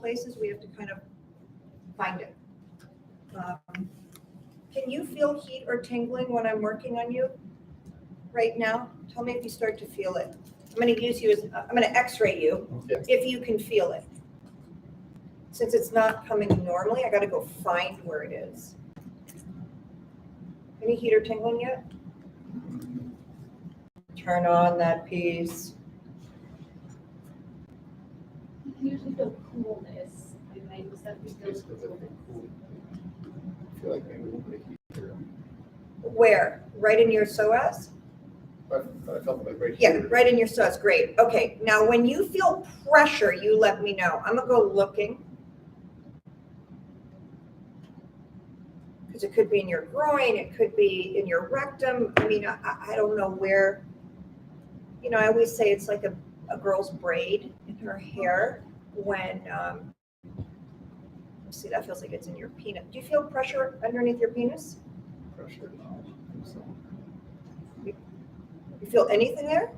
places, we have to kind of find it. Can you feel heat or tingling when I'm working on you right now? Tell me if you start to feel it. I'm going to use you as, I'm going to x-ray you, Okay. if you can feel it. Since it's not coming normally, I got to go find where it is. Any heat or tingling yet? Turn on that piece. You can usually feel coolness. And I use that It's because because I feel like maybe a little bit of heat here. Where? Right in your psoas? But I felt like right Yeah, here. right in your psoas. Great. Okay. Now, when you feel pressure, you let me know. I'm gonna go looking. Because it could be in your groin, it could be in your rectum. I mean, I don't know where. You know, I always say it's like a girl's braid in her hair when, let's see, that feels like it's in your penis. Do you feel pressure underneath your penis? Pressure. No, I think so. You feel anything there?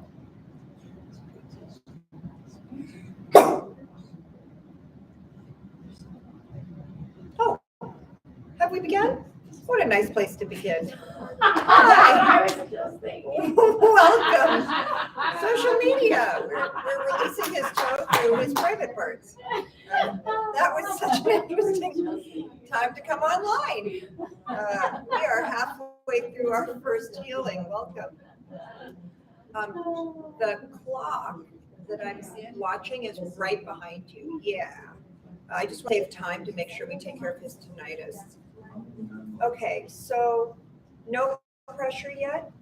Oh, have we begun? What a nice place to begin. I was just thinking. Welcome. Social media. We're releasing his show through his private parts. That was such an interesting time to come online. We are halfway through our first healing. Welcome. The clock that I'm watching is right behind you. Yeah. I just want to save time to make sure we take care of his tinnitus. Okay, so no pressure yet?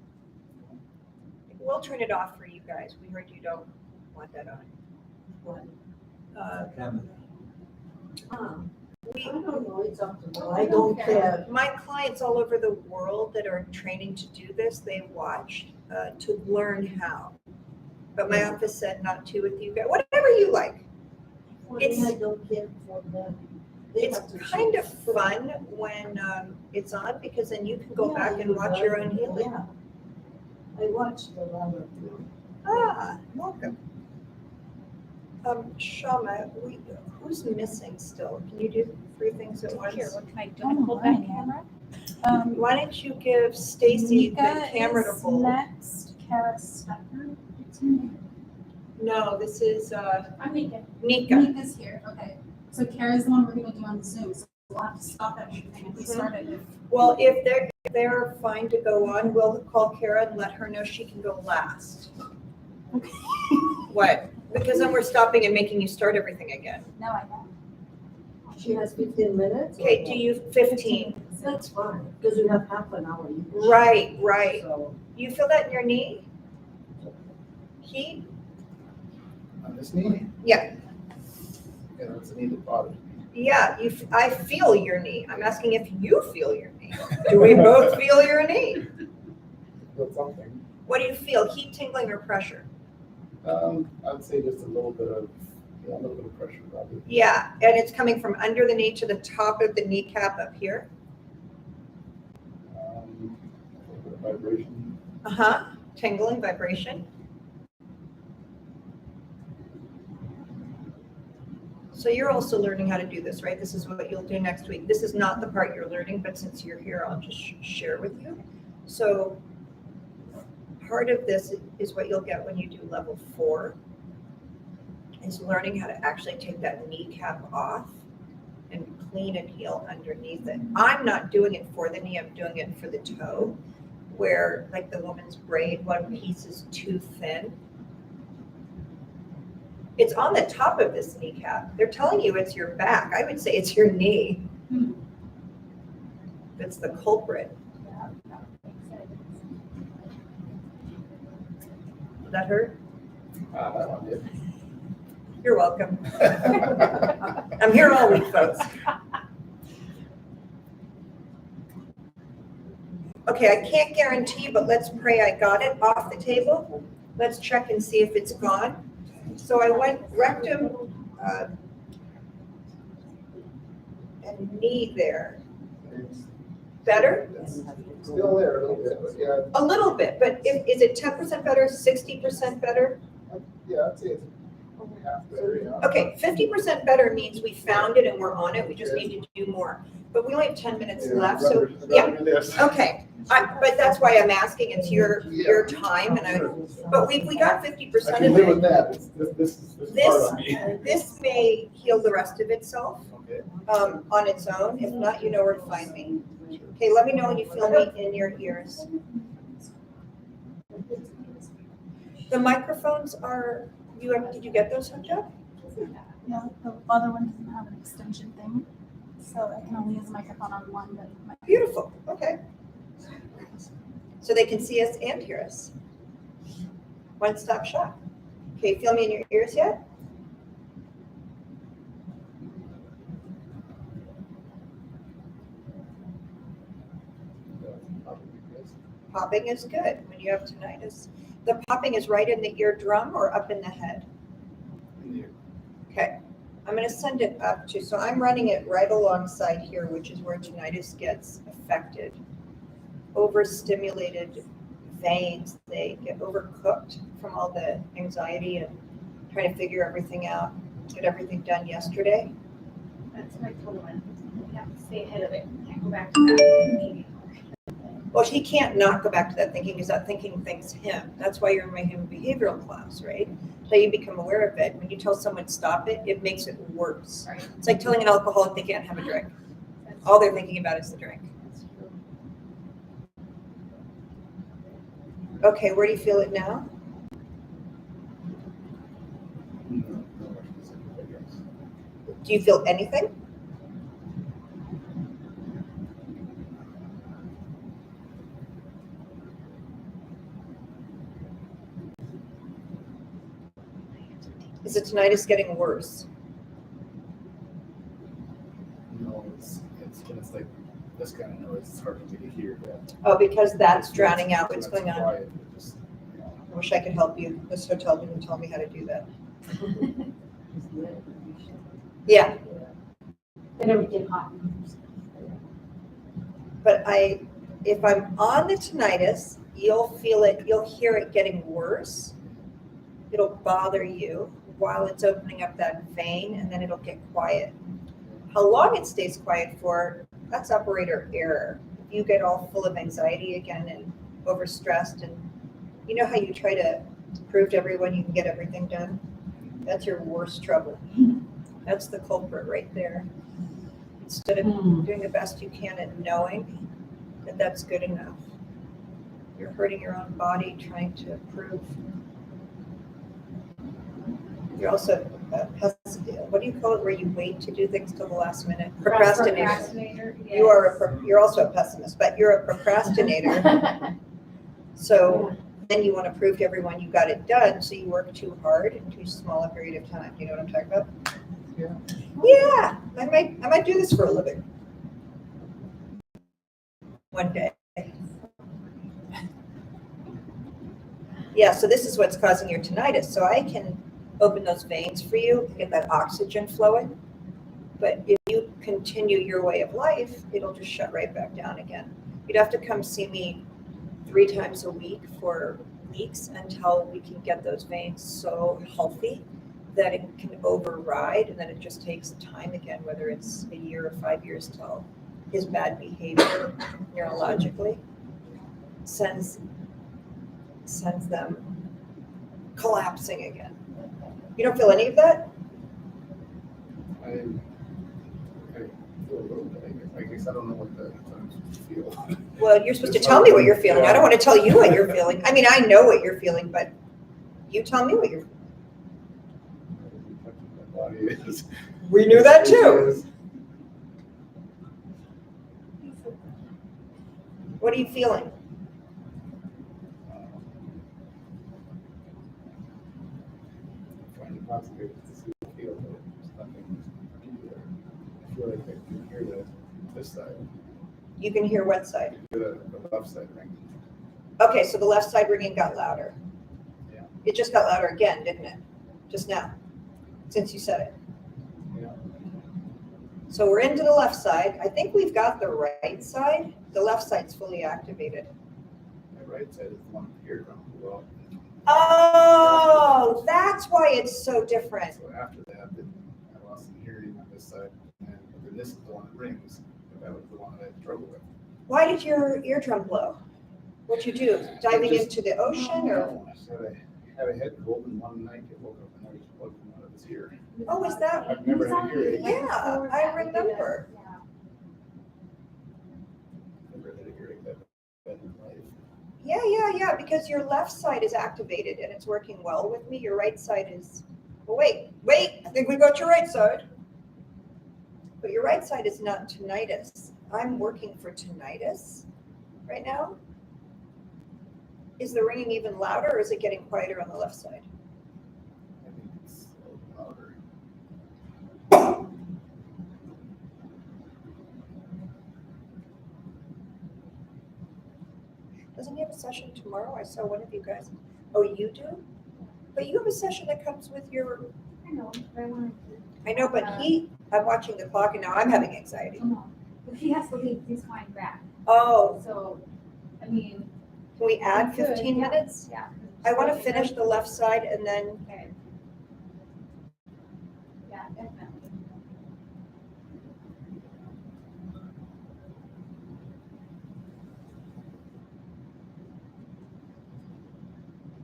We'll turn it off for you guys. We heard you don't want that on. I don't know, it's up to you. I don't care. My clients all over the world that are training to do this, they watch to learn how. But my office said not to with you guys, whatever you like. For me, I don't care for them. They It's have to kind of choose. fun when it's on because then you can go Yeah, back and you're watch right. your own healing. Yeah. I watched the other two. Ah, welcome. Shama, who's missing still? Can you do 3 things at once? Here, what can I do? I hold that camera? Why don't you give Stacy the Nika camera to is hold? next, Kara Stecker. No, this is I'm Nika. Nika. Nika's here, okay. So Kara's the one we're gonna do on Zoom, so we'll have to stop everything if we started. Well, if they're fine to go on, we'll call Kara and let her know she can go last. What? Because then we're stopping and making you start everything again. No, I know. She has 15 minutes? Okay, do you 15? That's fine, because you have half an hour. each. Right, right. So, You feel that in your knee? Heat? On this knee? Yeah. Yeah, it's a knee that bothers me. Yeah, I feel your knee. I'm asking if you feel your knee. Do we both feel your knee? Feel something. What do you feel, heat, tingling, or pressure? I'd say just a little bit of pressure probably. Yeah, and it's coming from under the knee to the top of the kneecap up here. A little bit of vibration. Uh-huh, tingling, vibration. So you're also learning how to do this, right? This is what you'll do next week. This is not the part you're learning, but since you're here, I'll just share with you. So part of this is what you'll get when you do level 4, is learning how to actually take that kneecap off and clean and heal underneath it. I'm not doing it for the knee, I'm doing it for the toe, where like the woman's braid, one piece is too thin. It's on the top of this kneecap. They're telling you it's your back. I would say it's your knee. That's the culprit. Did that hurt? That one did. You're welcome. I'm here all week, folks. Okay, I can't guarantee, but let's pray I got it off the table. Let's check and see if it's gone. So I went rectum and knee there. It's Better? still there a little bit, but yeah, A little bit, but is it 10% better, 60% better? yeah, I'd say it's probably half there, yeah. Okay, 50% better means we found it and we're on it, we just need to do more. But we only have 10 minutes Yeah, left, I'd so, rather- I'd yeah, rather do this. okay. But that's why I'm asking, it's your time, and but we got 50% I of can live with it. that, this is hard on me. This may heal the rest of itself, Okay. on its own, if not, you know where to find me. Okay, let me know when you feel me in your ears. The microphones are, did you get those hooked up? Yeah, the other one doesn't have an extension thing, so I can only use a microphone on one, but Beautiful, okay. So they can see us and hear us. One-stop shop. Okay, feel me in your ears yet? Popping is good when you have tinnitus. The popping is right in the eardrum or up in the head? Okay, I'm gonna send it up to, so I'm running it right alongside here, which is where tinnitus gets affected. Overstimulated veins, they get overcooked from all the anxiety and trying to figure everything out, get everything done yesterday. That's what I told him. We have to stay ahead of it. Can't go back to that meeting. Well, he can't not go back to that thinking because that thinking thinks him. That's why you're in my human behavioral class, right? So you become aware of it. When you tell someone stop it, it makes it worse. Right. It's like telling an alcoholic they can't have a drink. All they're thinking about is the drink. Okay, where do you feel it now? Do you feel anything? Is the tinnitus getting worse? No, it's like this kind of noise, it's hard for me to hear that. Oh, because that's drowning out what's When it's going on. quiet, it just, you know. I wish I could help you. This hotel didn't tell me how to do that. Yeah, Then everything hot. but if I'm on the tinnitus, you'll feel it, you'll hear it getting worse. It'll bother you while it's opening up that vein, and then it'll get quiet. How long it stays quiet for, that's operator error. If you get all full of anxiety again and overstressed, and you know how you try to prove to everyone you can get everything done? That's your worst trouble. That's the culprit right there. Instead of doing the best you can and knowing that that's good enough, you're hurting your own body trying to prove. You're also what do you call it, where you wait to do things till the last minute? Procrastination. Procrastinator, yes. You are you're also a pessimist, but you're a procrastinator. So then you want to prove to everyone you got it done, so you work too hard in too small a period of time. Do you know what I'm talking about? Yeah. Yeah, I might do this for a living. One day. Yeah, so this is what's causing your tinnitus. So I can open those veins for you, get that oxygen flowing. But if you continue your way of life, it'll just shut right back down again. You'd have to come see me 3 times a week for weeks until we can get those veins so healthy that it can override, and then it just takes time again, whether it's a year or 5 years till his bad behavior neurologically sends them collapsing again. You don't feel any of that? I feel a little bit, I guess I don't know what I'm supposed to feel. Well, you're supposed to tell me what you're feeling. I don't want to tell you what you're feeling. I mean, I know what you're feeling, but you tell me what you're feeling. My body is. We knew that too. What are you feeling? Trying to concentrate to see what I feel, but there's nothing particular. I feel like I can hear this side, You can hear what side? the left side ring. Okay, so the left side ringing got louder. Yeah. It just got louder again, didn't it? Just now, since you said it. Yeah. So we're into the left side. I think we've got the right side. The left side's fully activated. My right side is the one here, well, Oh, that's why it's so different. So after that, then I lost some hearing on this side, and then this is the one that rings, but that was the one that I struggled with. Why did your eardrum blow? What'd you do? Diving Just- into the ocean or? So I had a head cold, and one night I woke up and I was plugged from out of his ear. Oh, is that? I've never had a hearing. Yeah, I remember. Yeah. Never had a hearing that bad in my life. Yeah, because your left side is activated and it's working well with me. Your right side is, oh, wait, I think we got your right side. But your right side is not tinnitus. I'm working for tinnitus right now. Is the ringing even louder or is it getting quieter on the left side? I think it's a little louder. Doesn't he have a session tomorrow? I saw one of you guys. Oh, you do? But you have a session that comes with your, I know, but I wanted to. I know, but I'm watching the clock and now I'm having anxiety. No, but he has to leave, he's flying back, Oh, so, I mean. can we add we could, 15 yeah, minutes? Yeah. I want to finish the left side and then, Okay. Yeah, definitely.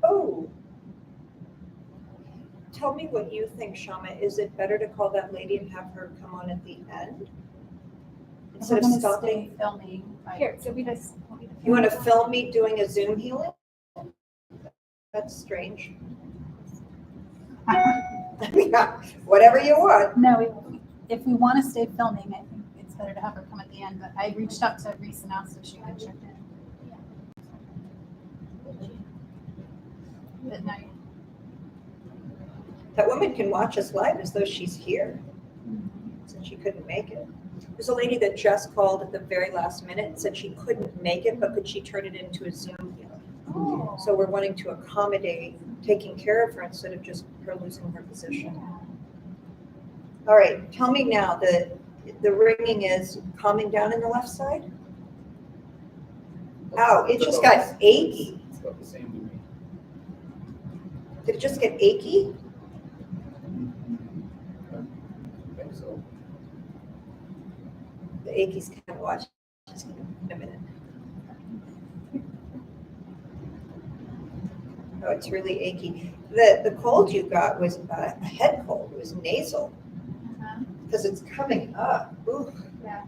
oh. Tell me what you think, Shama. Is it better to call that lady and have her come on at the end? Instead of We're gonna stopping? stay filming. like- Here, so we just. You want to film me doing a Zoom healing? That's strange. I mean, whatever you want. No, if we want to stay filming, I think it's better to have her come at the end, but I reached out to Reese and asked if she could check in. But no, That woman can watch us live as though she's here, since she couldn't make it. There's a lady that just called at the very last minute and said she couldn't make it, but could she turn it into a Zoom healing? Oh. So we're wanting to accommodate taking care of her instead of just her losing her position. All right, tell me now, the ringing is calming down in the left side? Ow, it just got achy. It's about the same to me. Did it just get achy? I think so. The achy's kind of watch. Just give me a minute. Oh, it's really achy. The cold you got was a head cold. It was nasal Uh-huh. because it's coming up. Ooh. Yeah.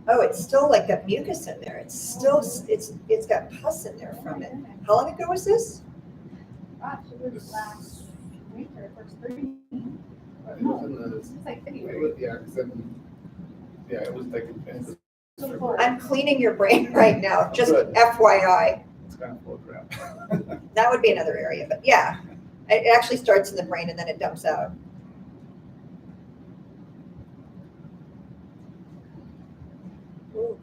Oh, it's still like got mucus in there. It's still it's got pus in there from it. How long ago was this? Gosh, it was last winter, first spring. It was in the, It's like it February. was, yeah, 'cause then, yeah, it was like, it's So far. I'm cleaning your brain right now. Just Good. FYI. kind of full of crap. That would be another area, but yeah, it actually starts in the brain and then it dumps out. Ooh.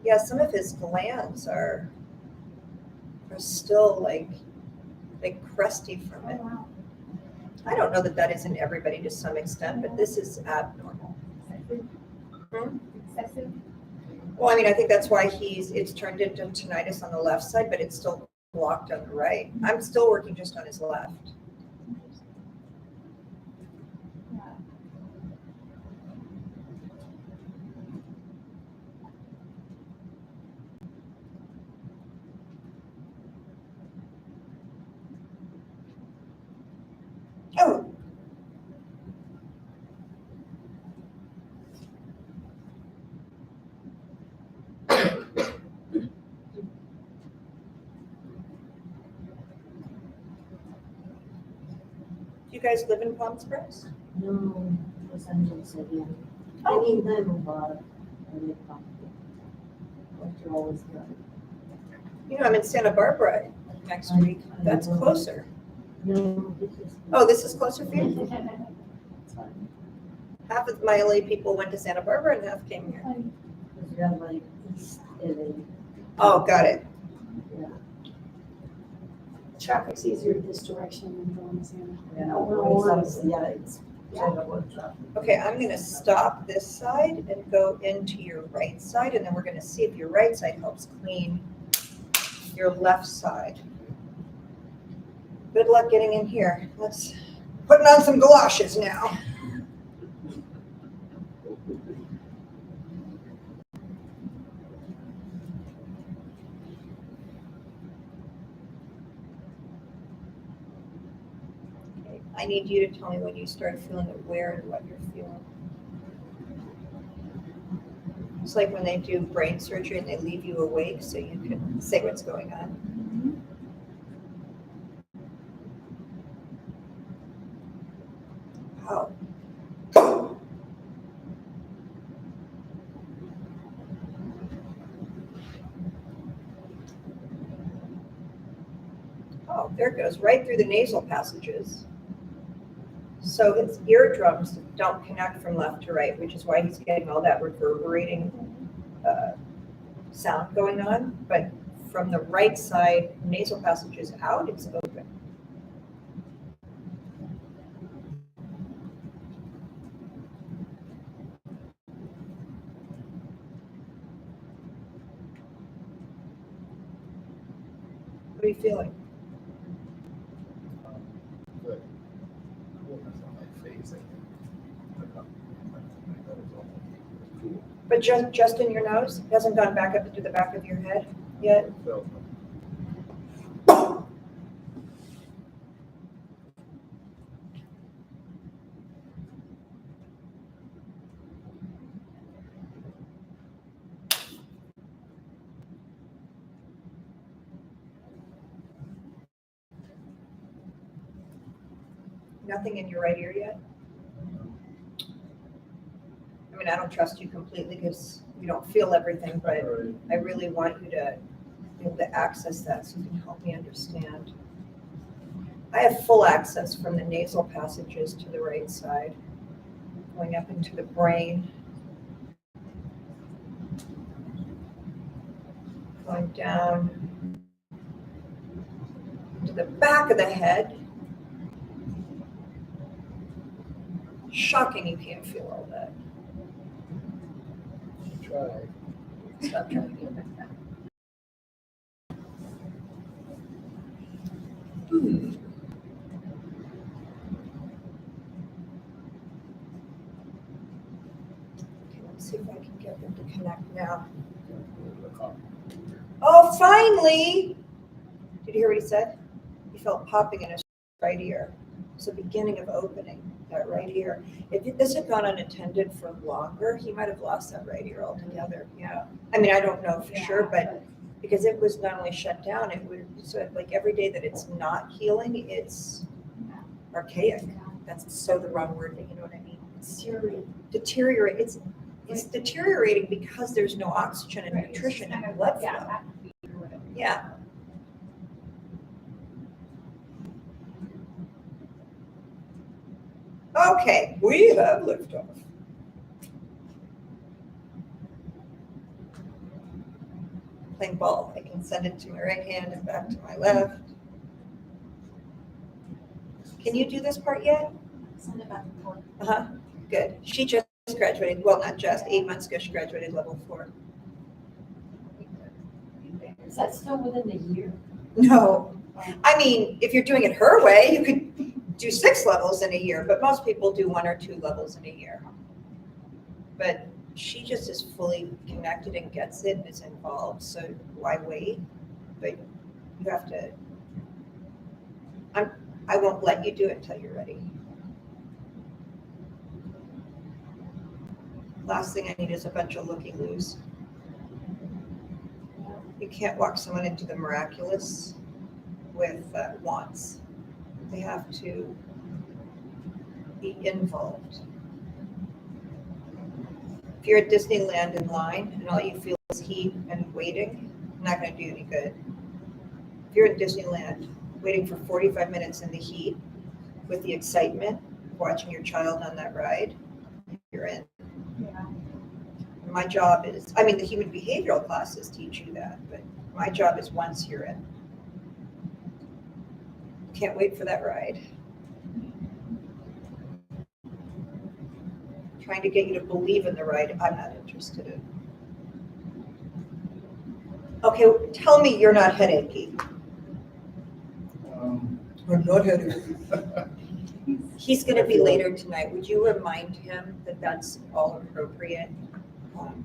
Yeah, some of his glands are still like crusty from Oh, it. wow. I don't know that that isn't everybody to some extent, but this is abnormal. Excessive. Hmm? Excessive. Well, I mean, I think that's why it's turned into tinnitus on the left side, but it's still blocked on the right. I'm still working just on his left. Yeah. Oh. Do you guys live in Palm Springs? No, Los Angeles again. I Oh. mean, I'm a lot. I live on. What you always got. You know, I'm in Santa Barbara next week. That's closer. No, this is. Oh, this is closer for you? It's fine. Half of my LA people went to Santa Barbara and half came here. Because we have like East LA. Oh, got it. Yeah. Traffic's easier this direction than going to Santa. Yeah, No, well, no, it's- yeah, it's. traffic. Okay, I'm gonna stop this side and go into your right side, and then we're gonna see if your right side helps clean your left side. Good luck getting in here. Let's putting on some galoshes now. Okay, I need you to tell me when you start feeling aware of what you're feeling. It's like when they do brain surgery and they leave you awake so you can say what's going on. Wow. Oh, there it goes, right through the nasal passages. So his eardrums don't connect from left to right, which is why he's getting all that reverberating sound going on. But from the right side, nasal passages out, it's open. What are you feeling? But coolness on my face, I think. That was all cool. But just in your nose? It hasn't gone back up into the back of your head yet? Felt Nothing in your right ear yet? I mean, I don't trust you completely because you don't feel everything, but I really want you to be able to access that so you can help me understand. I have full access from the nasal passages to the right side, going up into the brain, going down to the back of the head. Shocking you can't feel all that. try. Stop trying to do it. Okay, let's see if I can get them to connect now. Oh, finally! Did you hear what he said? He felt popping in his right ear. It's the beginning of opening that right ear. If this had gone unattended for longer, he might have lost that right ear altogether. Yeah. I mean, I don't know for sure, but because it was not only shut down, it would, so like every day that it's not healing, it's archaic. That's so the wrong word, but you know what I mean? Deteriorate. It's deteriorating because there's no oxygen and nutrition and blood flow. Yeah. Okay, we have liftoff. Playing ball. I can send it to my right hand and back to my left. Can you do this part yet? Send it back and forth. Uh-huh. Good. She just graduated. Well, not just 8 months ago. She graduated level 4. Is that still within the year? No. I mean, if you're doing it her way, you could do 6 levels in a year, but most people do 1 or 2 levels in a year. But she just is fully connected and gets it and is involved, so why wait? But you have to, I won't let you do it until you're ready. Last thing I need is a bunch of looky-loos. You can't walk someone into the miraculous with wants. They have to be involved. If you're at Disneyland in line and all you feel is heat and waiting, not going to do any good. If you're in Disneyland waiting for 45 minutes in the heat with the excitement of watching your child on that ride, you're in. Yeah. My job is, I mean, the human behavioral classes teach you that, but my job is once you're in. Can't wait for that ride. Trying to get you to believe in the ride, I'm not interested in. Okay, tell me you're not headachy. Um, I'm not headachy. He's gonna be later tonight. Would you remind him that that's all appropriate? Um,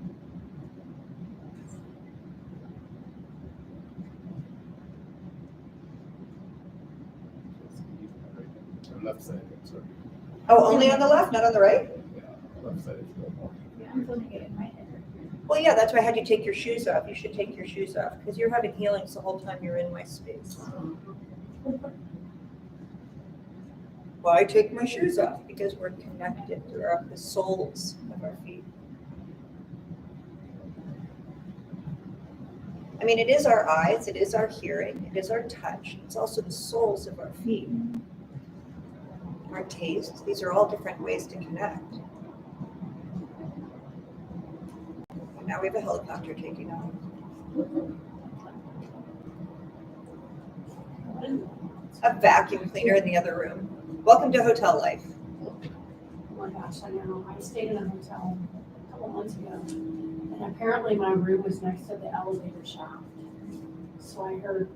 Left side, sorry. Oh, only on the left, not on the right? Yeah, left side is still more. Yeah, I'm feeling it in my head. Well, yeah, that's why I had you take your shoes off. You should take your shoes off because you're having healings the whole time you're in my space. Why take my shoes off? Because we're connected throughout the soles of our feet. I mean, it is our eyes, it is our hearing, it is our touch. It's also the soles of our feet. Our taste. These are all different ways to connect. And now we have a helicopter taking off. A vacuum cleaner in the other room. Welcome to hotel life. Oh my gosh, I know. I stayed in a hotel a couple months ago, and apparently my room was next to the elevator shaft. So I heard.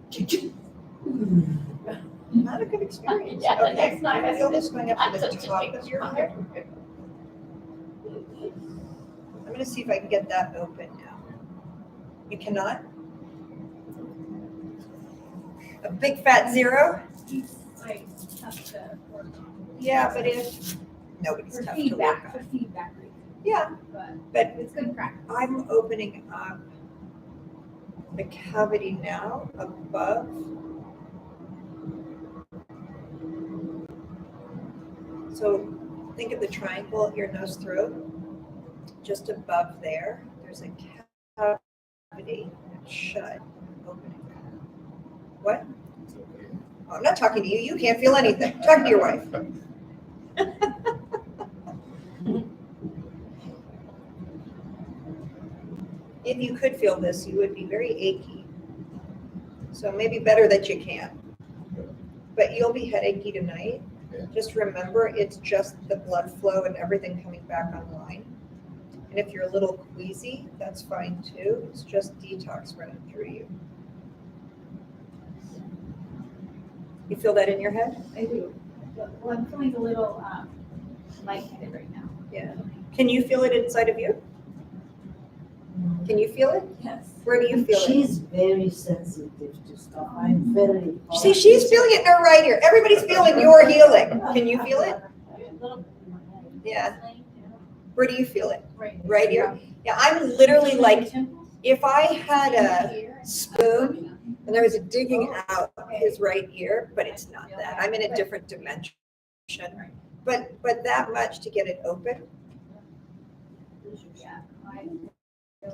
Not a good experience. Yeah, the Okay, next night I feel this going up to the That's such a top big of your smile. head. I'm gonna see if I can get that open now. You cannot? A big fat zero? I have to work on. Yeah, but if, nobody's For tough to work feedback, for on. feedback reasons, Yeah, but but it's good practice. I'm opening up the cavity now above. So think of the triangle at your nose throat. Just above there, there's a cavity that's shut, opening. What? It's okay. Oh, I'm not talking to you. You can't feel anything. Talk to your wife. If you could feel this, you would be very achy. So maybe better that you can. But you'll be headachy tonight. Yeah. Just remember, it's just the blood flow and everything coming back online. And if you're a little queasy, that's fine too. It's just detox running through you. You feel that in your head? I do. Well, I'm feeling a little lightheaded right now. Yeah. Can you feel it inside of you? Can you feel it? Yes. Where do you feel it? She's very sensitive to stuff. I'm very. See, she's feeling it in her right ear. Everybody's feeling your healing. Can you feel it? A little bit in my head. Yeah. Where do you feel it? Right. Right here? Yeah, I'm literally like, if I had a spoon and there was a digging out his right ear, but it's not that. I'm in a different dimension. But that much to get it open. Yeah.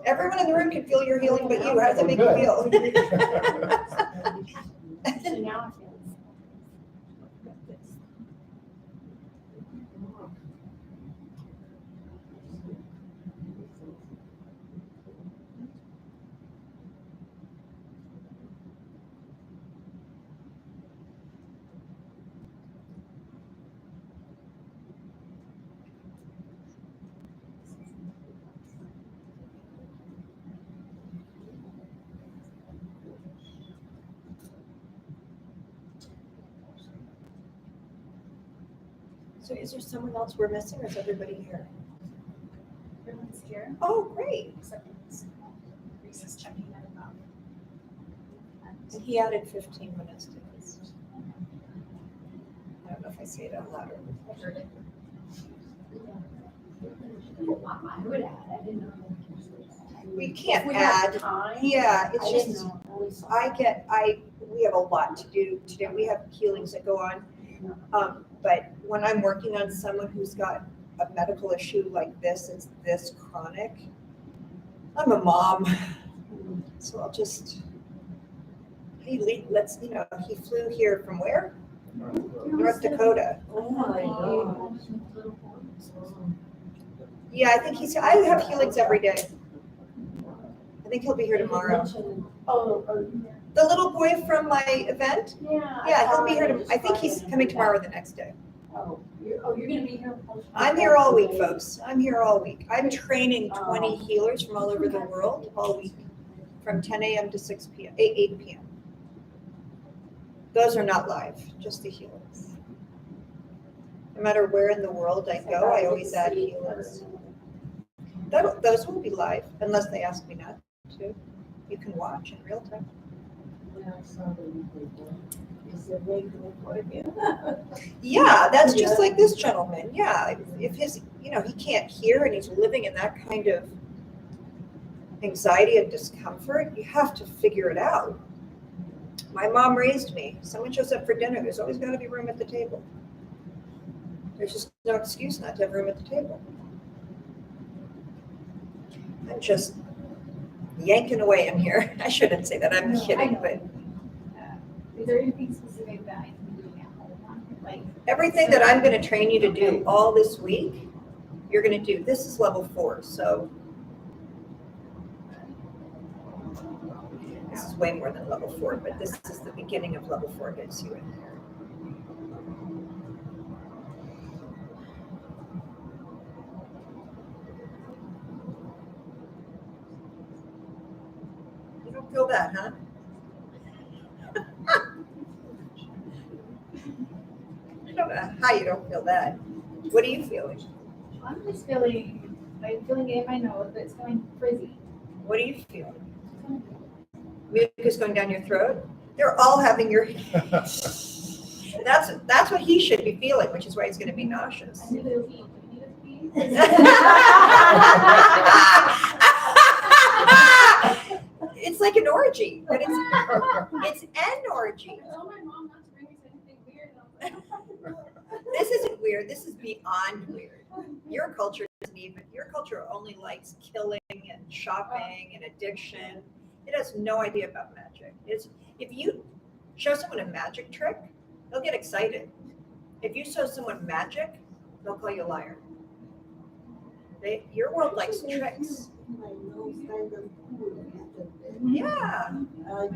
Everyone in the room can feel your healing, but you. How does it make you feel? So now I feel So is there someone else we're missing or is everybody here? Everyone's here, Oh, great. except Reese is checking that about. And he added 15 minutes to this. I don't know if I say it out loud or. I heard it. I would add, I didn't know. We can't If we have add. time. Yeah, I it's didn't just, know. Only saw- we have a lot to do today. We have healings that go on. But when I'm working on someone who's got a medical issue like this, it's this chronic. I'm a mom, so I'll just, he flew here from where? North Dakota. Oh my God. Yeah, I have healings every day. I think he'll be here tomorrow. Oh, The little boy from my event? yeah. Yeah, he'll be here. I think he's coming tomorrow or the next day. Oh, you're gonna be here? I'm here all week, folks. I'm here all week. I'm training 20 healers from all over the world all week. from 10 a.m. to 6 p.m., 8 p.m. Those are not live, just the healers. No matter where in the world I go, I always add healers. Those will be live, unless they ask me not to. You can watch in real time. Yeah, I saw the replay. Is there regular for you? Yeah, that's just like this gentleman. Yeah, if his, he can't hear and he's living in that kind of anxiety and discomfort, you have to figure it out. My mom raised me. Someone shows up for dinner, there's always got to be room at the table. There's just no excuse not to have room at the table. I'm just yanking away in here. I shouldn't say that. I'm No, I kidding, know. but Is there anything specific that I can do at home? Like, everything that I'm going to train you to do all this week, you're going to do. This is level 4, so this is way more than level 4, but this is the beginning of level 4. Gets you in there. You don't feel that, huh? I don't know how you don't feel that. What are you feeling? I'm just feeling, I'm feeling it in my nose, but it's going frizzy. What are you feeling? Mucus going down your throat? They're all having your. That's what he should be feeling, which is why he's going to be nauseous. I need to pee. Do you need to pee? It's like an orgy, but it's an orgy. I told my mom not to bring me to anything weird. And I was like, This isn't weird. This is beyond weird. Your culture doesn't even. Your culture only likes killing and shopping and addiction. It has no idea about magic. If you show someone a magic trick, they'll get excited. If you show someone magic, they'll call you a liar. Your world likes tricks. My nose kind of cool after that. Yeah,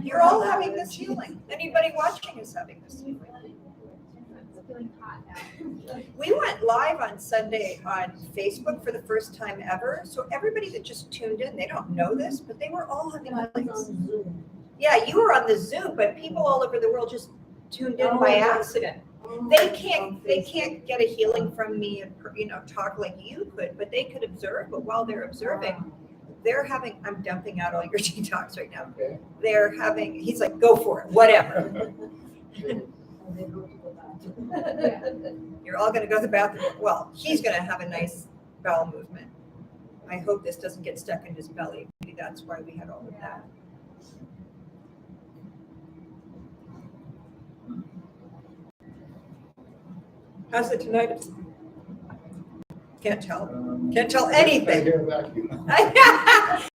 you're all having this healing. Anybody watching is having this healing. I'm feeling hot now. We went live on Sunday on Facebook for the first time ever. So everybody that just tuned in, they don't know this, but they were all having I was healings. on Zoom. Yeah, you were on the Zoom, but people all over the world just tuned in Oh, by yeah. accident. Oh, They on can't Facebook. get a healing from me and talk like you could, but they could observe. But while they're observing, they're having. I'm dumping out all your detox right now. Okay. They're having. He's like, go for it, whatever. And they go to the bathroom. You're all going to go to the bathroom. Well, he's going to have a nice bowel movement. I hope this doesn't get stuck in his belly. Maybe that's why we had all of that. How's the tinnitus? Can't tell. Can't tell I anything. hear a vacuum.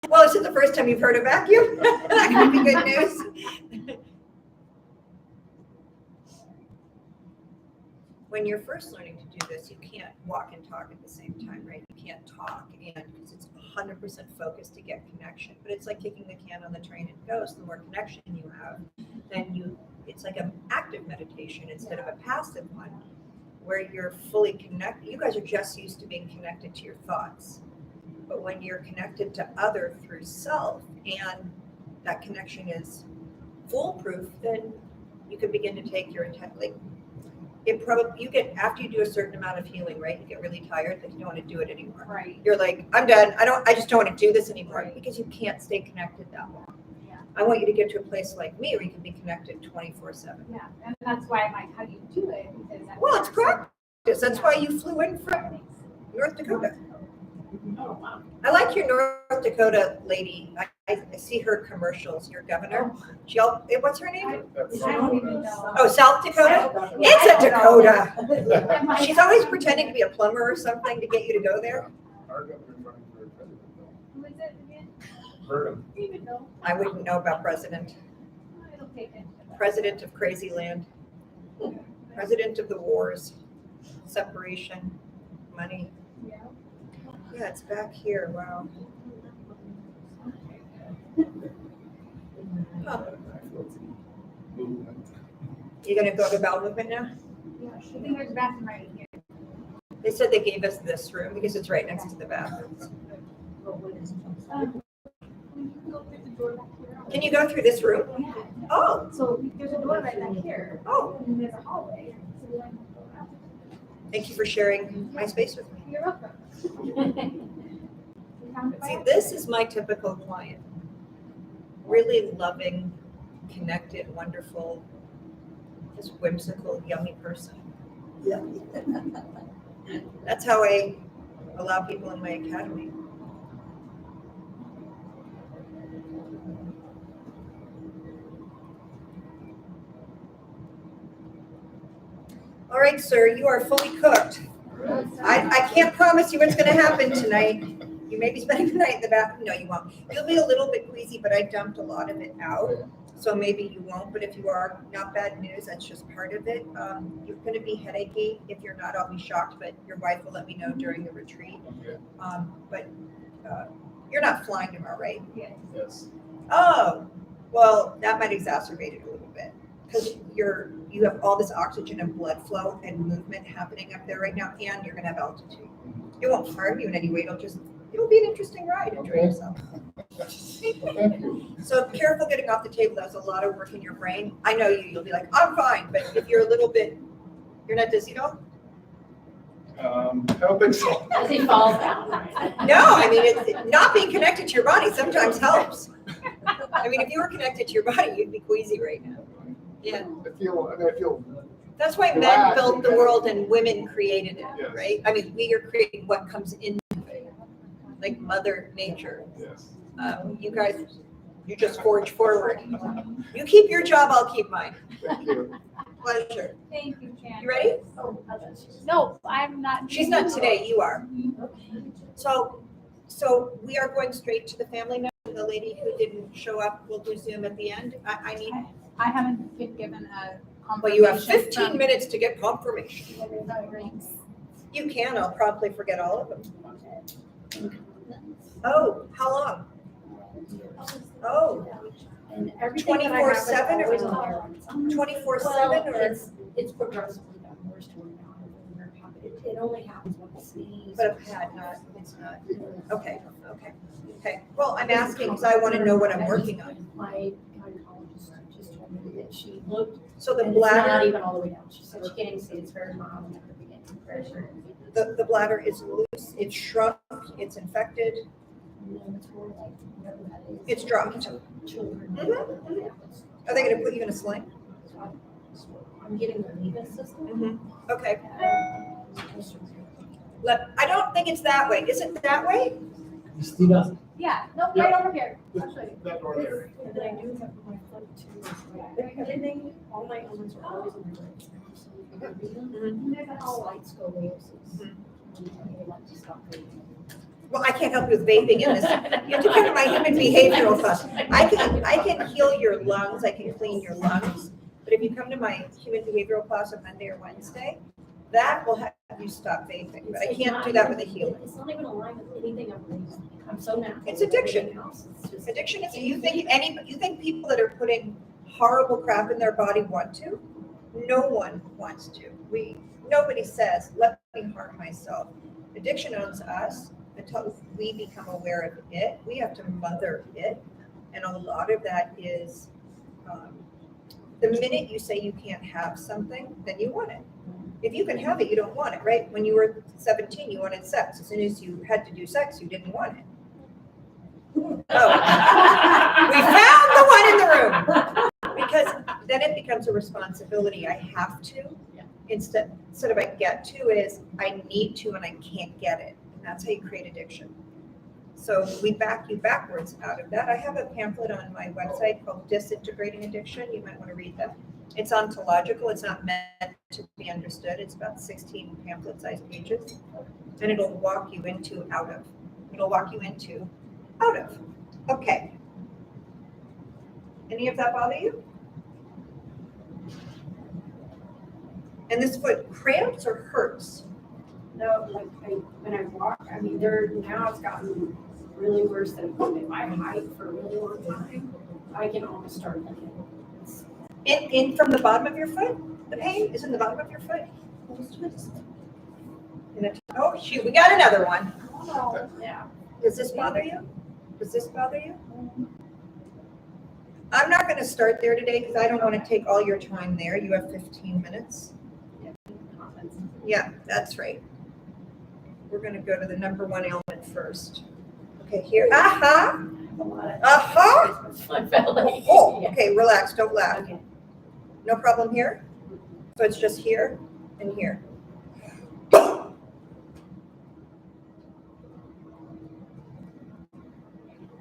Well, is it the first time you've heard a vacuum? That could be good news. When you're first learning to do this, you can't walk and talk at the same time, right? You can't talk, and because it's 100% focused to get connection. But it's like kicking the can on the train and goes. The more connection you have, then it's like an active meditation instead of a passive one, where you're fully connected. You guys are just used to being connected to your thoughts. But when you're connected to other through self, and that connection is foolproof, then you can begin to take your intent. Like you get, after you do a certain amount of healing, right? You get really tired that you don't want to do it anymore. Right. You're like, I'm done. I just don't want to do this anymore, Right. because you can't stay connected that long. Yeah. I want you to get to a place like me where you can be connected 24/7. Yeah. And that's why I'm like, how do you do it? Because Well, it's practice. That's why you flew in from North Dakota. Oh, wow. I like your North Dakota lady. I see her commercials. Your governor. What's her name? That's I don't even know. Oh, South Dakota. Yeah, It's I a don't know. Dakota. I'm like, She's always pretending to be a plumber or something to get you to go there. Our governor's running for president though. Who is it again? Heard him. I don't even know. I wouldn't know about president. I don't pay attention. President of crazy land. President of the wars. Separation. Money. Yeah. Yeah, it's back here. Wow. Huh. I feel it's movement. You gonna go to bowel movement now? Yeah. I think there's a bathroom right here. They said they gave us this room because it's right next to the bathrooms. You can go through the door back here. Can you go through this room? Yeah. Oh, So there's a door right back here. Oh. And then there's a hallway. So we like to go out. thank you for sharing my space with me. You're welcome. We found it by See, accident. this is my typical client. Really loving, connected, wonderful, just whimsical, yummy person. That's how I allow people in my academy. All right, sir, you are fully cooked. I can't promise you what's gonna happen tonight. You may be spending the night in the bathroom. No, you won't. You'll be a little bit queasy, but I dumped a lot of it out. So maybe you won't, but if you are, not bad news, that's just part of it. You're gonna be headachy. If you're not, I'll be shocked, but your wife will let me know during the retreat. Okay. But you're not flying tomorrow, right? Yes. Oh, well, that might exacerbate it a little bit. Because you have all this oxygen and blood flow and movement happening up there right now, and you're gonna have altitude. It won't harm you in any way, it'll be an interesting ride, enjoy Okay. yourself. Thank you. So careful getting off the table, that's a lot of work in your brain. I know you'll be like, I'm fine, but if you're a little bit, you're not dizzy at all? I don't think so. As he falls down. No, I mean, not being connected to your body sometimes helps. I mean, if you were connected to your body, you'd be queasy right now. Yeah, I feel, that's why men Relax. built the world and women created it, Yes. right? I mean, we are creating what comes into it, like Mother Nature. yes. You guys, you just forge forward. You keep your job, I'll keep mine. Thank you. Pleasure. Thank you, Jan. You ready? Oh, I thought she was- No, I'm not. She's not today, you are. Okay. So we are going straight to the family now. The lady who didn't show up will do Zoom at the end. I need, I haven't been given a but you have confirmation 15 from- minutes to get confirmation. Thanks. You can, I'll probably forget all of them. Oh, how long? Oh, And everything that I have is 24/7 or always on there on its own. 24/7 Well, or? it's progressively gotten worse to where now I really wear a pocket. It only happens when I sneeze. But a pad, it's not. Okay. Okay. Well, I'm asking because I want to know what I'm working on. My gynecologist just told me that she looked, So the and it's not bladder, even all the way down. She said she can't even see, it's very mild at the beginning, very sure. the bladder is loose, it's shrunk, it's infected. And then it's more like, whatever that is. It's dropped. Children. Mhm, Are they going to put you in a sling? I'm getting the Leva system. Okay. I don't think it's that way. Is it that way? Christina. Yeah, no, right over here. I'll show you. That door there. And then I do have my foot too. Everything, all my elements are always in the right. Mhm. There's all light scoliosis. Mhm. They like to stop breathing. Well, I can't help you with vaping in this. You have to come to my human behavioral class. I can heal your lungs, I can clean your lungs. But if you come to my human behavioral class on Monday or Wednesday, that will have you stop vaping. But I can't do that with a healer. It's not even aligned with anything I've raised. I'm so natural. It's addiction. Everything else is just- Addiction is, you think people that are putting horrible crap in their body want to? No one wants to. Nobody says, let me harm myself. Addiction owns us until we become aware of it. We have to mother it. And a lot of that is, the minute you say you can't have something, then you want it. If you can have it, you don't want it, right? When you were 17, you wanted sex. As soon as you had to do sex, you didn't want it. Oh, we found the one in the room. Because then it becomes a responsibility. I have to. Instead of I get to is I need to and I can't get it. And that's how you create addiction. So we back you backwards out of that. I have a pamphlet on my website called Disintegrating Addiction. You might want to read that. It's ontological. It's not meant to be understood. It's about 16 pamphlet-sized pages. And it'll walk you into out of. It'll walk you into out of. Okay. Any of that bother you? And this foot cramps or hurts? No, like when I walk, I mean, now it's gotten really worse than if I hike for a really long time, I can almost start limping. In from the bottom of your foot? The pain is in the bottom of your foot? Oh, shoot, we got another one. Yeah. Does this bother you? Does this bother you? I'm not gonna start there today because I don't want to take all your time there. You have 15 minutes. Yeah, that's right. We're gonna go to the number one ailment first. Okay, here, aha, aha. My belly. Oh, okay, relax, don't laugh. Okay. No problem here? So it's just here and here. I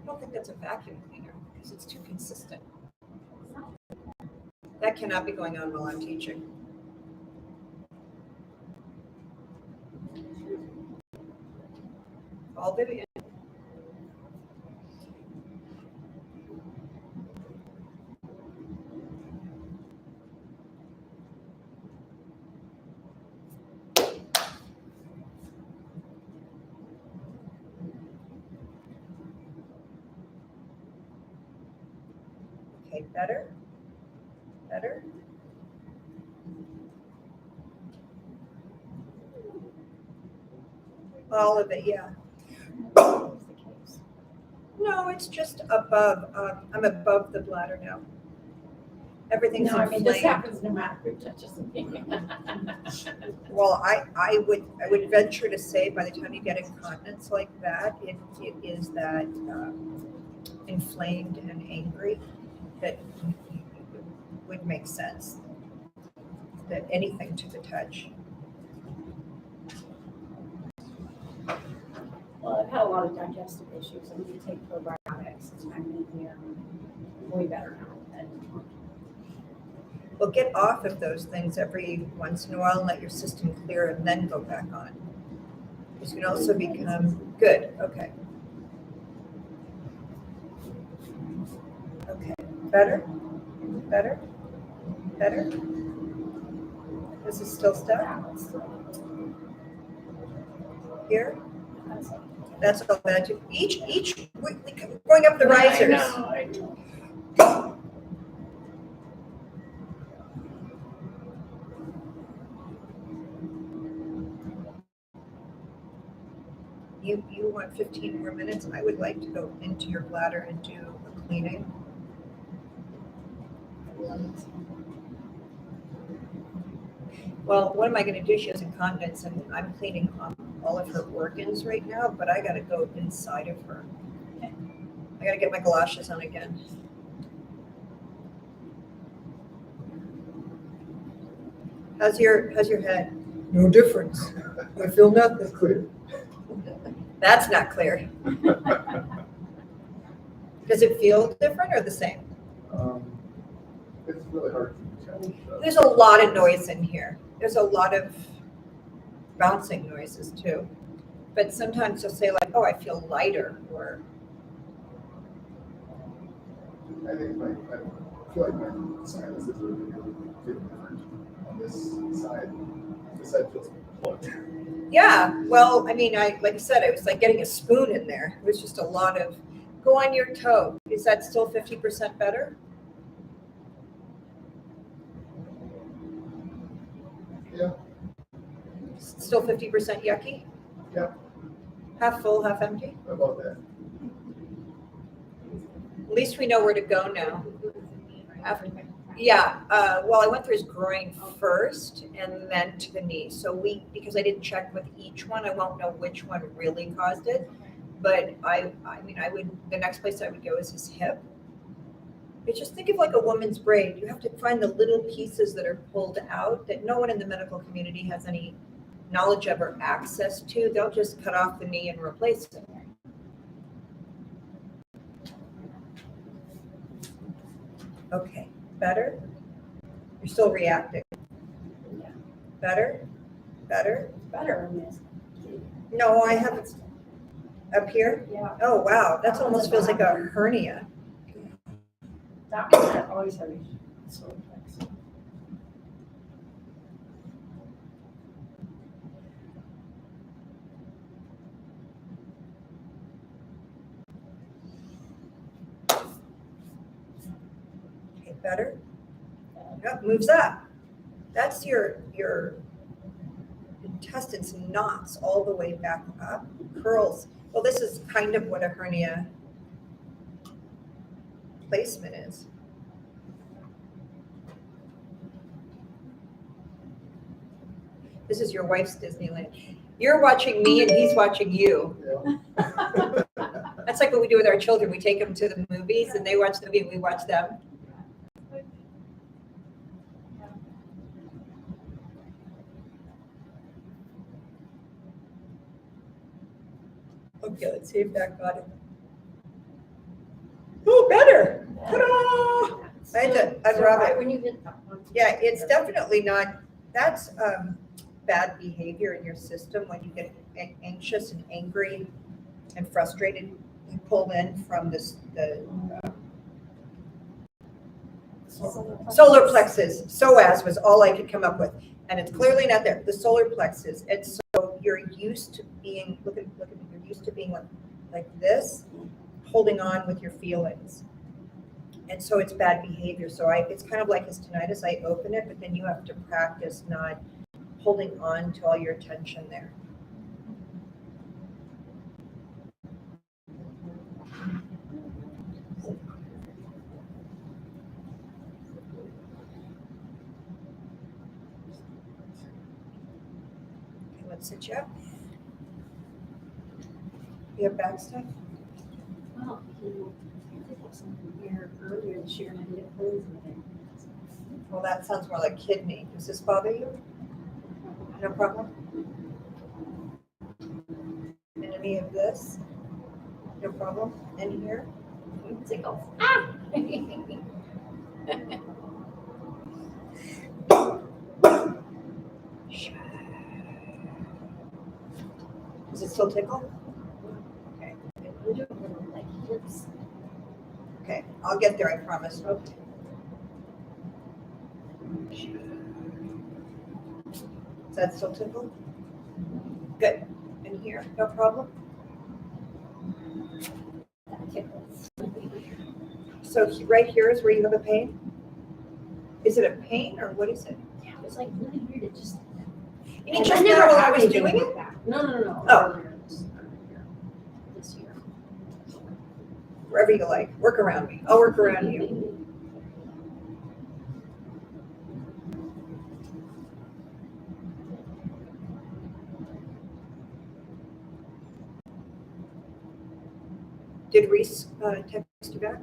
don't think that's a vacuum cleaner because it's too consistent. That cannot be going on while I'm teaching. All Vivian. Okay, better? Better? All of it, yeah. No, it's just above, I'm above the bladder now. Everything's No, I mean, this inflamed. happens no matter who touches me. Well, I would venture to say by the time you get incontinence like that, it is that inflamed and angry that would make sense. That anything to the touch. Well, I've had a lot of digestive issues. I need to take probiotics. I'm in here way better now. Well, get off of those things every once in a while and let your system clear and then go back on. This can also become good. Okay. Okay. Better? Better? Better? This is still stuck? Here? That's all bad too. Each, going up the risers. I know. You want 15 more minutes? I would like to go into your bladder and do a cleaning. Well, what am I gonna do? She has incontinence and I'm cleaning all of her organs right now, but I gotta go inside of her. I gotta get my galoshes on again. How's your head? No difference. I feel nothing. Clear. That's not clear. Does it feel different or the same? It's really hard to tell. There's a lot of noise in here. There's a lot of bouncing noises too. But sometimes you'll say like, oh, I feel lighter, or I think I feel like my sinuses are really different on this side. This side feels plugged. yeah, well, I mean, like I said, it was like getting a spoon in there. It was just a lot of, go on your toe. Is that still 50% better? Yeah. Still 50% yucky? Yeah. Half full, half empty? About that. At least we know where to go now. After, yeah, well, I went through his groin first and then to the knee. So because I didn't check with each one, I won't know which one really caused it. But I mean, the next place I would go is his hip. But just think of like a woman's braid. You have to find the little pieces that are pulled out that no one in the medical community has any knowledge of or access to. They'll just cut off the knee and replace it. Okay, better? You're still reacting. Yeah. Better? Better? Better in this. No, I haven't. Up here? Yeah. Oh, wow, that almost feels like a hernia. That one I always have issues. So flexible. Okay, better? Yep, moves up. That's your intestines knots all the way back up, curls. Well, this is kind of what a hernia placement is. This is your wife's Disneyland. You're watching me and he's watching you. Yeah. That's like what we do with our children. We take them to the movies and they watch the movie and we watch them. Okay, let's see if that got it. Oh, better. Ta-da! I'd rather- When you hit that one. Yeah, it's definitely not, that's bad behavior in your system when you get anxious and angry and frustrated. You pull in from the solar plexus. SOAS was all I could come up with. And it's clearly not there, the solar plexus. And so you're used to being, look at me, you're used to being like this, holding on with your feelings. And so it's bad behavior. So it's kind of like his tinnitus. I open it, but then you have to practice not holding on to all your tension there. Okay, let's sit you up. You have back stuff? Well, I did have something here earlier this year and I didn't get clothes with it. Well, that sounds more like kidney. Does this bother you? No problem? And any of this? No problem? In here? Tickles. Ah! Does it still tickle? Okay. I'm doing a little like hips. Okay, I'll get there, I promise. Okay. Does that still tickle? Good. In here, no problem? That tickles. So right here is where you have a pain? Is it a pain or what is it? Yeah, it was like really weird. It just. You mean just now while I was doing it? No. Oh. Earlier this year. Wherever you like, work around me. I'll work around you. Did Reese text you back?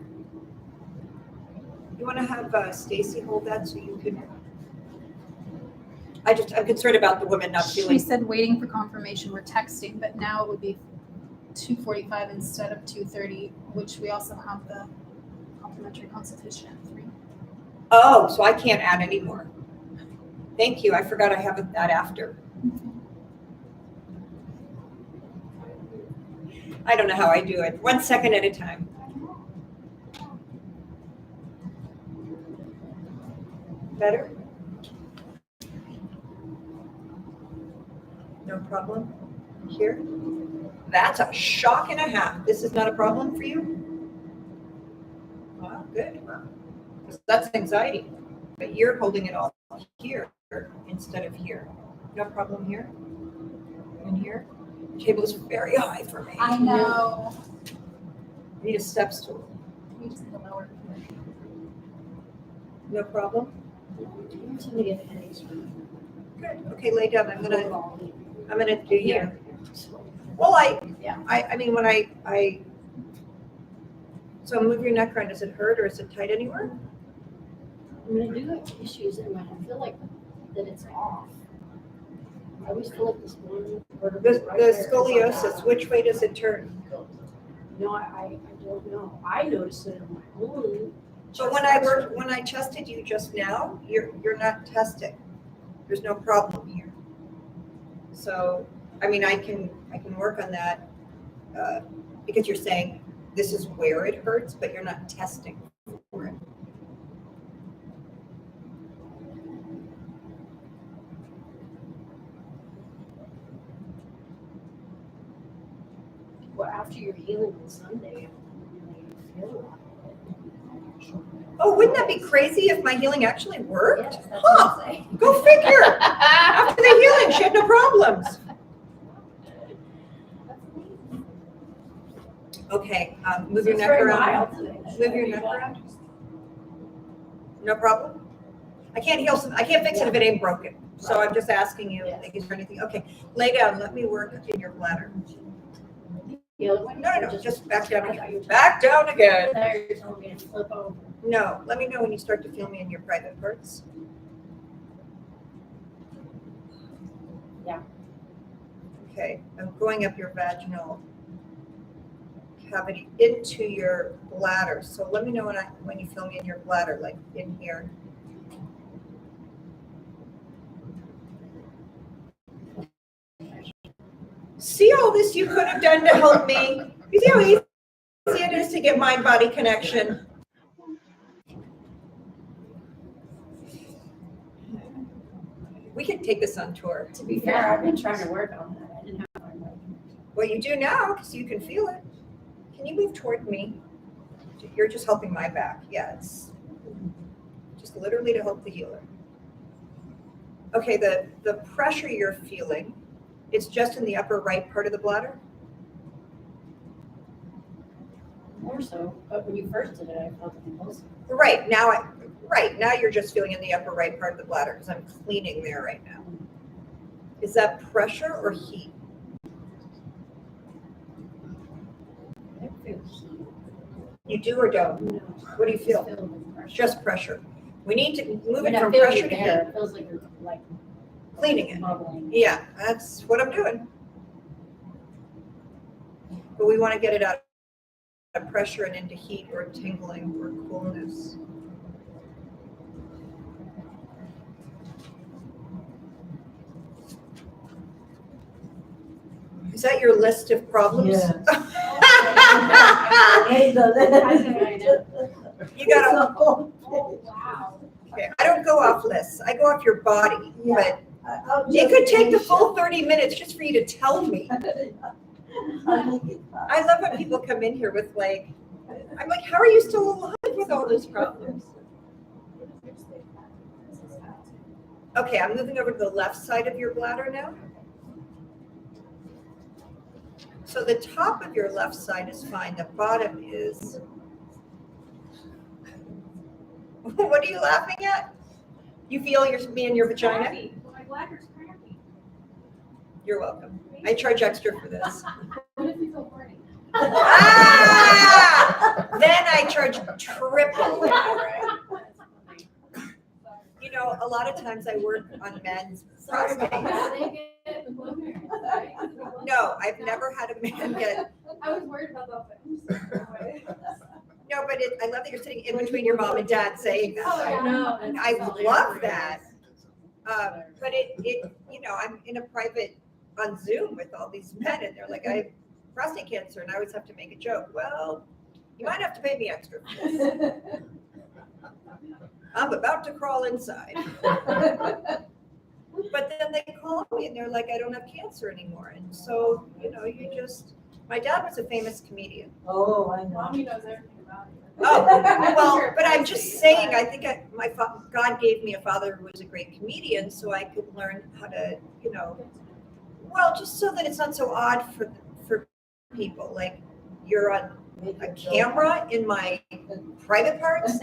You want to have Stacy hold that so you can? I'm concerned about the woman not She feeling. said waiting for confirmation, we're texting, but now it would be 2:45 instead of 2:30, which we also have the complimentary consultation at 3. Oh, so I can't add any more. Thank you. I forgot I have that after. I don't know how I do it. 1 second at a time. Better? No problem? Here? That's a shock and a half. This is not a problem for you? Wow, good. 'Cause that's anxiety. But you're holding it all here instead of here. No problem here? And here? The table is very high for me. I know. I need a step stool. We just need to lower it. No problem? I'm trying to get headaches from Good. Okay, lay down. I'm gonna do you. here. Well, Yeah. I mean, when so move your neck around. Does it hurt or is it tight anywhere? I mean, I do have issues in my, I feel like that it's off. I always feel like this one. The scoliosis, which way does it turn? No, I don't know. I noticed it on my own. So when I tested you just now, you're not testing. There's no problem here. So, I mean, I can work on that because you're saying this is where it hurts, but you're not testing for it. Well, after your healing on Sunday, I don't really feel a lot of it. Oh, wouldn't that be crazy if my healing actually worked? Yes, that's Huh, what I'm saying. go figure. After the healing, she had no problems. Okay, move your It's neck very around. mild today. Move your neck around. No problem? I can't fix it if it ain't broken. So I'm just asking you, like, is there anything, okay, lay down, let me work in your bladder. The other one? No, just back down I thought again. you were- Back down again. There, you're telling me to flip over. No, let me know when you start to feel me in your private parts. Yeah. Okay, I'm going up your vaginal cavity into your bladder. So let me know when you feel me in your bladder, like in here. See all this you could have done to help me? You see how easy it is to get mind-body connection? We can take this on tour. To be fair, I've been trying to work on that. I didn't have my mic. Well, you do now, because you can feel it. Can you move toward me? You're just helping my back. Yeah, it's just literally to help the healer. Okay, the pressure you're feeling, it's just in the upper right part of the bladder? More so, but when you first did it, I felt it closer. Right, now you're just feeling in the upper right part of the bladder, because I'm cleaning there right now. Is that pressure or heat? I feel heat. You do or don't? No, What do you feel? feel the pressure. Just pressure. We need to move When it I from feel pressure you to there, heat. it feels like you're like Cleaning it. bubbling. Yeah, that's what I'm doing. But we want to get it out of pressure and into heat or tingling or coolness. Is that your list of problems? You gotta, Oh, wow. okay, I don't go off lists. I go off your body, but it could take the full 30 minutes just for you to tell me. I love when people come in here with like, I'm like, how are you still alive with all these problems? Okay, I'm moving over to the left side of your bladder now. So the top of your left side is fine, the bottom is. What are you laughing at? You feel me in your vagina? Crampy. My bladder's crampy. You're welcome. I charge extra for this. What if you feel horny? Ah! Then I charge triple. You know, a lot of times I work on men's Sorry about prostates. that. No, I've never had a man get, I was worried about that, but I'm just no, but I love that you're sitting in between your mom and dad saying Oh, that. yeah. know. I love that. But it, you know, I'm in a private, on Zoom with all these men and they're like, I have prostate cancer, and I always have to make a joke. Well, you might have to pay me extra for this. I'm about to crawl inside. But then they call me and they're like, I don't have cancer anymore. And so, you know, my dad was a famous comedian. Oh, I know. Mommy knows everything about it. Oh, well, Sure, but I'm I just see, saying, but- I think God gave me a father who was a great comedian, so I could learn how to, you know, well, just so that it's not so odd for people. Like, you're on a camera in my private parts.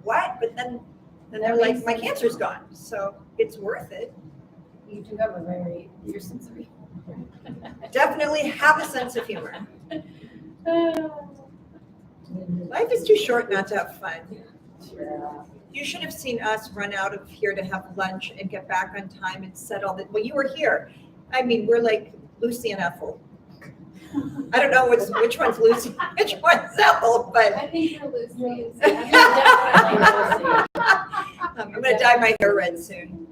What? But then they're like, my cancer's gone, so it's worth it. You do have your sense of humor. Definitely have a sense of humor. Life is too short not to have fun. You should have seen us run out of here to have lunch and get back on time and set all the, well, you were here. I mean, we're like Lucy and Ethel. I don't know which one's Lucy, which one's Ethel, but I think you're Lucy. Definitely Lucy. I'm gonna dye my hair red soon.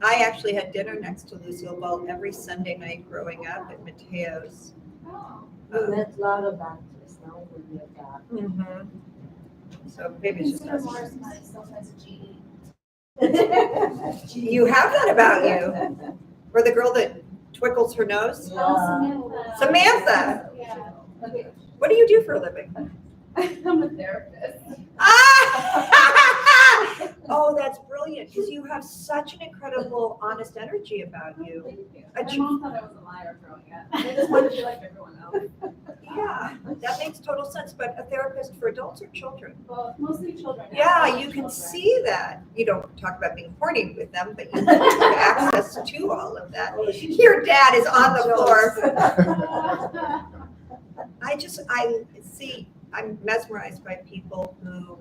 I actually had dinner next to Lucille Ball every Sunday night growing up at Mateo's. Oh. We met a lot of actors, now we met that. Mhm. So maybe it's just Consider us. Morris myself as a GD. You have that about you. Or the girl that twinkles her nose. Yeah. Samantha. Yeah. What do you do for a living? I'm a therapist. Oh, that's brilliant, because you have such an incredible, honest energy about you. Thank you. A My ch- mom thought I was a liar growing up. I just wanted to be like everyone else. Yeah, that makes total sense, but a therapist for adults or children? Well, mostly children. Yeah, you Children. can see that. You don't talk about being horny with them, but you have access to all of that. Oh, she's- Your dad is on the floor. Jokes. I'm mesmerized by people who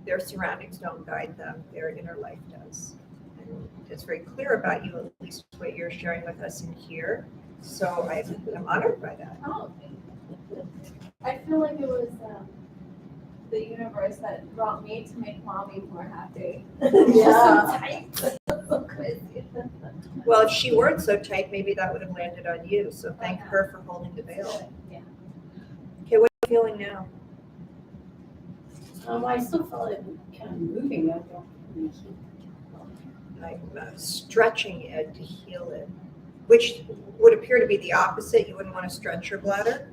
their surroundings don't guide them, their inner life does. And it's very clear about you, at least what you're sharing with us in here. So I'm honored by that. Oh, thank you. I feel like it was the universe that brought me to make mommy more happy. Yeah. So crazy. Well, if she weren't so tight, maybe that would have landed on you. So thank her for holding the veil. Yeah. Okay, what are you feeling now? I still feel it kind of moving, I don't really keep. I'm stretching it to heal it, which would appear to be the opposite. You wouldn't want to stretch your bladder,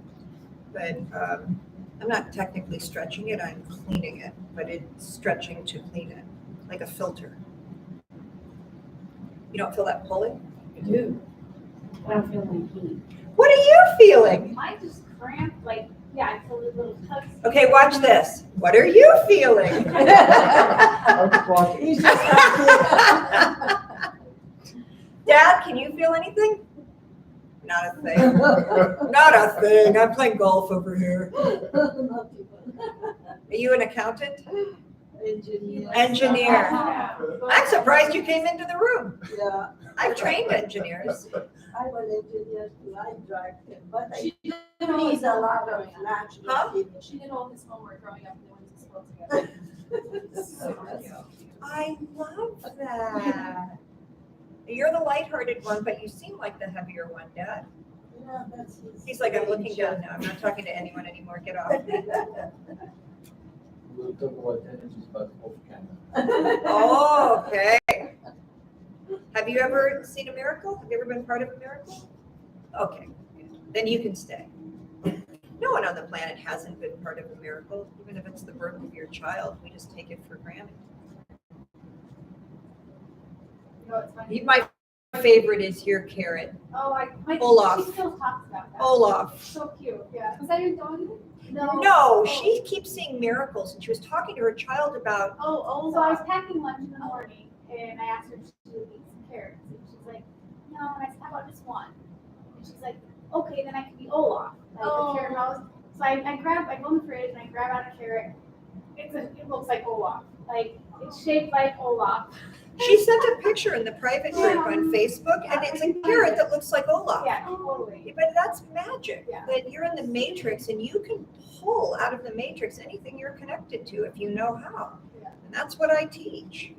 but I'm not technically stretching it, I'm cleaning it, but it's stretching to clean it, like a filter. You don't feel that pulling? I do. I don't feel any heat. What are you feeling? Mine just cramped, like, yeah, I feel a little tugs. Okay, watch this. What are you feeling? I'm just watching. He's just happy. Dad, can you feel anything? Not a thing. Not a thing. I'm playing golf over here. Not even. Are you an accountant? Engineer. Engineer. Yeah. I'm surprised you came into the room. Yeah, I've trained engineers. I'm an engineer too, I drive him, but I She did needs a lot of growing up. natural Huh? heating. She did all his homework growing up and they went to school together. I love that. You're the lighthearted one, but you seem like the heavier one, Dad. Yeah, that's his. He's like, I'm looking down now. I'm not talking to anyone anymore. Get off me. We'll talk about energies, but off camera. Oh, okay. Have you ever seen a miracle? Have you ever been part of a miracle? Okay, then you can stay. No one on the planet hasn't been part of a miracle, even if it's the birth of your child. We just take it for granted. You know, it's funny. My favorite is your carrot, Oh, my Olaf. She still talks about that. Olaf. So cute, yeah. Was that your dog? No. No, she keeps seeing miracles, and she was talking to her child about, Oh, so I was packing lunch in the morning, and I asked her if she would eat some carrots, and she's like, no, and I said, how about just one? And she's like, okay, then I can be Olaf, like a carrot house. So I go in the fridge, and I grab out a carrot. It looks like Olaf, like, it's shaped like Olaf. she sent a picture in the private group on Facebook, and it's a carrot that looks like Olaf. Yeah, totally. But that's magic, Yeah. that you're in the matrix and you can pull out of the matrix anything you're connected to if you know how. Yeah. And that's what I teach.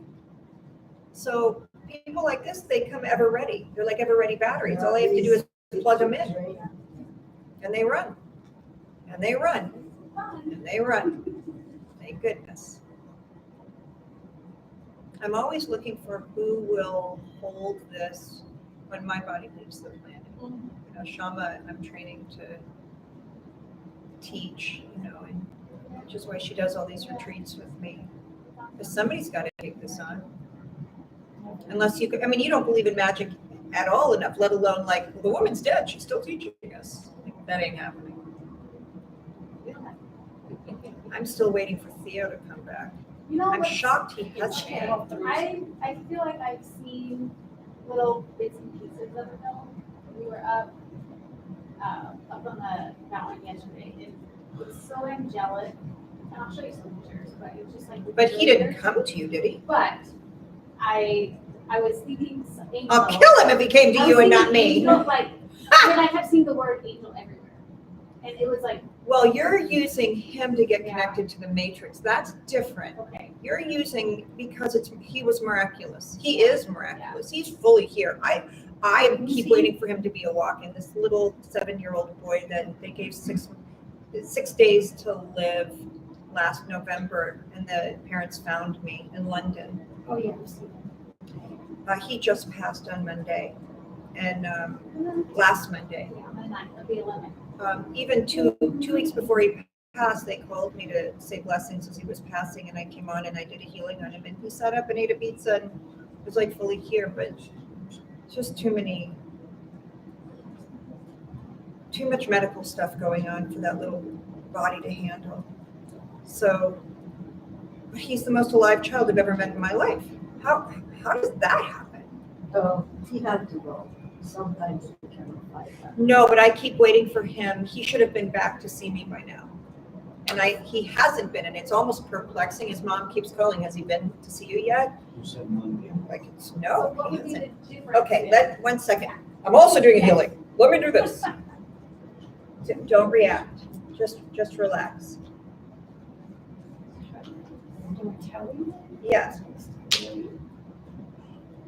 So people like this, they come ever ready. They're like ever ready batteries. All I have to do is plug them in and they run. And they run. And they run. Thank goodness. I'm always looking for who will hold this when my body leaves the planet. You know, Shama, I'm training to teach, you know, and which is why she does all these retreats with me. Because somebody's got to take this on. Unless you, I mean, you don't believe in magic at all enough, let alone like, well, the woman's dead, she's still teaching us. Like, that ain't happening. I'm still waiting for Theo to come back. You know I'm what? shocked he hasn't. I feel like I've seen little bits and pieces of the film. We were up on the mountain yesterday, and it's so angelic. And I'll show you some pictures, but it was just like. But he didn't come to you, did he? But I was thinking some angel. I'll kill him if he came to I you was and not thinking me. angel, like, and I kept seeing the word angel everywhere, and it was like, Well, you're using him to get Yeah. connected to the matrix. That's different. okay, You're using because he was miraculous. He is miraculous. He's fully here. I keep waiting for him to be a walk-in. This little 7-year-old boy that they gave 6 days to live last November, and the parents found me in London. Oh, yeah, I've seen it. He just passed on Monday, and last Monday. yeah, on the 9th of the 11th. Even two weeks before he passed, they called me to say blessings as he was passing, and I came on and I did a healing on him, and he sat up and ate a pizza and was like fully here, but just too much medical stuff going on for that little body to handle. So he's the most alive child I've ever met in my life. How does that happen? He had to go. Sometimes we cannot fight that. No, but I keep waiting for him. He should have been back to see me by now. And he hasn't been, and it's almost perplexing. His mom keeps calling, has he been to see you yet? You said Monday. Like, it's So no, what he would be hasn't. the difference? Okay, 1 second. I'm also doing a healing. Let me do this. Don't react. Just relax. Do I tell you? Yeah.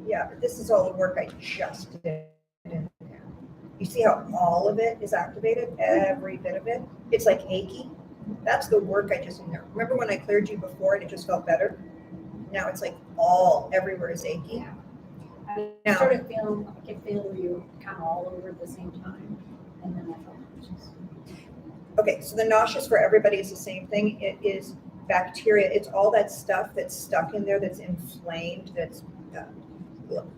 Yeah, but this is all the work I just did in there. You see how all of it is activated? Every bit of it? It's like achy. That's the work I just did there. Remember when I cleared you before and it just felt better? Now it's like everywhere is achy. I Now- started feeling, I could feel you kind of all over at the same time, and then I felt nauseous. Okay, so the nauseous for everybody is the same thing. It is bacteria. It's all that stuff that's stuck in there, that's inflamed, that's,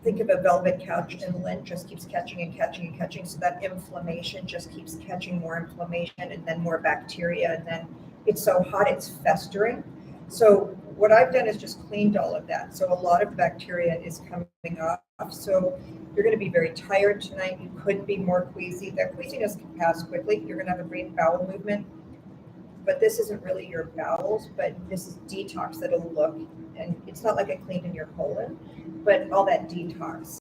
think of a velvet couch, and lint just keeps catching and catching and catching. So that inflammation just keeps catching more inflammation and then more bacteria. And then it's so hot, it's festering. So what I've done is just cleaned all of that. So a lot of bacteria is coming off. So you're going to be very tired tonight. You could be more queasy. That queasiness can pass quickly. You're going to have a great bowel movement. But this isn't really your bowels, but this is detox that'll look, and it's not like it cleaned in your colon, but all that detox.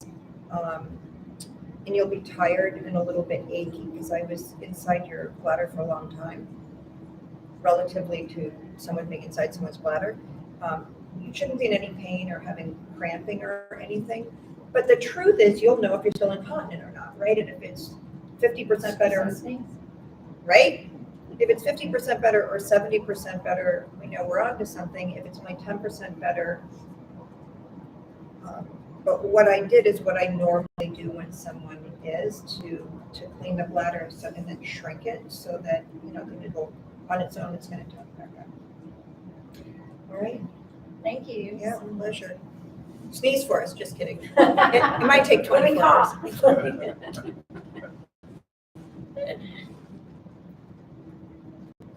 And you'll be tired and a little bit achy because I was inside your bladder for a long time, relatively to someone being inside someone's bladder. You shouldn't be in any pain or having cramping or anything. But the truth is, you'll know if you're still incontinent or not, right? And if it's 50% better, right? If it's 50% better or 70% better, we know we're onto something. If it's only 10% better, but what I did is what I normally do when someone is to clean the bladder and then shrink it so that, then it'll, on its own, it's going to tuck back up. All right? Thank you. Yeah, pleasure. Sneeze for us, just kidding. It might take 24 hours.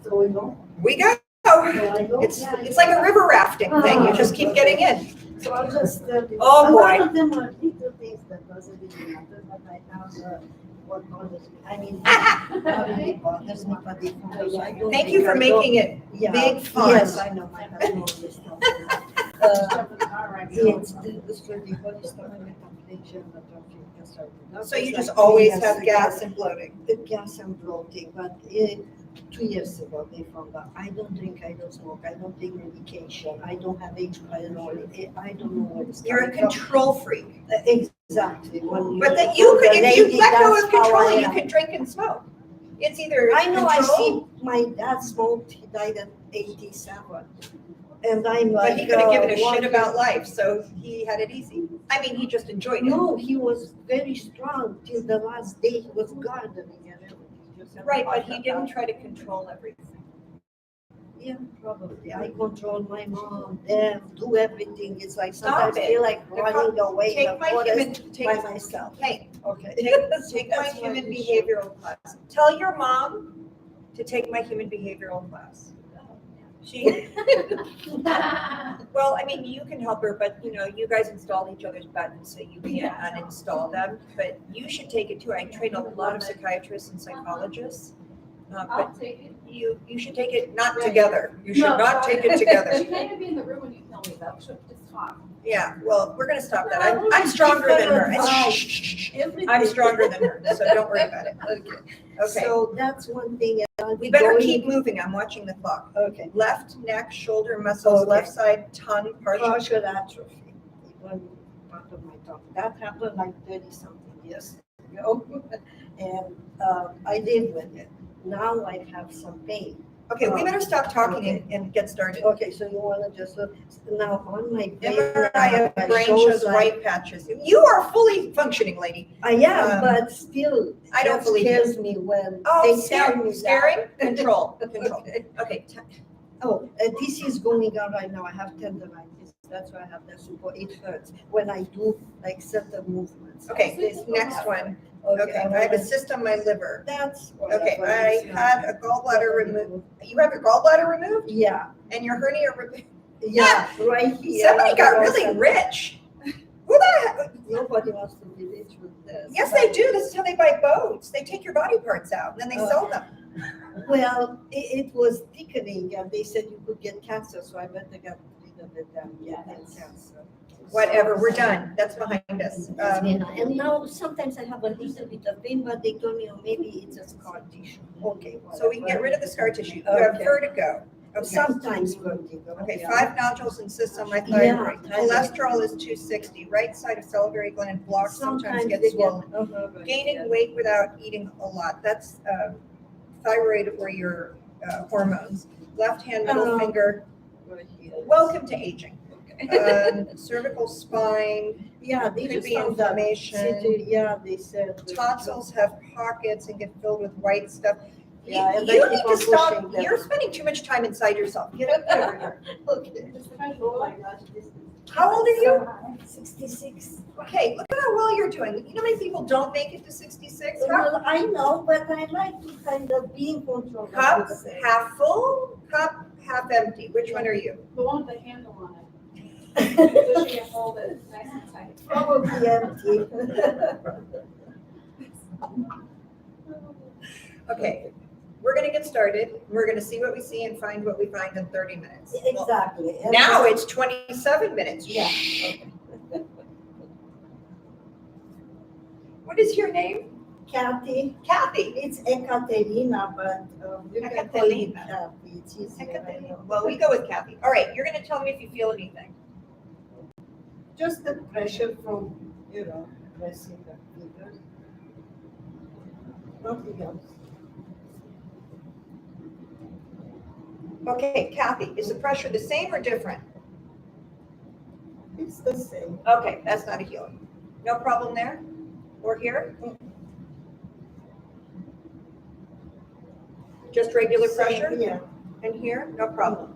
So we go. We go. So I go. It's like a river rafting thing. You just keep getting in. So I'll just tell you. Oh, A boy. lot of them are little things that doesn't really matter, but I have what bothers me. I mean, not really bothers me, but it bothers me. I don't Thank think you for I making it Yeah. big fun. Yes, I know, my husband always tells me that. It's the study, what is the metaplasia, the traffic, So you just always have gas and bloating. The gas and bloating, but 2 years ago they found out I don't drink, I don't smoke, I don't take medication, I don't have H. pylori, I don't know what is You're a coming from. control freak. Exactly. When But that told you could, the if you lady, let go that's of how control, I you am. could drink and smoke. It's either I know, I control, see my dad smoked, he died at 87. And I'm like. but he could have given a shit walking- about life, so he had it easy. I mean, he just enjoyed it. No, he was very strong till the last day, he was gardening and everything. Just had Right, a but heart he didn't attack. try to control everything. Yeah, probably. I control my mom, them, do everything. It's like Stop sometimes it. feel like The running away in Take the my forest human, by myself. hey, Okay. take my That's human issue. behavioral class. Tell your mom to take my human behavioral class. She, well, I mean, you can help her, but you guys installed each other's buttons, so you can't uninstall them. But you should take it too. I train a lot of psychiatrists and psychologists. But I'll take it. you should take it not Right. together. You should No, not no. take it together. She can't even be in the room when you tell me that, she'll just talk. Yeah, well, we're gonna stop that. No, I'm stronger than her. advice. Shh, shh, shh. Everything. I'm stronger than her, so don't worry about it. Okay, So that's one thing. and I'll we be better going- keep moving. I'm watching the clock. Okay. Left neck, shoulder muscles, Okay. left side, tongue, partial. Partial atrophy, one part of my tongue. That happened like 30-something years ago. And I live with it. Now I have some pain. Okay, we better stop talking and get started. Okay, so you wanna just, now on my brain. MRI my of brain shows shows like- white patches. You are fully functioning, lady. I am, Um, but still, I don't that believe you. scares me when Oh, they tell me that. scaring? Control, control. Okay. Okay, Oh, this is going on right now, I have tendonitis, that's why I have that support, it hurts when I do like certain movements. okay, This next one. Okay, Okay, I have a cyst on my liver. That's. Okay, whatever, I it's not- had a gallbladder removed. You have your gallbladder removed Yeah, and your hernia removed? yeah, right here. Somebody got really rich. Who the heck? Nobody wants to be rich with this. Yes, they do. This is how they buy boats. They take your body parts out and then they sell them. Well, it was thickening and they said you could get cancer, so I better get rid of it and get that cancer. Whatever, we're done. That's behind us. And now sometimes I have a little bit of pain, but they told me, oh, maybe it's a scar tissue. Okay. So we can get rid of the scar tissue. You have Okay. vertigo. Okay. Sometimes vertigo. Okay, yeah. 5 nodules and cysts on my Yeah, thyroid. thyroid. Cholesterol is 260. Right side of salivary gland blocked, sometimes they gets swollen. right, Gaining yeah. weight without eating a lot. That's thyroid or your hormones. Left hand, middle Oh. finger. Right here. Welcome to aging. Cervical spine, Yeah, they could just be found that. inflammation. Yeah, they said. Tonsils have pockets and get filled with white stuff. Yeah, and You they need keep to on stop. pushing them. You're spending too much time inside yourself. Get up there. Okay. How old are you? 66. Okay, look at how well you're doing. You know how many people don't make it to 66? Well, I know, but I like to kind of be in control. I Cup would say. half full, cup half empty. Which one are you? The one with the handle on it. So she can hold it nice and tight. Probably empty. Okay, we're gonna get started. We're gonna see what we see and find what we find in 30 minutes. Well, Exactly. And now it's 27 minutes. Yeah. What is your name? Kathy, Kathy. it's Ekaterina, but you can call me Ekaterina. Kathy. It's easier, I know. Well, we go with Kathy. All right, you're gonna tell me if you feel anything. Just the pressure from, pressing the fingers. Nothing else. Okay, Kathy, is the pressure the same or different? It's the same. Okay, that's not a healing. No problem there? Or here? Just regular pressure? Yeah. And here? No problem.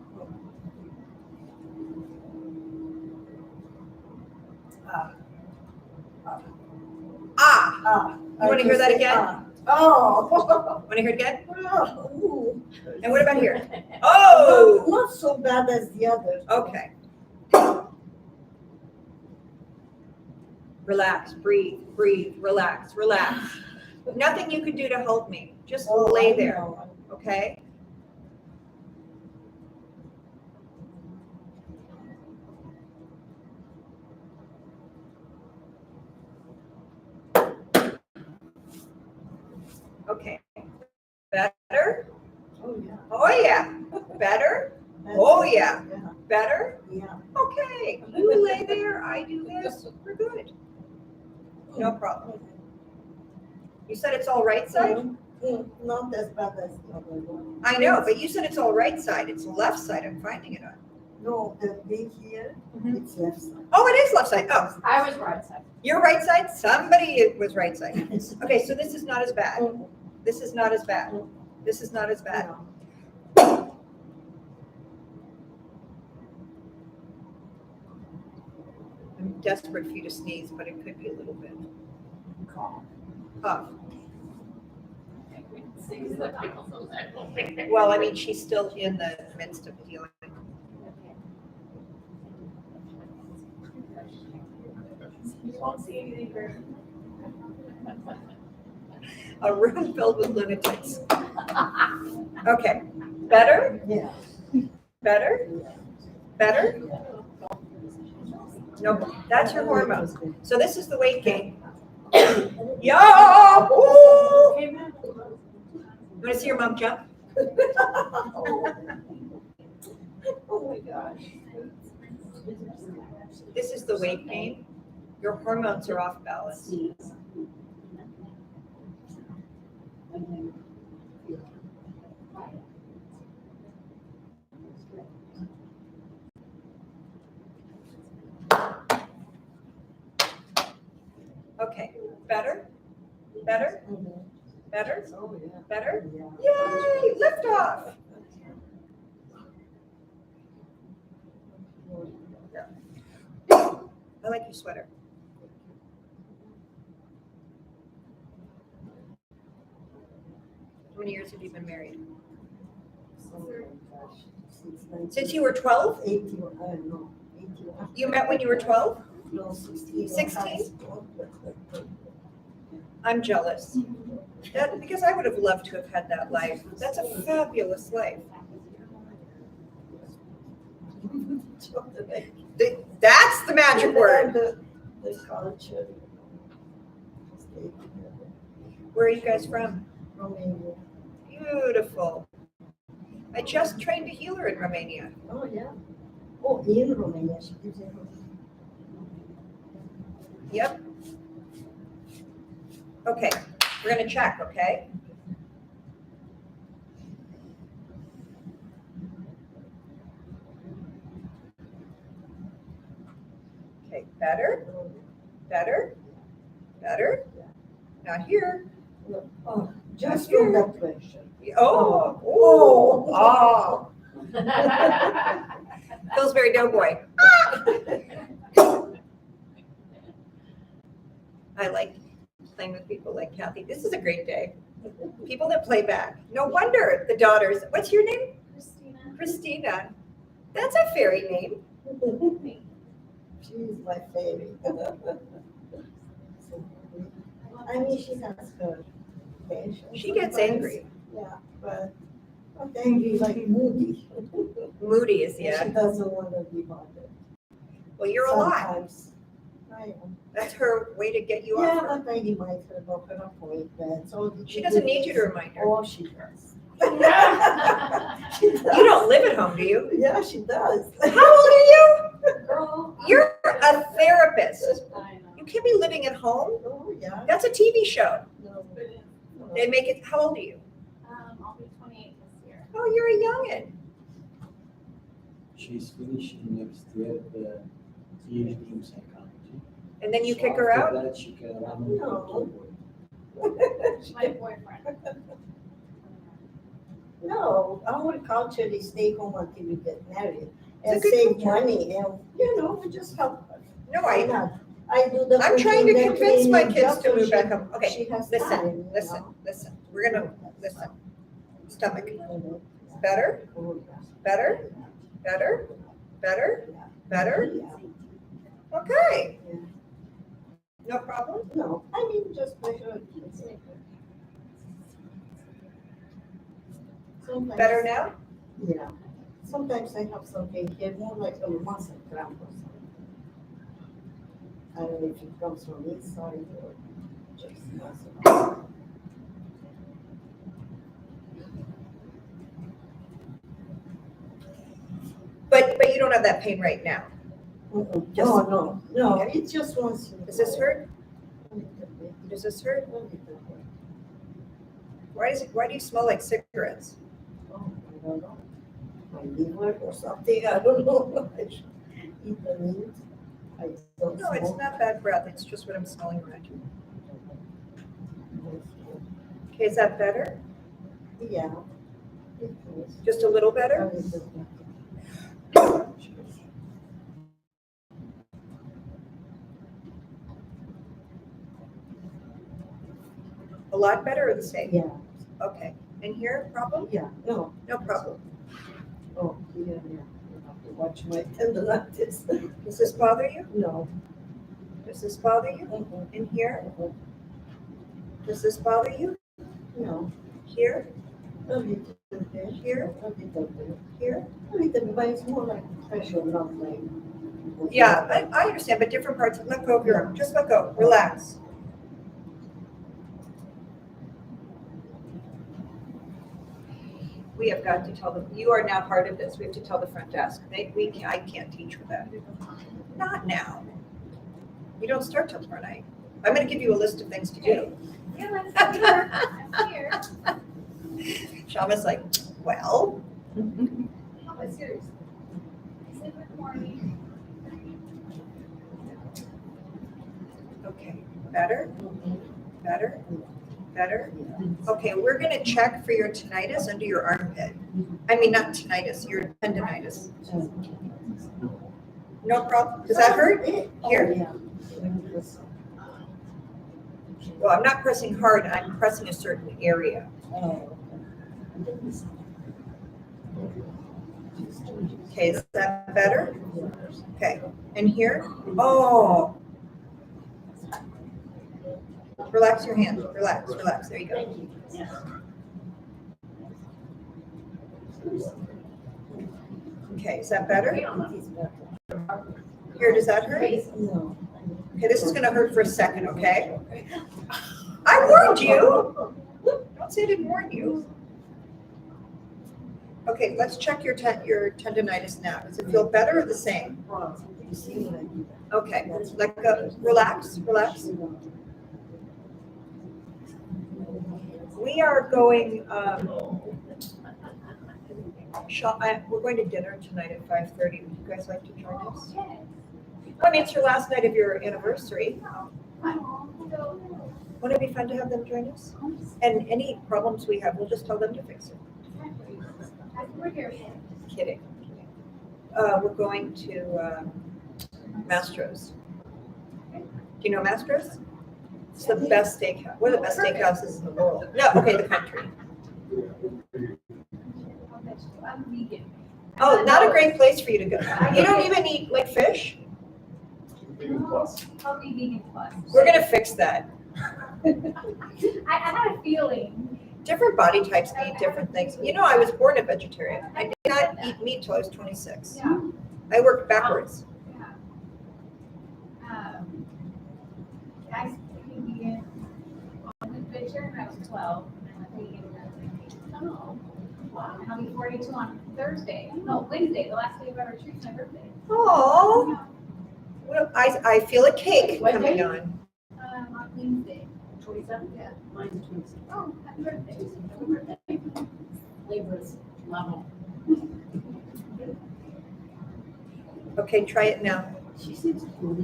Ah, Ah. You wanna hear that again? Oh. want to hear it again? Ooh. And what about here? Oh, Not so bad as the others. okay. Relax, breathe, breathe, relax, relax. Nothing you can do to help me. Just Oh, lay I there, know. okay? Okay. Better? Oh, yeah. Oh, yeah. Better? That's Oh, it. yeah. Better? Yeah. Okay. You lay there, I do this. We're good. No problem. You said it's all right side? Not as bad as the other one. I know, but you said it's all right side. It's left side I'm finding it on. No, the big here, Mhm. it's left side. Oh, it is left side. Oh, I was right side. you're right side? Somebody was right side. Okay, so this is not as bad. Oh, This is not as bad. This is not as bad. no. I'm desperate for you to sneeze, but it could be a little bit. Cough. Well, I mean, she's still in the midst of healing. You won't see anything for. A room filled with lunatics. Okay, better? Yeah. Better? Better? No, that's your hormones. So this is the weight gain. Yeah! Woo! Okay, man. You want to see your mom jump? Oh my gosh. This is the weight gain. Your hormones are off balance. Okay, better? Better? Mhm. Better? Oh, yeah. Better? Yeah. Yay, lift off. I like your sweater. How many years have you been married? Since you were 12? 81, no, 81. You met when you were 12? No, 16. 16? I'm jealous. Because I would have loved to have had that life. That's a fabulous life. That's the magic word. The culture. Where are you guys from? Romania. Beautiful. I just trained a healer in Romania. Oh, yeah. Oh, in Romania. She lives in Romania. Yep. Okay, we're gonna check, okay? Okay, better, better, better. Not here. Oh, just from that pressure. Oh, oh, feels very doughboy. I like playing with people like Kathy. This is a great day. People that play back. No wonder the daughters, what's your name? Christina. Christina. That's a fairy name. She's my favorite. I mean, she has her patience. She gets sometimes. angry. Yeah, but not angry, like moody. Moody is, She yeah. doesn't want to be bothered. Well, you're a lot. Sometimes. I am. That's her way to get you Yeah, off her. but I remind her about her appointments. She doesn't need you to remind her. Oh, she does. You don't live at home, do you? Yeah, she does. How old are you? Girl. You're a therapist. I know. You can't be living at home. Oh, yeah. That's a TV show. No, no. They make it, how old are you? I'll be 28 this year. Oh, you're a youngin'. She's finishing next year the PhD in psychology. And then you So kick her after out? that, she can run No. My boyfriend. No, our culture is stay home until you get married It's a and good save culture. money and, we just help her. No, Why not? I do the. I'm trying to cooking, the convince my cleaning, kids just to so move she- back home. Okay, She has listen, time, you listen, know. listen. We're gonna, listen. Stomach. Mhm. Better, Oh, yeah. better, better, better, better. Yeah. Okay. Yeah. No problem? No, I mean, just pleasure. Sometimes- Better now? Yeah. Sometimes I have something here, more like a muscle cramp or something. I don't know if it comes from inside or just muscle. But you don't have that pain right now. Mm-mm. Just- No, it's just once. in a Does this while. hurt? A little bit, Does this hurt? a little bit. Why do you smell like cigarettes? Oh, I don't know. My liver or something, I don't know. I should eat the meat. I don't No, it's smoke. not bad breath. It's just what I'm smelling around you. Okay, is that better? Yeah. It is. Just a little A better? little bit. A lot better or the same? Yeah, Okay. And here, problem? yeah, no, No problem. oh, yeah. I have to watch my tendonitis. Does this bother you? No. Does this bother you? Mhm. In here? Mhm. Does this bother you? No, Here? a little bit. Here? A little bit. Here? A little bit, but it's more like pressure, not like. Yeah, I understand, but different parts. Let go of your arm. Just let go. Relax. We have got to tell them, you are now part of this. We have to tell the front desk. I can't teach with that. Not now. We don't start till tomorrow night. I'm gonna give you a list of things to do. Yeah, I'm here. I'm here. Shama's like, well, How was yours? Good morning. okay. Better? Better? Better? Okay, we're gonna check for your tinnitus under your armpit. I mean, not tinnitus, your tendonitis. No problem. Does that hurt? Here. Yeah. Well, I'm not pressing hard, I'm pressing a certain area. Okay, is that better? Okay, and here? Oh. Relax your hand, relax, relax, there you go. Okay, is that better? Here, does that hurt? No. Okay, this is gonna hurt for a second, okay? I warned you. Don't say I didn't warn you. Okay, let's check your tendonitis now. Does it feel better or the same? You see what I do? Okay, let go, relax, relax. We are going, we're going to dinner tonight at 5:30. Would you guys like to join us? I mean, it's your last night of your anniversary. Wouldn't it be fun to have them join us? And any problems we have, we'll just tell them to fix it. We're here. Kidding. We're going to Mastro's. Do you know Mastro's? It's the best steakhouse, one of the best steakhouses in the world. No, okay, the country. I'm vegan. Oh, not a great place for you to go. You don't even eat like fish? I'll be vegan plus. We're gonna fix that. I had a feeling. Different body types eat different things. You know, I was born a vegetarian. I did not eat meat till I was 26. Yeah. I worked backwards. I became vegan on the picture when I was 12, and I went vegan when I was 19. Oh, wow. And I'll be 42 on Thursday. No, Wednesday, the last day of our retreat, my birthday. Oh, well, I feel a cake What coming day? on. On Wednesday. 27? Yeah. Mine's 26. Oh, happy birthday. Happy birthday. Labor's level. Okay, try it now. She seems cool.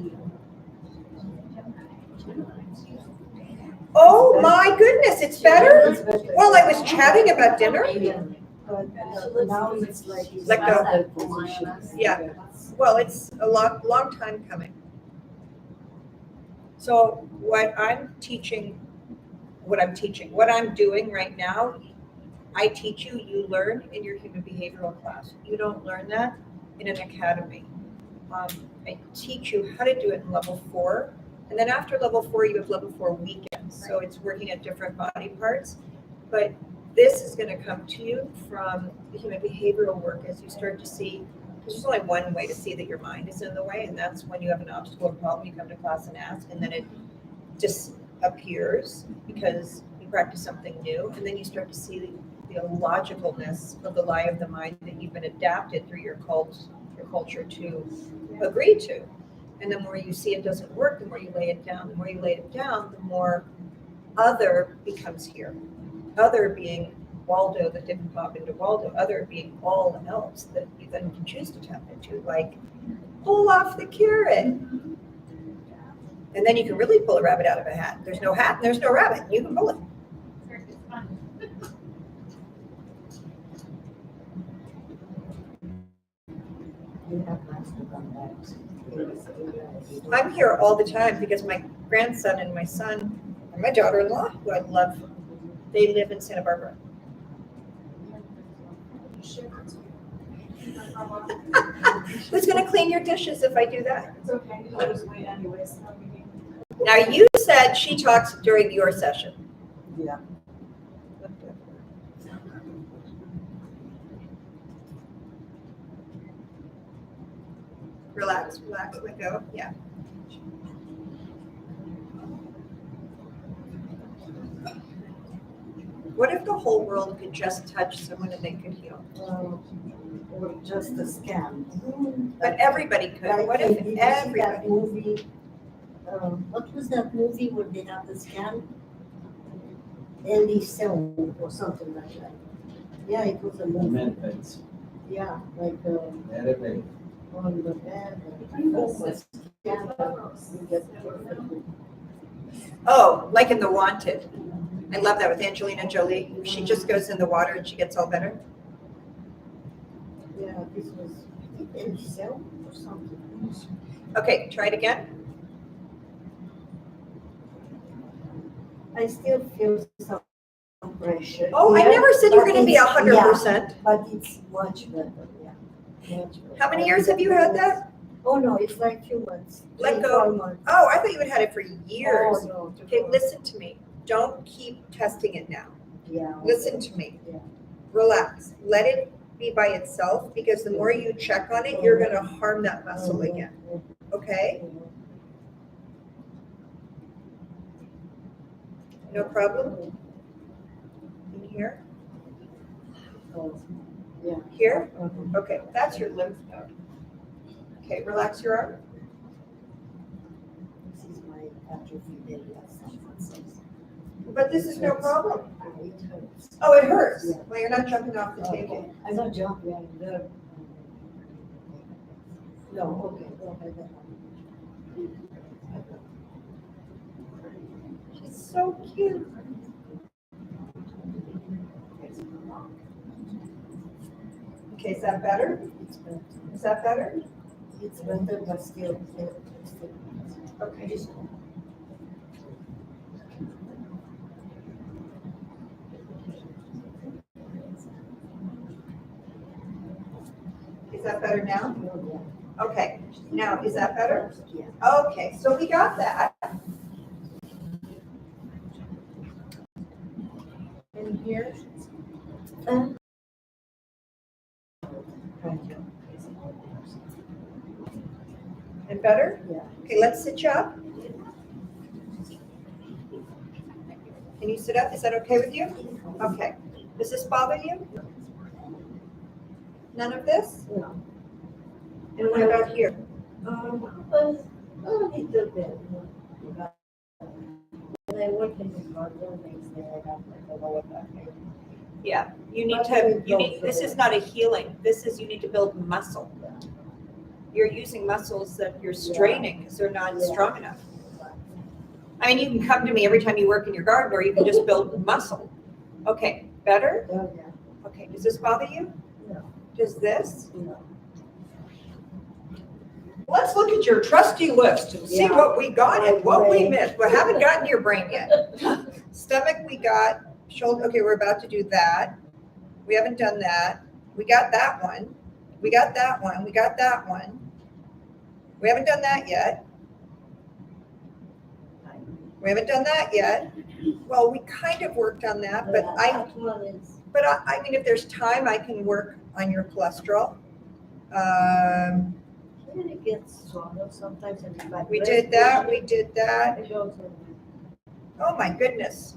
Oh my goodness, it's better? Well, I was chatting about dinner. But now it's like. Let go. that position. Yeah. Well, it's a long time coming. So what I'm doing right now, I teach you, you learn in your human behavioral class. You don't learn that in an academy. I teach you how to do it in level 4. And then after level 4, you have level 4 weekends. So it's working at different body parts. But this is going to come to you from the human behavioral work as you start to see, because there's only one way to see that your mind is in the way, and that's when you have an obstacle or problem, you come to class and ask, and then it disappears because you practice something new, and then you start to see the illogicalness of the lie of the mind that you've been adapted through your culture to agree to. And the more you see it doesn't work, the more you lay it down. The more you lay it down, the more other becomes here. Other being Waldo that didn't pop into Waldo. Other being all else that you then can choose to tap into, like pull off the carrot. And then you can really pull a rabbit out of a hat. There's no hat and there's no rabbit. You can pull it. It's fun. You have mastered on that. I'm here all the time because my grandson and my son and my daughter-in-law, who I love, they live in Santa Barbara. Who's gonna clean your dishes if I do that? It's okay, I'll just wait anyways. Now, you said she talks during your session. Yeah. Relax, relax, let go, yeah. What if the whole world could just touch someone and they could heal? Or just a scan. But everybody could. Like, What did if you see everybody? that movie? What was that movie where they have the scan? Andy Film or something like that. Yeah, it was a movie. Amendments. Yeah, like Amendment. on the bed. You get Oh, like in The Wanted. I love that with Angelina Jolie. She just goes in the water and she gets all better. Yeah, this was in cell or something. Okay, try it again. I still feel some pressure. Oh, I here, never said you're but gonna be it's- 100%. Yeah, but it's much better, yeah. Much better. How many years have you had that? Oh, no, it's like 2 months. Let 3, go. 4 months. Oh, I thought you had had it for years. Oh, no. Okay, listen to me. Don't keep testing it now. Yeah. Listen to me. Yeah. Relax. Let it be by itself because the more you check on it, you're gonna harm that muscle again. Okay? No problem? In here? Oh, yeah. Here? Mhm. Okay, that's your lymph node. Okay, relax your arm. This is my atrophy area. But this is no problem. It hurts. Oh, it hurts. Yeah. Well, you're not jumping off the table. Okay. I'm not jumping, I'm there. No, okay, go ahead. She's so cute. Okay, is that better? It's better. Is that better? It's better, but still. Okay. Is that better now? Okay, now, is that better? Yeah. Okay, so we got that. In here. And better? Yeah. Okay, let's sit you up. Can you sit up? Is that okay with you? Okay. Does this bother you? None of this? No. And what about here? But a little bit. But when I work in the garden, next day I have like a lower back pain. Yeah, you need to, this is not a healing. This is, you need to build muscle. You're using muscles that you're straining because they're not strong enough. I mean, you can come to me every time you work in your garden, or you can just build muscle. Okay, better? Oh, yeah. Okay, does this bother you? No. Does this? No. Let's look at your trusty list and see Yeah. what we got and what we Brain. missed. We haven't gotten to your brain yet. Stomach, we got. Shoulder, okay, we're about to do that. We haven't done that. We got that one. We got that one. We got that one. We haven't done that yet. We haven't done that yet. Well, we kind of worked on that, but That one is. I mean, if there's time, I can work on your cholesterol. It gets stronger sometimes and if I We press did that, push we did that. it goes in. Oh my goodness.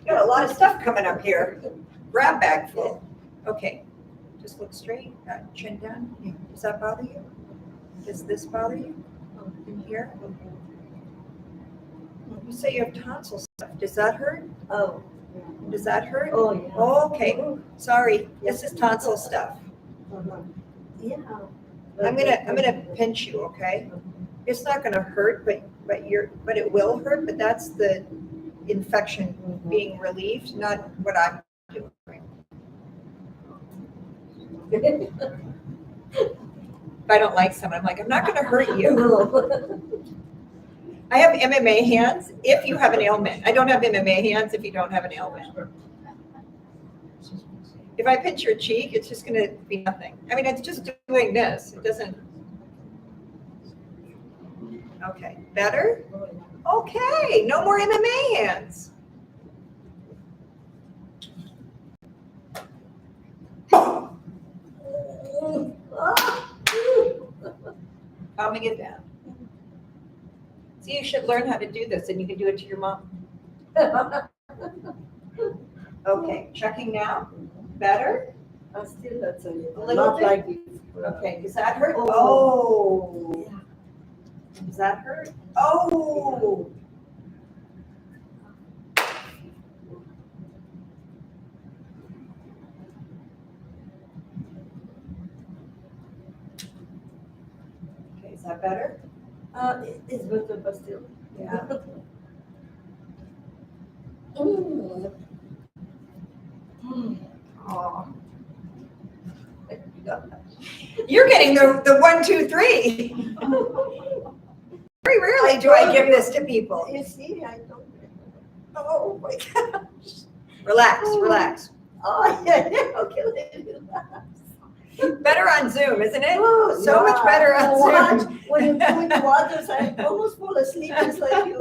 You got a lot of stuff coming up here. Grab bag full. Okay, just look straight, chin down. Yeah. Does that bother you? Does this bother you? In here? You say you have tonsil stuff. Does that hurt? Oh. Does that hurt? Oh, yeah. Okay, sorry. This is tonsil stuff. Uh-huh. Yeah. I'm gonna pinch you, okay? It's not gonna hurt, but it will hurt, but that's the infection being relieved, not what I'm doing. If I don't like someone, I'm like, I'm not gonna hurt you. I have MMA hands if you have an ailment. I don't have MMA hands if you don't have an ailment. If I pinch your cheek, it's just gonna be nothing. I mean, it's just doing this. It doesn't. Okay, better? Okay, no more MMA hands. Calming it down. See, you should learn how to do this and you can do it to your mom. Okay, checking now. Better? I still that's a little not bit? like it. Okay, does that hurt? Oh. Oh. Does that hurt? Oh. Okay, is that better? It's better, but still. Yeah. Aw. You're getting the 1, 2, 3. Very rarely do I give this to people. You see, I don't. Oh my gosh. Relax, relax. Oh, yeah, okay, let me relax. Better on Zoom, isn't it? Oh, So much yeah. better on Watch, Zoom. when you do it waters, I almost fall asleep. It's like you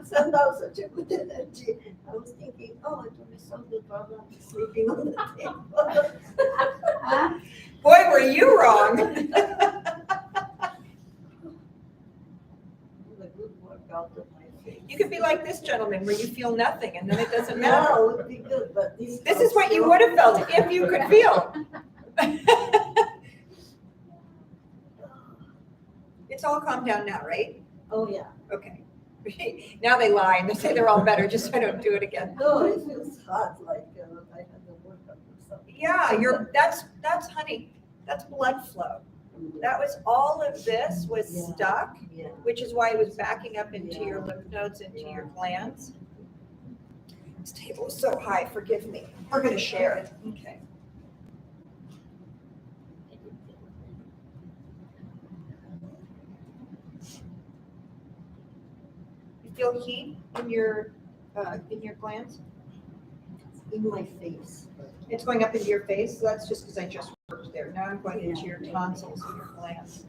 send out such a good energy. I was thinking, oh, it would be so good rather than sleeping on the table. Boy, were you wrong. A good workout of my face. You could be like this gentleman where you feel nothing and then it doesn't Yeah, matter. it would be good, but this. This is what you would have felt if you could feel. It's all calmed down now, right? Oh, yeah. Okay. Now they lie and they say they're all better just so I don't do it again. No, it feels hot, like I had a workout or something. Yeah, that's honey, that's blood flow. That was all of this was Yeah. stuck, Yeah. which is why it was backing up into Yeah. your lymph nodes, into Yeah. your glands. This table is so high, forgive me. We're gonna share it. Okay. You feel heat in your glands? In my face. It's going up into your face, so that's just because I just worked there. Now I'm going into your tonsils and your glands.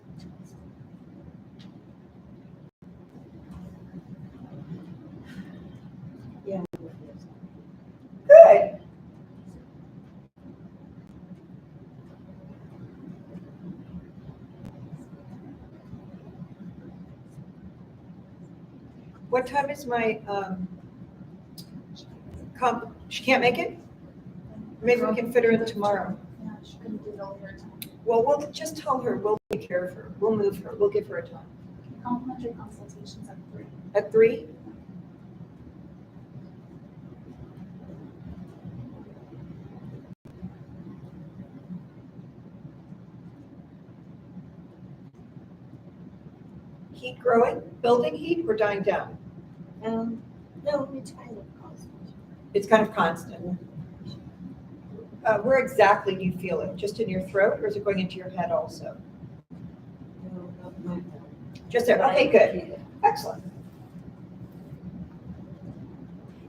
Yeah. Good. What time is my, she can't make it? Maybe we can fit her in tomorrow. Yeah, she couldn't do it over time. Well, we'll just tell her, we'll take care of her. We'll move her. We'll give her a time. Complimentary consultations at 3. At 3? Heat growing, building heat, or dying down? No, it's kind of constant. It's kind of constant. Where exactly do you feel it? Just in your throat, or is it going into your head also? No, not my head. Just there. Okay, good. Excellent.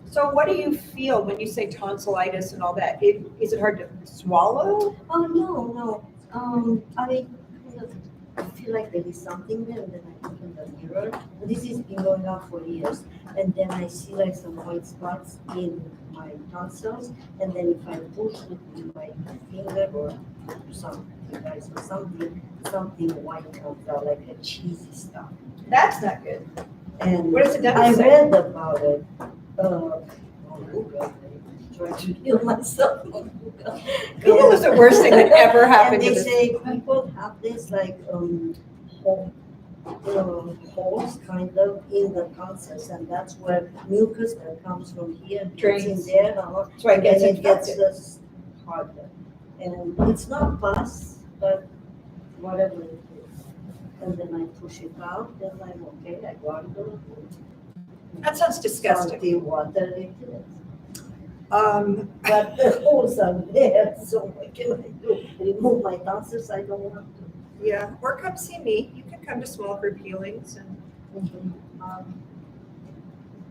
So what do you feel when you say tonsillitis and all that? Is it hard to swallow? Oh, no. I kind of feel like there is something there, and then I look in the mirror. And this has been going on for years. And then I see like some white spots in my tonsils. And then if I push with my finger or some device or something white comes out, like a cheesy stuff. That's not good. And What does the I dentist say? read about it. On Google. I try to heal myself on Google. Google is the worst thing that ever happened to And they this. say people have this like holes kind of in the tonsils, and that's where mucus that comes from here gets in Drains. there, That's why it and gets then it gets infected. just harder. And it's not pus, but whatever it is. And then I push it out, then I'm okay, I gargle. That sounds disgusting. Salty water it is. But But the holes are there, so what can I do? Remove my tonsils? I don't want to. yeah, or come see me. You can come to small group healings and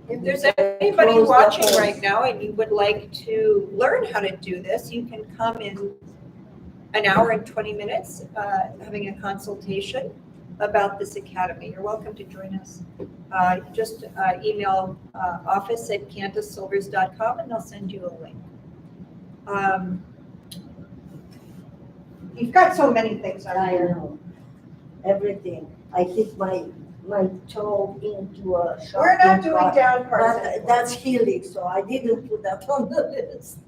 if there's anybody Close the watching holes. right now and you would like to learn how to do this, you can come in an hour and 20 minutes, having a consultation about this academy. You're welcome to join us. Just email office@cantussilvers.com and they'll send you a link. You've got so many things on I here. know, everything. I hit my toe into a sharp. We're not doing down parts But anymore. that's healing, so I didn't put that on the list.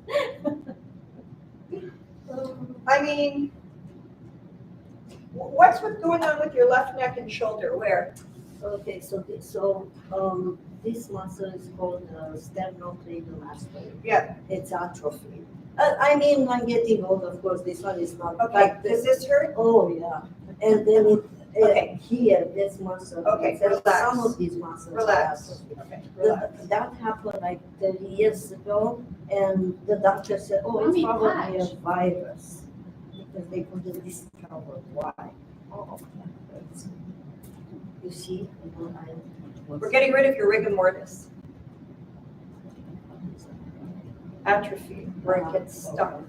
I mean, what's going on with your left neck and shoulder? Where? Okay, so this muscle is called sternocleidomastoid. Yeah. It's atrophy. I mean, I'm getting old, of course, this one is not Okay, like does this. this hurt? Oh, yeah. And then Okay. Here, this muscle. Okay, and some relax. of these muscles. are Relax. atrophied. Okay, relax. That happened like 30 years ago, and the doctor said, oh, it's Mommy, probably a patch. virus, because they couldn't discover why. Oh, that's- you see? We're getting rid of your rigor mortis. Atrophy, where it gets stuck.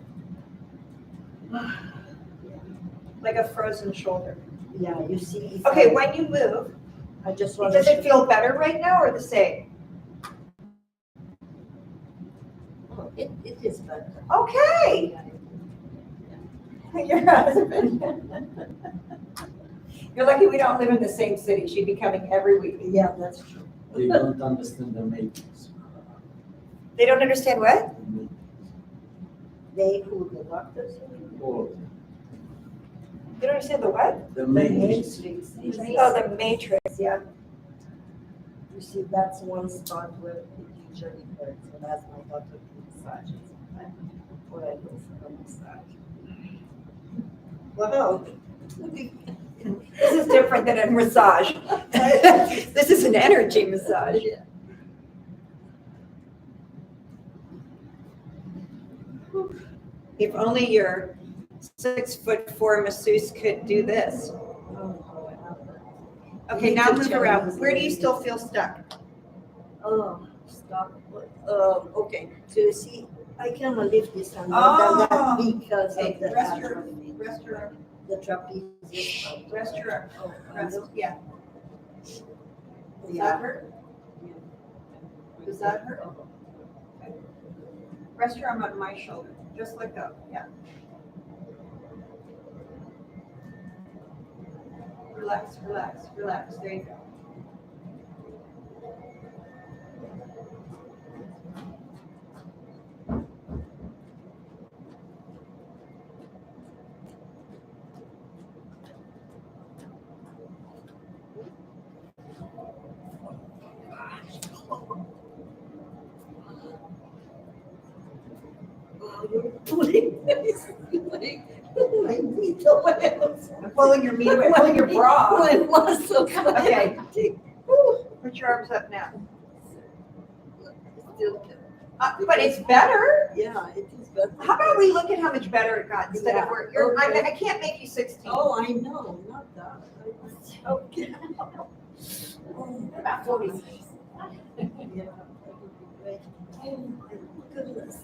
Like a frozen shoulder. Yeah, you see. if Okay, I- when you move, I just want does it feel better right now or the same? It is better. Okay. Your husband. You're lucky we don't live in the same city. She'd be coming every week. Yeah, that's true. They don't understand the matrix. They don't understand what? The matrix. They who, the doctors? Or They don't understand the what? the The matrix. matrix. Oh, the matrix, yeah. You see, that's one spot where it usually hurts, and that's my doctor massages. Or I go for a massage. Wow. This is different than a massage. This is an energy massage. If only your 6'4" masseuse could do this. Okay, now move around. Where do you still feel stuck? Oh, stop. Okay, so you see, I cannot lift this hand Oh, that because okay, of the rest your- atrophy. Rest your arm. The trapezius. Rest your arm. Oh, Rest, yeah. Does that Yeah. hurt? Does that hurt? Okay. Rest your arm on my shoulder. Just let go. Yeah. Relax, relax, relax. There you go. Oh, you're pulling my knee away. I'm pulling your knee away, pulling your bra. My muscles. Okay. Put your arms up now. But it's better. Yeah, it is better. How about we look at how much better it got instead of Yeah, where you're, okay. I can't make you 16. Oh, I know, not that. Okay. About 40. Yeah. Right. Oh, my goodness.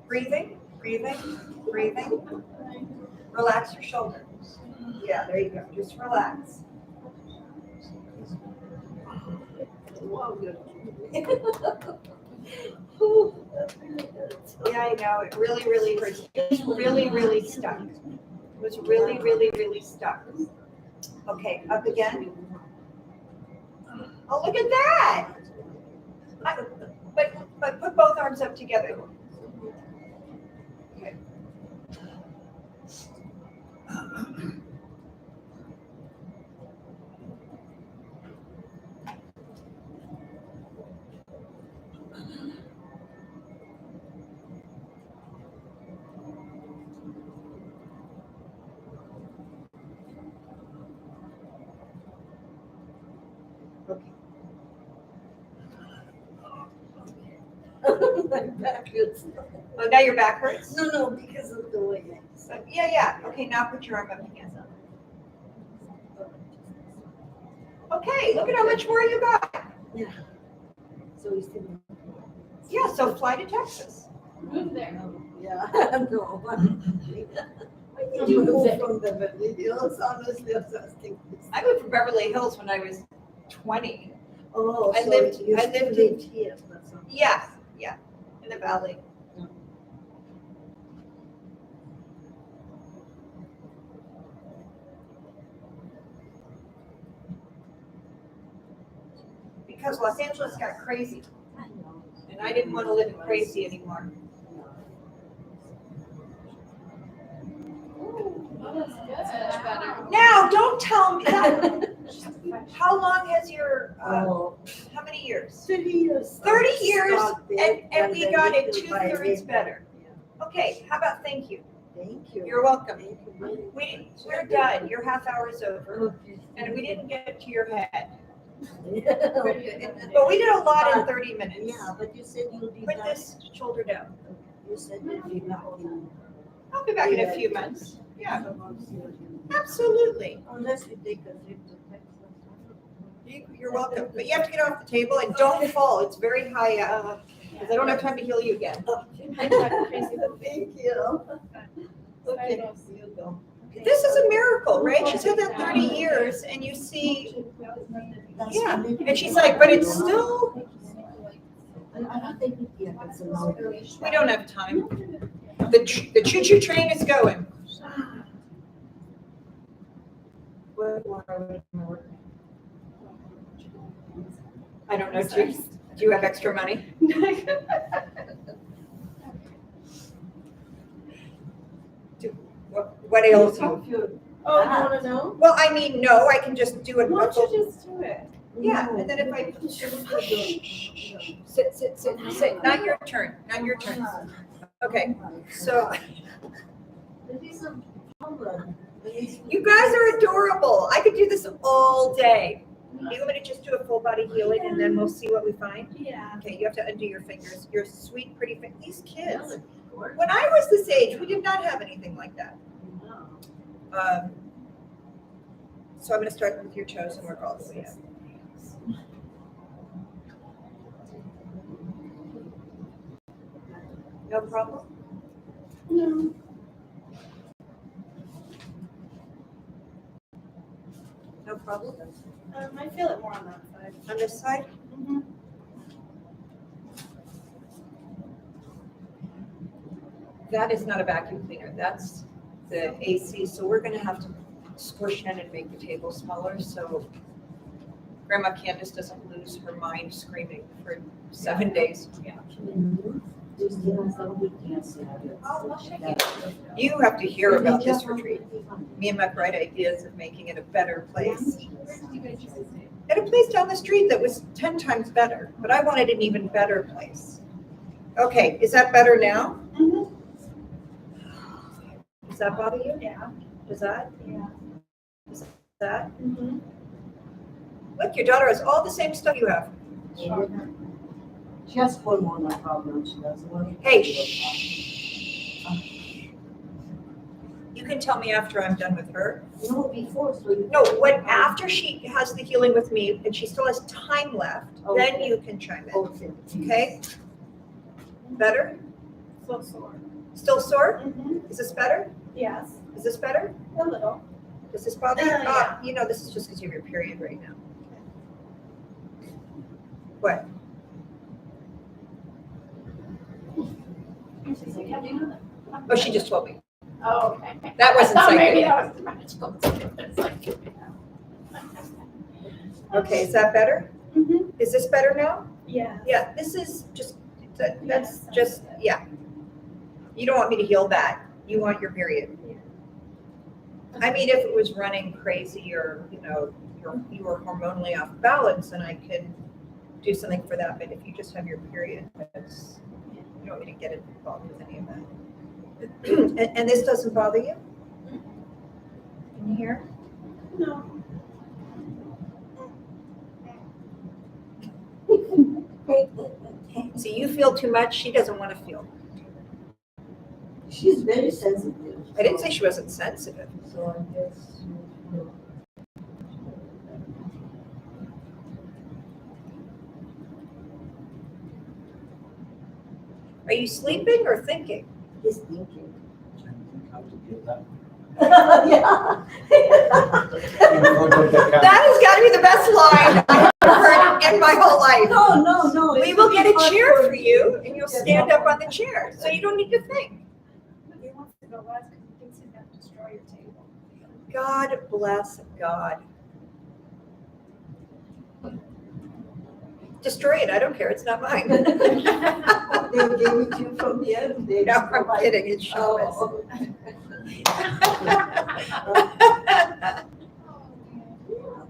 Breathing, breathing, breathing. Relax your shoulders. Yeah, there you go. Just relax. Wow, you're Oh, that really hurts. Yeah, I know. It really, really hurts. It was really, really stuck. It was really, really, really stuck. Okay, up again. Oh, look at that. But put both arms up together. Okay. My back hurts. Oh, now your back hurts? No, because of the way I said. Yeah. Okay, now put your arm up again. Okay, look at how much more you got. So you still. Yeah, so fly to Texas. Move there. Yeah, no. Why did you move from the Beverly Hills? Honestly, I was asking. I moved from Beverly Hills when I was 20. Oh, I so lived- you I still lived lived here. That's all. Yeah, in the valley. Because Los Angeles got crazy, I know. and I didn't want to live in crazy anymore. Oh, that's good. Much better. Now, don't tell me that. How long has your, Oh, how many years? 30 years. 30 years, Stopped it, and we then got it little by 2/3 little. better. Yeah. Okay, how about thank you? Thank you. You're welcome. Thank you. We're done. Your half hour is over. Okay. And we didn't get to your head. Okay. But we did a lot in 30 minutes. Yeah, but you said you'll be Put back. this shoulder down. You said you'll be back in. I'll be back in a few months. Yeah, Unless absolutely. we take a trip to Texas. You're welcome. But you have to get off the table and don't fall. It's very high up. Because I don't have time to heal you again. Thank you. Okay, you go. This is a miracle, right? She's had that 30 years and you see, That's yeah. really- And she's like, but it's still, I don't think it, yeah, it's a long. we don't have time. The choo-choo train is going. I don't know, do you have extra money? What ails you? Oh, you wanna know? Well, I mean, no, I can just do it. Why don't you just do it? Yeah, and then if I. Sit, not your turn, not your turn. Okay, so There is a problem. you guys are adorable. I could do this all day. You want me to just do a full body healing and then we'll see what we find? Yeah. Okay, you have to undo your fingers. Your sweet, pretty fingers. These kids. When I was this age, we did not have anything like that. So I'm gonna start with your toes and work all the way up. No problem? No. No problem? I feel it more on that side. On this side? That is not a vacuum cleaner, that's the AC, so we're gonna have to squish in and make the table smaller, so Grandma Candace doesn't lose her mind screaming for 7 days. You have to hear about this retreat. Me and my bright ideas of making it a better place. At a place down the street that was 10 times better, but I wanted an even better place. Okay, is that better now? Does that bother you? Yeah. Does that? Yeah. Does that? Look, your daughter has all the same stuff you have. She has hormonal problems, she doesn't want. Hey, shh. You can tell me after I'm done with her. No, before, so you. No, what, after she has the healing with me and she still has time left, then Okay. you can chime in, Okay. okay? Better? So sore. Still sore? Is this better? Yes, Is this better? a little. Does this bother you? Yeah. You know, this is just because you have your period right now. What? She's like, how do you know that? Oh, she just told me. Oh, okay. That wasn't I thought maybe psychic. that was magical. It's like, Okay, is that better? Is this better now? yeah. Yeah, this is just, that's just, yeah. You don't want me to heal that. You want your period. I mean, if it was running crazy or, you know, you were hormonally off balance, then I could do something for that. But if you just have your period, that's, you don't want me to get involved with any of that. And this doesn't bother you? Can you hear? No. See, you feel too much. She doesn't want to feel. She's very sensitive. I didn't say she wasn't sensitive. So I guess. Are you sleeping or thinking? He's thinking. Trying to think how to get that. Yeah. That has got to be the best line I've ever heard in my whole life. No. We will get a chair for you and you'll stand up on the chair, so you don't need to think. He wants to go west because he thinks he's gonna destroy your table. God bless God. Destroy it, I don't care, it's not mine. They gave it to you from the end. They No, I'm provide- kidding, it's Shabbos. Oh,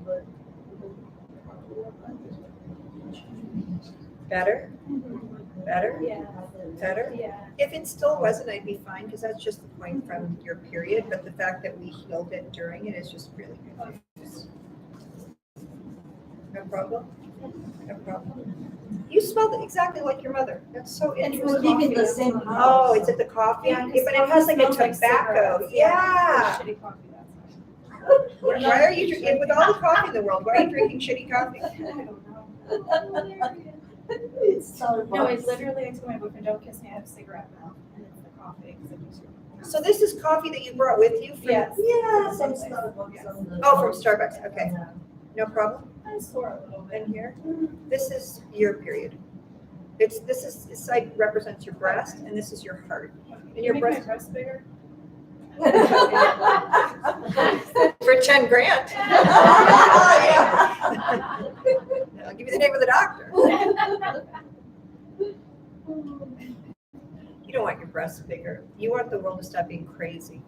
But- Better? Better? Yeah. Better? Yeah. If it still wasn't, I'd be fine, because that's just the point from your period, but the fact that we healed it during it is just really good news. No problem? No problem. You smelled exactly like your mother. That's so And we interesting. live in the same house. Oh, is it the coffee? Yeah, Yeah, 'cause but it has like a coffee smells tobacco. cigarettes. Yeah. Shitty coffee, that's Why are you drinking, with all the coffee in the world, why are you drinking shitty coffee? why. I don't know. It's Starbucks. No, it's literally, I told my boyfriend, don't kiss me, I have cigarette mouth, and it's the coffee, because it gives you. So this is coffee that you brought with you? from- Yes. Yeah, some Someplace. Starbucks. Yes. on the- Oh, from Starbucks, okay. Yeah. No problem. I swore a little bit. In here, this is your period. This side represents your breast, and this is your heart. Can your you make my breast- breast bigger? For 10 grand. Yeah. I'll give you the name of the doctor. You don't want your breasts bigger. You want the world to stop being crazy.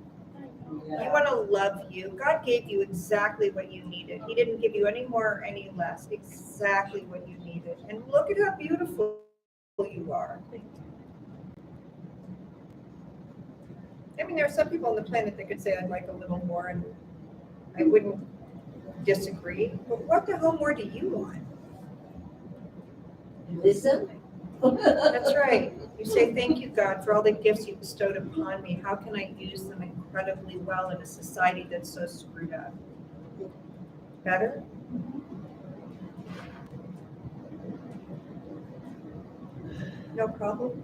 You want to love you. God gave you exactly what you needed. He didn't give you any more or any less. Exactly what you needed. And look at how beautiful you are. I mean, there are some people on the planet that could say I'd like a little more, and I wouldn't disagree. But what the hell more do you want? Listen. That's right. You say, thank you, God, for all the gifts you bestowed upon me. How can I use them incredibly well in a society that's so screwed up? Better? No problem?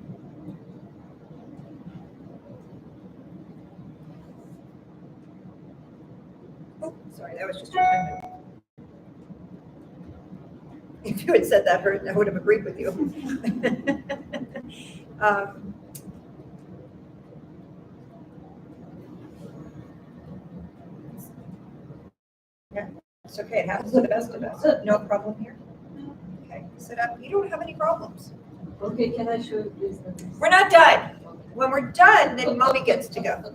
Oh, sorry, that was just your comment. If you had said that, I would have agreed with you. Um, Yeah, it's okay, it happens to the best of us. No problem here? Okay, sit up. You don't have any problems. Okay, can I show you please? We're not done. When we're done, then mommy gets to go.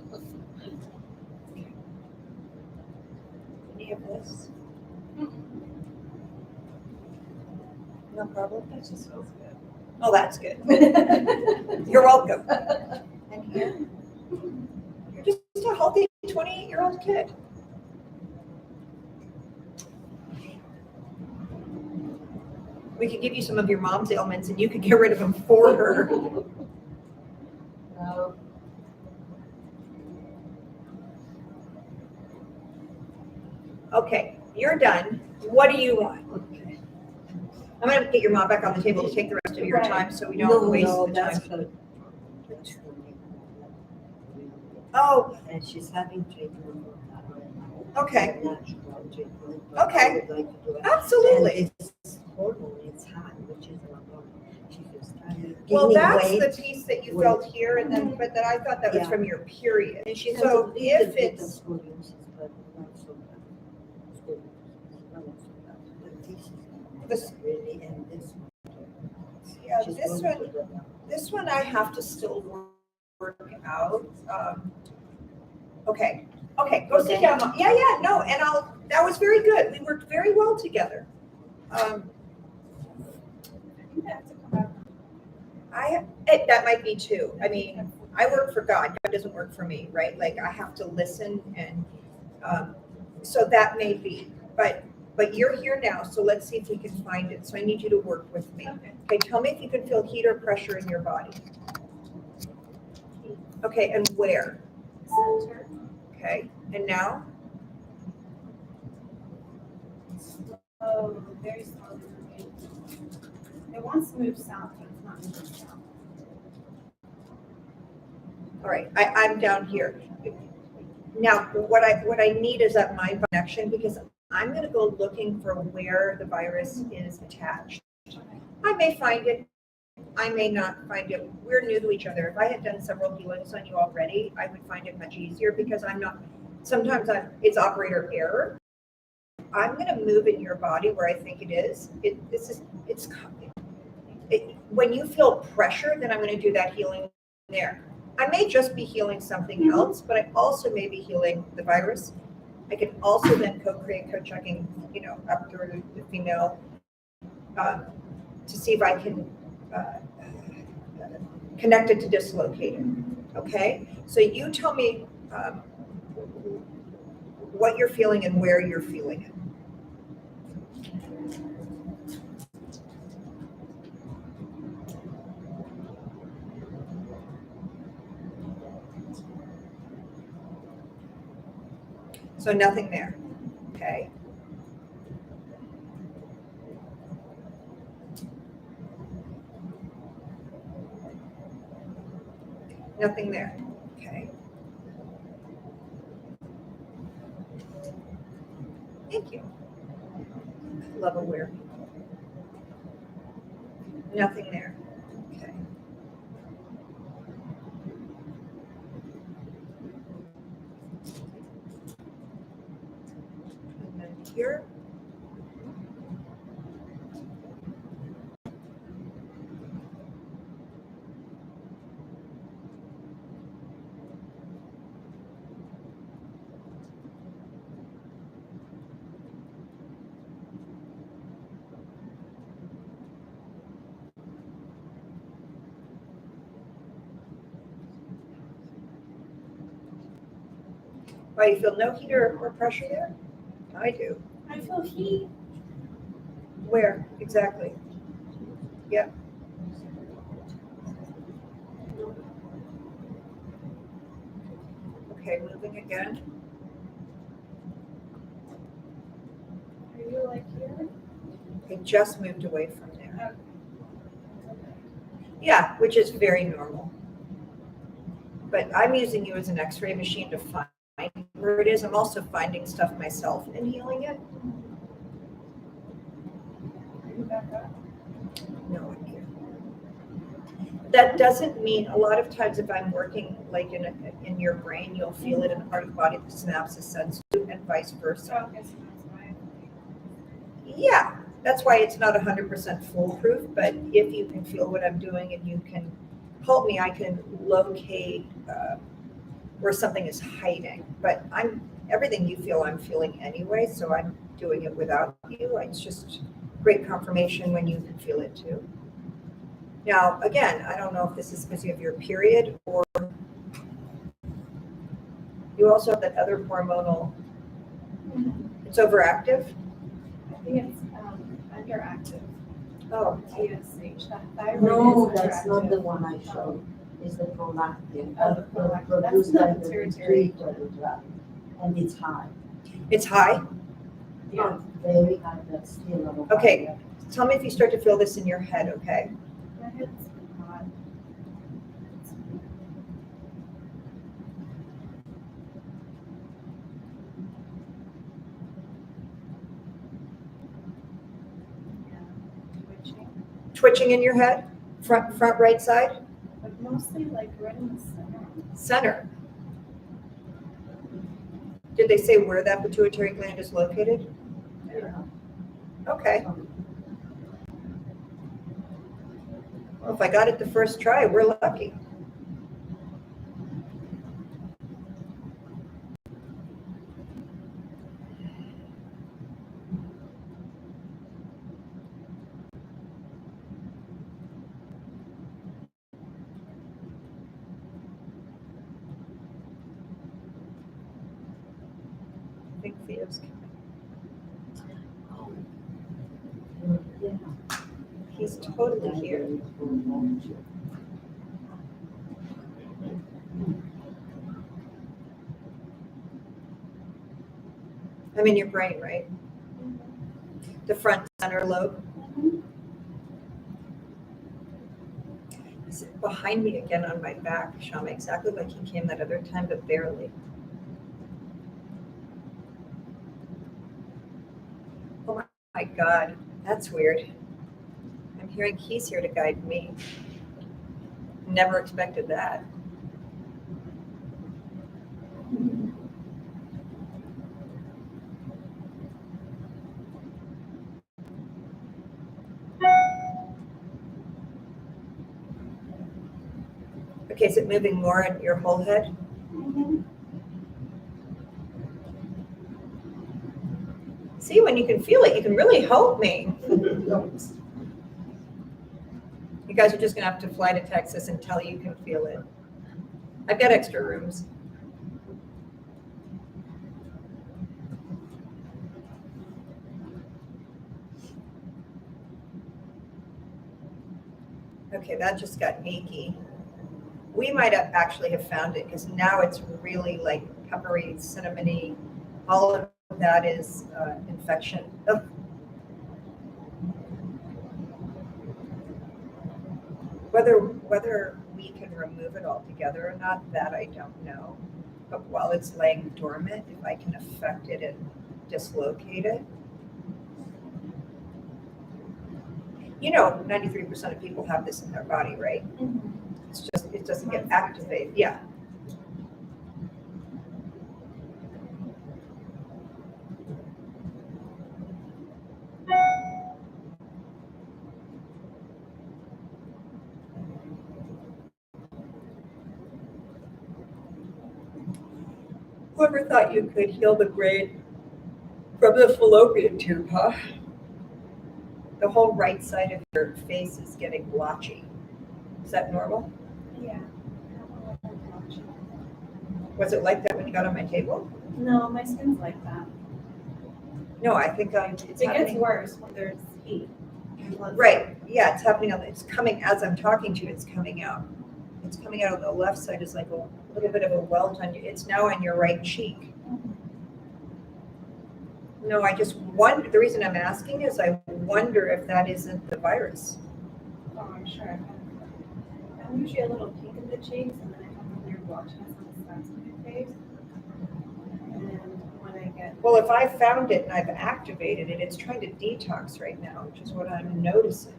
Any of this? No problem? That just feels good. Oh, that's good. You're welcome. And here? You're just a healthy 28-year-old kid. We could give you some of your mom's ailments and you could get rid of them for her. No. Okay, you're done. What do you want? Okay. I'm gonna get your mom back on the table to take the rest of your Right. time so we don't waste the that's time. her. That's her. Oh, And she's having treatment for that. okay, Natural treatment. Okay. I would like to do it. absolutely. And it's hormone, it's high, which is not normal. She feels tired. Well, gaining that's weight. the piece that you felt here and then, but that I thought that was Yeah. from your period. And she has So a little if bit of it's, scoliosis, but not so bad. Scoliosis, not so bad. But this is really, and this one. yeah, She's this going one, to the- this one I have to still work out. Okay, go sit Okay. down. Mom. Yeah, no, and that was very good. We worked very well together. I think I have to come back. That might be too. I mean, I work for God. God doesn't work for me, right? Like I have to listen and, so that may be, but you're here now, so let's see if we can find it. So I need you to work with me. Okay. Okay, tell me if you can feel heat or pressure in your body. Okay, and where? Center. Okay, and now? Oh, very slowly moving. It wants to move south, but it's not moving south. All right, I'm down here. Now, what I need is that mind connection because I'm gonna go looking for where the virus is attached. I may find it, I may not find it. We're new to each other. If I had done several healings on you already, I would find it much easier because sometimes it's operator error. I'm gonna move in your body where I think it is. When you feel pressure, then I'm gonna do that healing there. I may just be healing something else, but I also may be healing the virus. I can also then co-create, co-checking, up through the female, to see if I can connected to dislocated, okay? So you tell me what you're feeling and where you're feeling it. So nothing there, okay? Nothing there, okay? Thank you. Love aware. Nothing there, okay? And then here. Why, you feel no heat or pressure there? I do. I feel heat. Where, exactly? Yep. Okay, moving again. Are you like here? I just moved away from there. Yeah, which is very normal. But I'm using you as an x-ray machine to find where it is. I'm also finding stuff myself and healing it. Are you back up? No, I can't. That doesn't mean, a lot of times if I'm working like in your brain, you'll feel it in the part of the body the synapses sends to, and vice versa. Okay, so that's why. Yeah, that's why it's not 100% foolproof, but if you can feel what I'm doing and you can help me, I can locate where something is hiding. But everything you feel, I'm feeling anyway, so I'm doing it without you. It's just great confirmation when you can feel it too. Now, again, I don't know if this is because you have your period or you also have that other hormonal, it's overactive. I think it's underactive. Oh, TSH. That thyroid No, is that's not underactive. the one I showed, it's the prolactin. Oh, the prolactin. Produced That's by the the pituitary. pituitary gland, and it's high. it's high. Yeah. Not very high, but still above. Okay. Tell me if you start to feel this in your head, okay? My head's hot. Yeah. Twitching. Twitching in your head, front right side, But mostly like right in the center. center. Did they say where that pituitary gland is located? Yeah. Okay. Well, if I got it the first try, we're lucky. I think Theo's coming. Yeah. He's totally here. I'm in your brain, right? The front center lobe. He's behind me again on my back, Shama, exactly like he came that other time, but barely. Oh my God, that's weird. I'm hearing he's here to guide me. Never expected that. Okay, is it moving more in your whole head? See, when you can feel it, you can really help me. You You guys are just gonna have to fly to Texas until you can feel it. I've got extra rooms. Okay, that just got achy. We might have actually have found it because now it's really like peppery, cinnamony. All of that is infection. Ugh. Whether we can remove it altogether or not, that I don't know. But while it's laying dormant, if I can affect it and dislocate it. You know, 93% of people have this in their body, right? It's just, it doesn't get activated, yeah. Whoever thought you could heal the brain from the fallopian tube, huh? The whole right side of your face is getting blotchy. Is that normal? Yeah. Was it like that when you got on my table? No, my skin's like that. No, I think it's It gets happening. worse when there's heat. Right, yeah, it's happening it's coming, as I'm talking to you, it's coming out. It's coming out on the left side is like a little bit of a welt on you. It's now on your right cheek. No, I just wonder, the reason I'm asking is I wonder if that isn't the virus. Oh, I'm sure. I'm usually a little pink in the cheeks, and then I have a weird blotchiness on the sides of my face. And then when I get, Well, if I found it and I've activated it, it's trying to detox right now, which is what I'm noticing.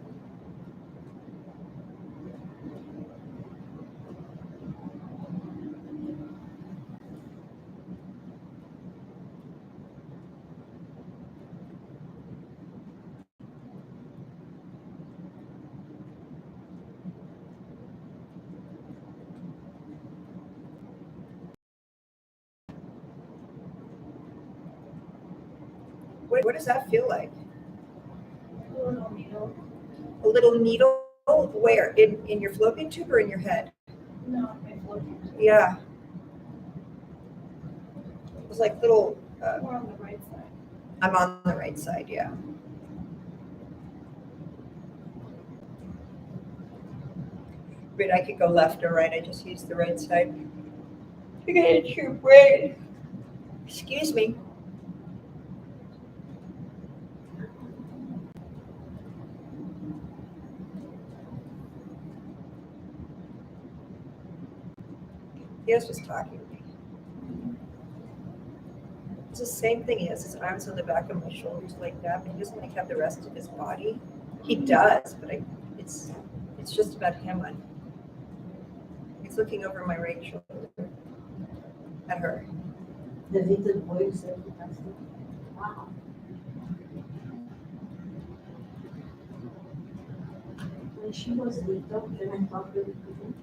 What does that feel like? a little needle, A little needle? Where? In your fallopian tube or in your head? no, my fallopian tube. Yeah. It was like little, More on the right side. I'm on the right side, yeah. But I could go left or right, I just use the right side. You get into your brain. Excuse me. He was just talking to me. It's the same thing. He has his arms on the back of my shoulders like that, but he doesn't like have the rest of his body. He does, but it's just about him. He's looking over my right shoulder at her. The little boy said, wow. When she was little, can I talk with you?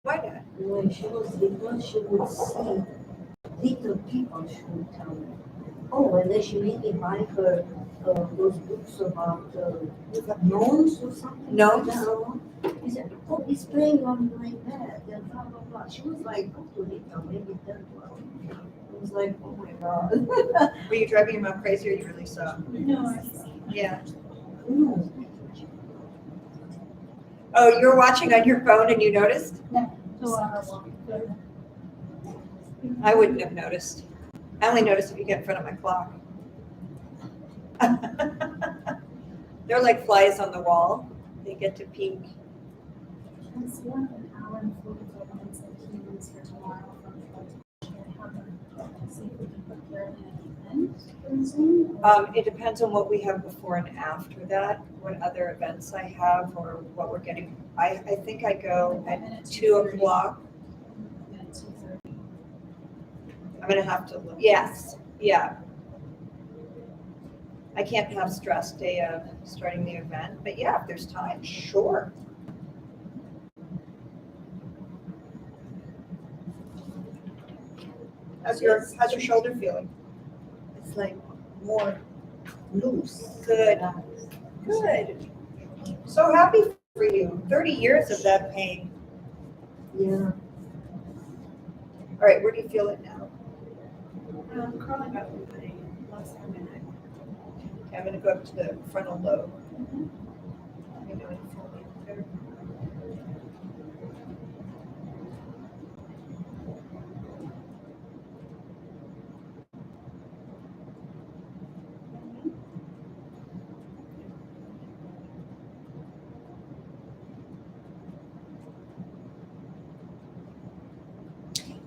Why not? When she was little, she would see little people, she would tell me. Oh, and then she made me buy her those books about gnomes or something. Gnomes? Like that. He said, oh, he's playing on my bed and blah, blah, blah. She was like, oh, too little, maybe 10, 12. I was like, oh my God. Were you driving him up crazy or you really saw? No, I saw. Yeah. No. Oh, you're watching on your phone and you noticed? I wouldn't have noticed. I only notice if you get in front of my clock. They're like flies on the wall. They get to peek. It's one of an hour and 45 minutes of humans for tomorrow from see if we can put Carolyn at the end for Zoom. It depends on what we have before and after that, what other events I have or what we're getting. I think I go at 2 o'clock. And at 2:30. I'm gonna have to look. Yes, yeah. I can't have stress day of starting the event, but yeah, if there's time, sure. How's your shoulder feeling? It's like more loose. Good. Good. So happy for you. 30 years of that pain. Yeah. All right, where do you feel it now? Crawling up in my left side of my neck. Okay, I'm gonna go up to the frontal lobe. Let me know when you feel it there.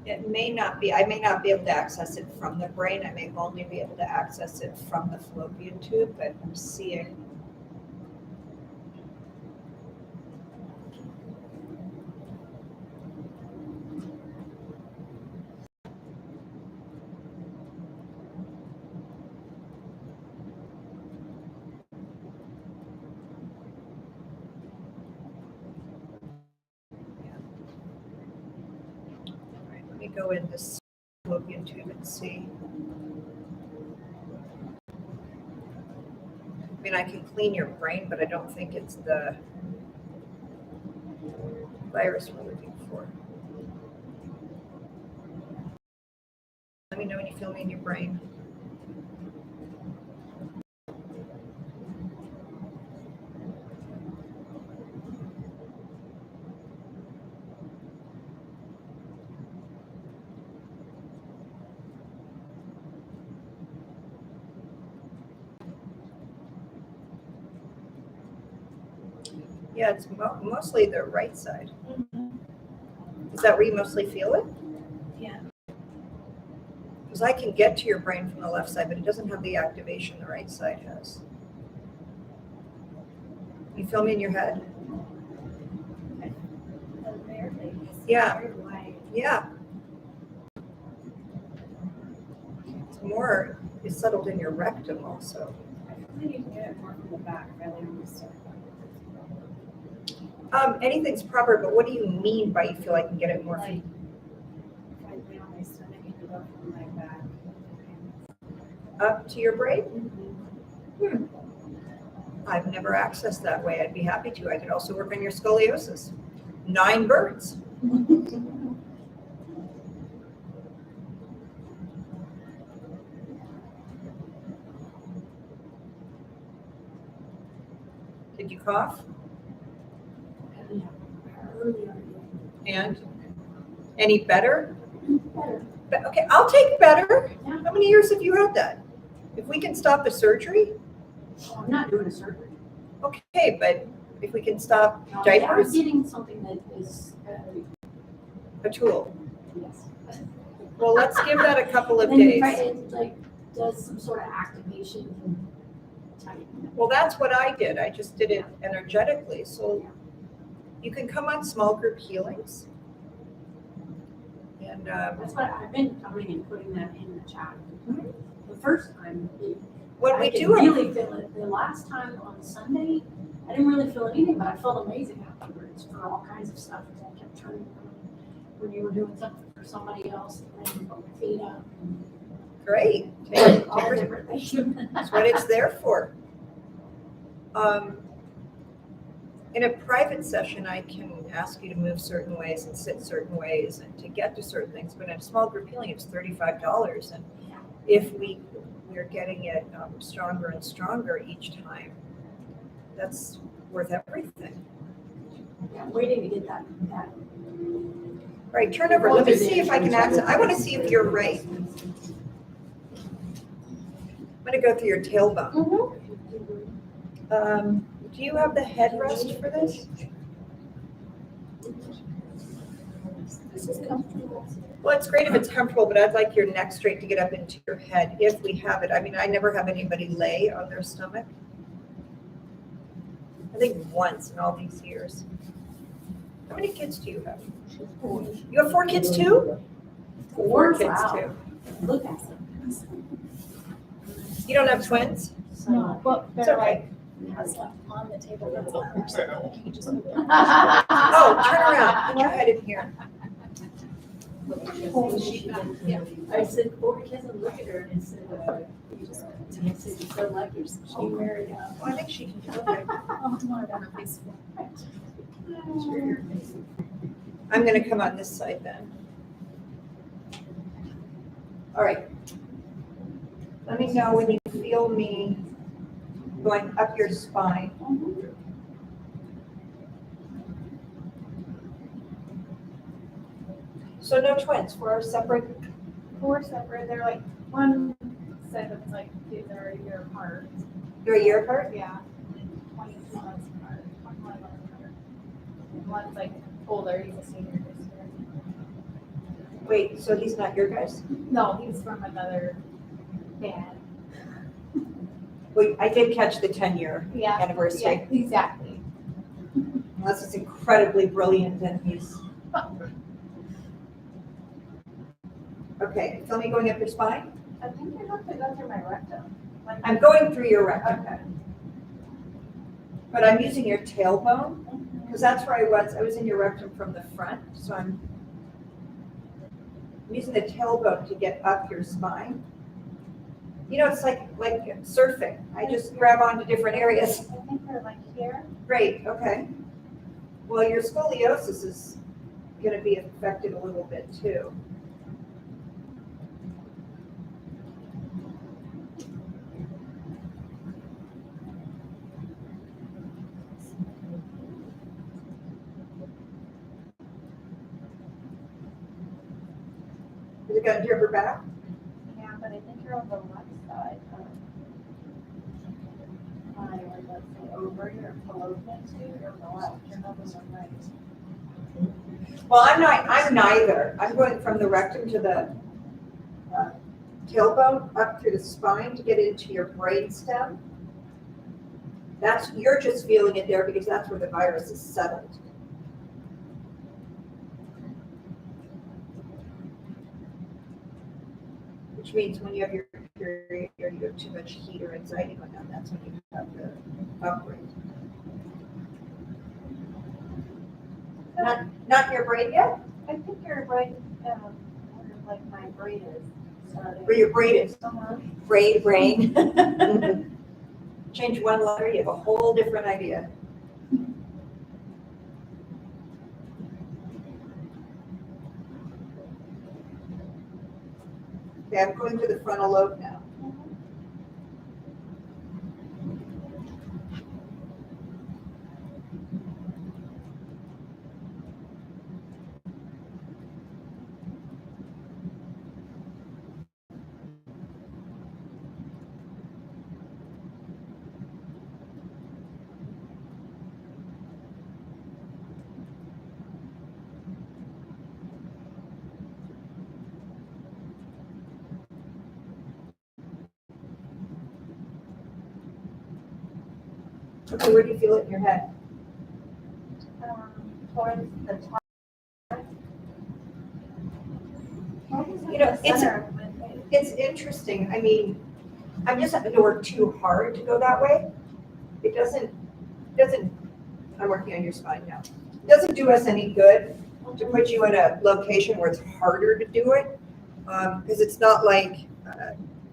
It may not be, I may not be able to access it from the brain. I may only be able to access it from the fallopian tube, but I'm seeing. All right, let me go in this fallopian tube and see. I mean, I can clean your brain, but I don't think it's the virus we're looking for. Let me know when you feel me in your brain. Yeah, it's mostly the right side. Is that where you mostly feel it? Yeah. Because I can get to your brain from the left side, but it doesn't have the activation the right side has. You feel me in your head? Yeah. Very wide. Yeah. It's more, it's settled in your rectum also. I feel like you can get it more from the back, really, on the start. Anything's proper, but what do you mean by you feel I can get it more? Like, if I lay on my stomach, it can go from my back. Up to your brain? I've never accessed that way. I'd be happy to. I could also work on your scoliosis. 9 birds. Did you cough? And any better? Better. Okay, I'll take better. Yeah. How many years have you had that? If we can stop the surgery, Oh, I'm not doing a surgery. okay, but if we can stop No, I'm diapers, getting something that is, a tool. yes. Well, let's give that a couple of Then you days. try it, like, does some sort of activation type. Well, that's what I did. I just did it energetically. So you can come on small group healings. And That's what I've been coming and putting that in the chat. The first time, when I we could do really feel it. The last time on Sunday, I didn't really feel anything, but I felt amazing afterwards for all kinds of stuff. I kept turning when you were doing something for somebody else, and then you put my feet up. great. All different things. That's what it's there for. In a private session, I can ask you to move certain ways and sit certain ways and to get to certain things. But in a small group healing, it's $35. And if we're getting it stronger and stronger each time, that's worth everything. Yeah, I'm waiting to get that. All right, turn over. Let me see if I can access. I want to see if you're right. I'm going to go through your tailbone. Do you have the headrest for this? This is comfortable. Well, it's great if it's comfortable, but I'd like your neck straight to get up into your head if we have it. I mean, I never have anybody lay on their stomach. I think once in all these years. How many kids do you have? You have 4 kids too? 4 kids Wow. too. Look at them. You don't have twins? No, well, It's they're okay. like, has left on the table, that's all. So you can just move it. Oh, turn around. Put your head in here. Yeah. I said, Corey doesn't look at her and said, you just, I said, you so like her, she married up. Well, I think she can do it. Oh, tomorrow down at Facebook. I'm gonna come on this side then. All right. Let me know when you feel me going up your spine. So no twins, we're separate. 4 separate, they're like, one set of like kids are a year apart. You're a year apart? Yeah. 22 months apart, 21 months apart. And one's like older, he's a senior this year. Wait, so he's not your guys? No, he's from another band. Wait, I did catch the 10-year Yeah. anniversary. Yeah, exactly. Unless it's incredibly brilliant and he's. Okay, feel me going up your spine? I think you have to go through my rectum. Like, I'm going through your rectum, Okay. but I'm using your tailbone, because that's where I was. I was in your rectum from the front, so I'm using the tailbone to get up your spine. You know, it's like surfing. I just grab onto different areas. I think they're like here. Great, okay. Well, your scoliosis is gonna be affected a little bit too. Is it gonna drip her back? Yeah, but I think you're on the left side. Let's say over your fallopian tube or the left, you're not on the right. Well, I'm neither. I'm going from the rectum to the tailbone, up through the spine to get into your brain stem. You're just feeling it there because that's where the virus is settled. Which means when you have your period or you have too much heat or anxiety going on, that's when you have the outbreak. Not your brain yet? I think you're right, where like my braid is starting. Where your brain is. Uh-huh. Brain. Change one letter, you have a whole different idea. Okay, I'm going to the frontal lobe now. Okay, where do you feel it in your head? Towards the top. You know, it's interesting. I mean, I'm just having to work too hard to go that way. It doesn't, I'm working on your spine now. It doesn't do us any good to put you in a location where it's harder to do it. Because it's not like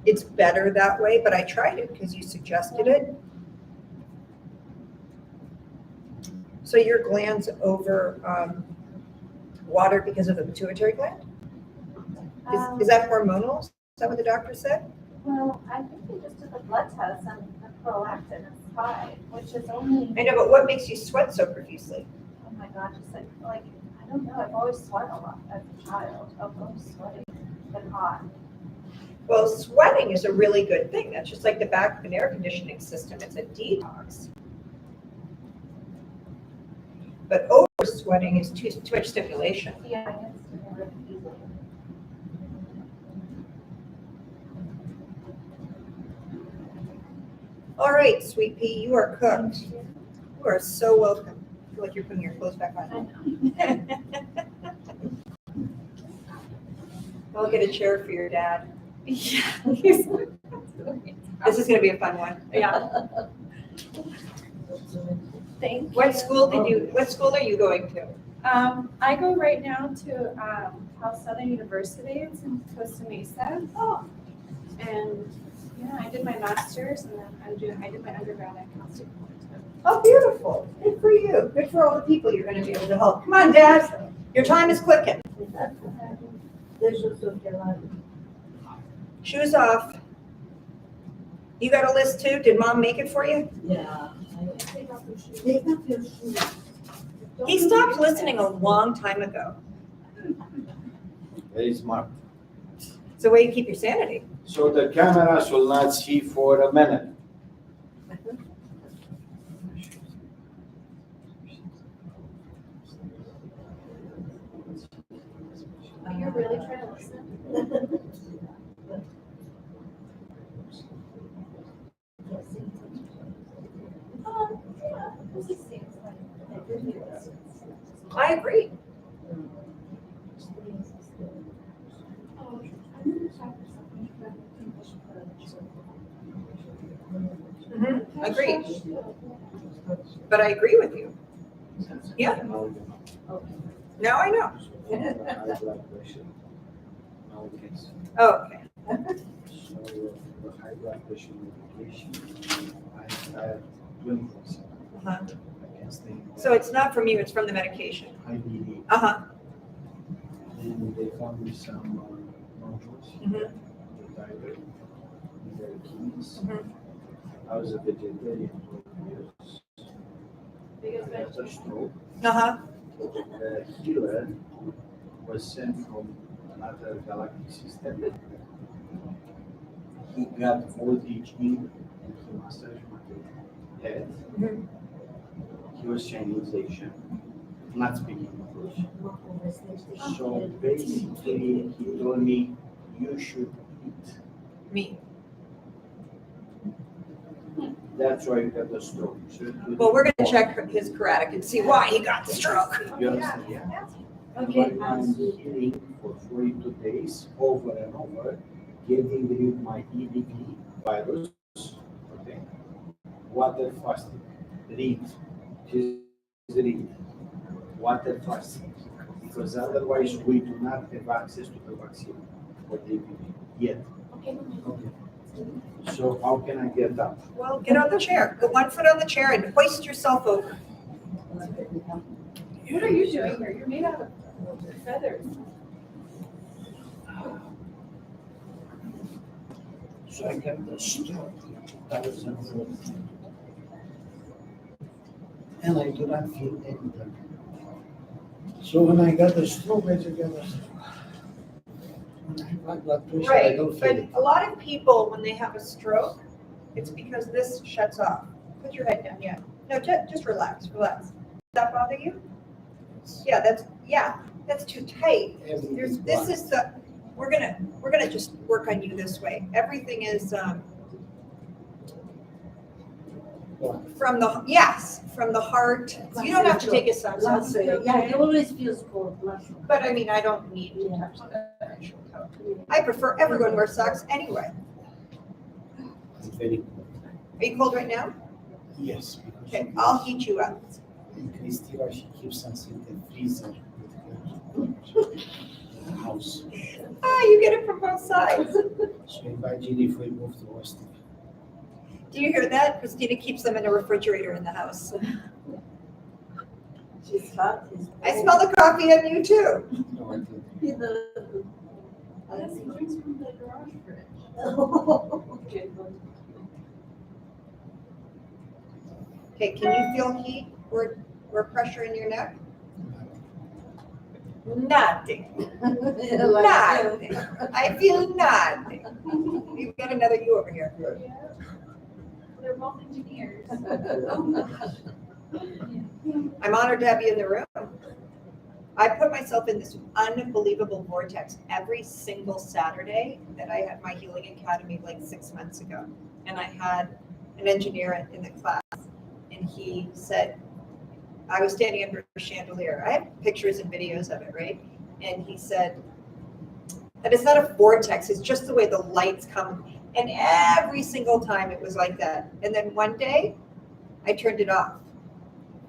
it's better that way, but I tried it because you suggested it. So your gland's over water because of the pituitary gland? Is that hormonal? Is that what the doctor said? Well, I think they just did the blood test and the prolactin is high, which is only, I know, but what makes you sweat so profusely? oh my God, just like, I don't know, I've always sweat a lot as a child. I've always sweated and hot. Well, sweating is a really good thing. That's just like the back of an air conditioning system. It's a detox. But over sweating is too much stimulation. Yeah, I guess it's really easy. All right, sweet pea, you are cooked. You are so welcome. I feel like you're putting your clothes back on. I'll get a chair for your dad. Yeah. This is gonna be a fun one. Yeah. Thank you. What school are you going to? I go right now to Cal Southern University. It's in Costa Mesa. Oh. And yeah, I did my master's and then I did my undergrad at Cal State Fullerton. Oh, beautiful. Good for you. Good for all the people you're gonna be able to help. Come on, Dad. Your time is clicking. Shoes off. You got a list too? Did Mom make it for you? Yeah. Take off your shoes. Take off your shoes. He stopped listening a long time ago. Very smart. It's the way you keep your sanity. So the cameras will not see for a minute. You're really trying to listen? Yeah, this is seems I agree. Oh, I'm gonna check for something, but I think I should put it. Mhm. Agreed. But I agree with you. Yeah. Now I know. High blood pressure. Now we can see. Okay. So the high blood pressure medication, I started 24/7. Uh-huh. I can stay. So it's not from you, it's from the medication. IBD. Uh-huh. And they found me some nodules. Mhm. Thyroid, in their kidneys. Mhm. I was a vegetarian for years. Because I had a stroke. Uh-huh. The healer was sent from another galactic system. He got voltage in and he massaged my head. Mhm. He was Chinese Asian, not speaking English. So basically, he told me, you should eat. Me. That's why you got the stroke. You should do Well, we're it. gonna check his Craddock and see why he got the stroke. You understand? Yeah. Okay. I'm healing for 42 days over and over, getting rid of my EBV virus. Okay. Water fasting. Read. Just read. Water fasting. Because otherwise we do not have access to the vaccine for the EBV yet. Okay. Okay. So how can I get up? Well, get on the chair. Go 1 foot on the chair and hoist yourself over. What are you doing here? You're made out of feathers. So I got the stroke, 2014. And I do not feel anything. So when I got the stroke, I just got a stroke. When I have high blood pressure, I Right, don't feel but it. a lot of people, when they have a stroke, it's because this shuts off. Put your head down, yeah. No, just relax, relax. Does that bother you? Yeah, that's too tight. There's, this is the, we're gonna just work on you this way. Everything is, from the, yes, from the heart. You don't have to take his son's Blood pressure. Yeah, it always feels cold, blood pressure. but I mean, I don't need to touch the actual toe. I prefer everyone wear socks anyway. It's very cold. Are you cold right now? Yes. because Okay, I'll heat you up. Christina, she keeps us in the freezer with her house. Ah, you get it from both sides. So imagine if we move to Austin. Do you hear that? Christina keeps them in a refrigerator in the house. She's hot. I smell the coffee on you too. No, I don't. Yes, he drinks from the garage fridge. Okay, can you feel heat or pressure in your neck? Nothing. Nothing. I feel nothing. We've got another you over here. Yeah. They're both engineers. I'm honored to have you in the room. I put myself in this unbelievable vortex every single Saturday that I had my Healing Academy like 6 months ago. And I had an engineer in the class, and he said, I was standing under a chandelier. I have pictures and videos of it, right? And he said that it's not a vortex, it's just the way the lights come. And every single time it was like that. And then one day I turned it off.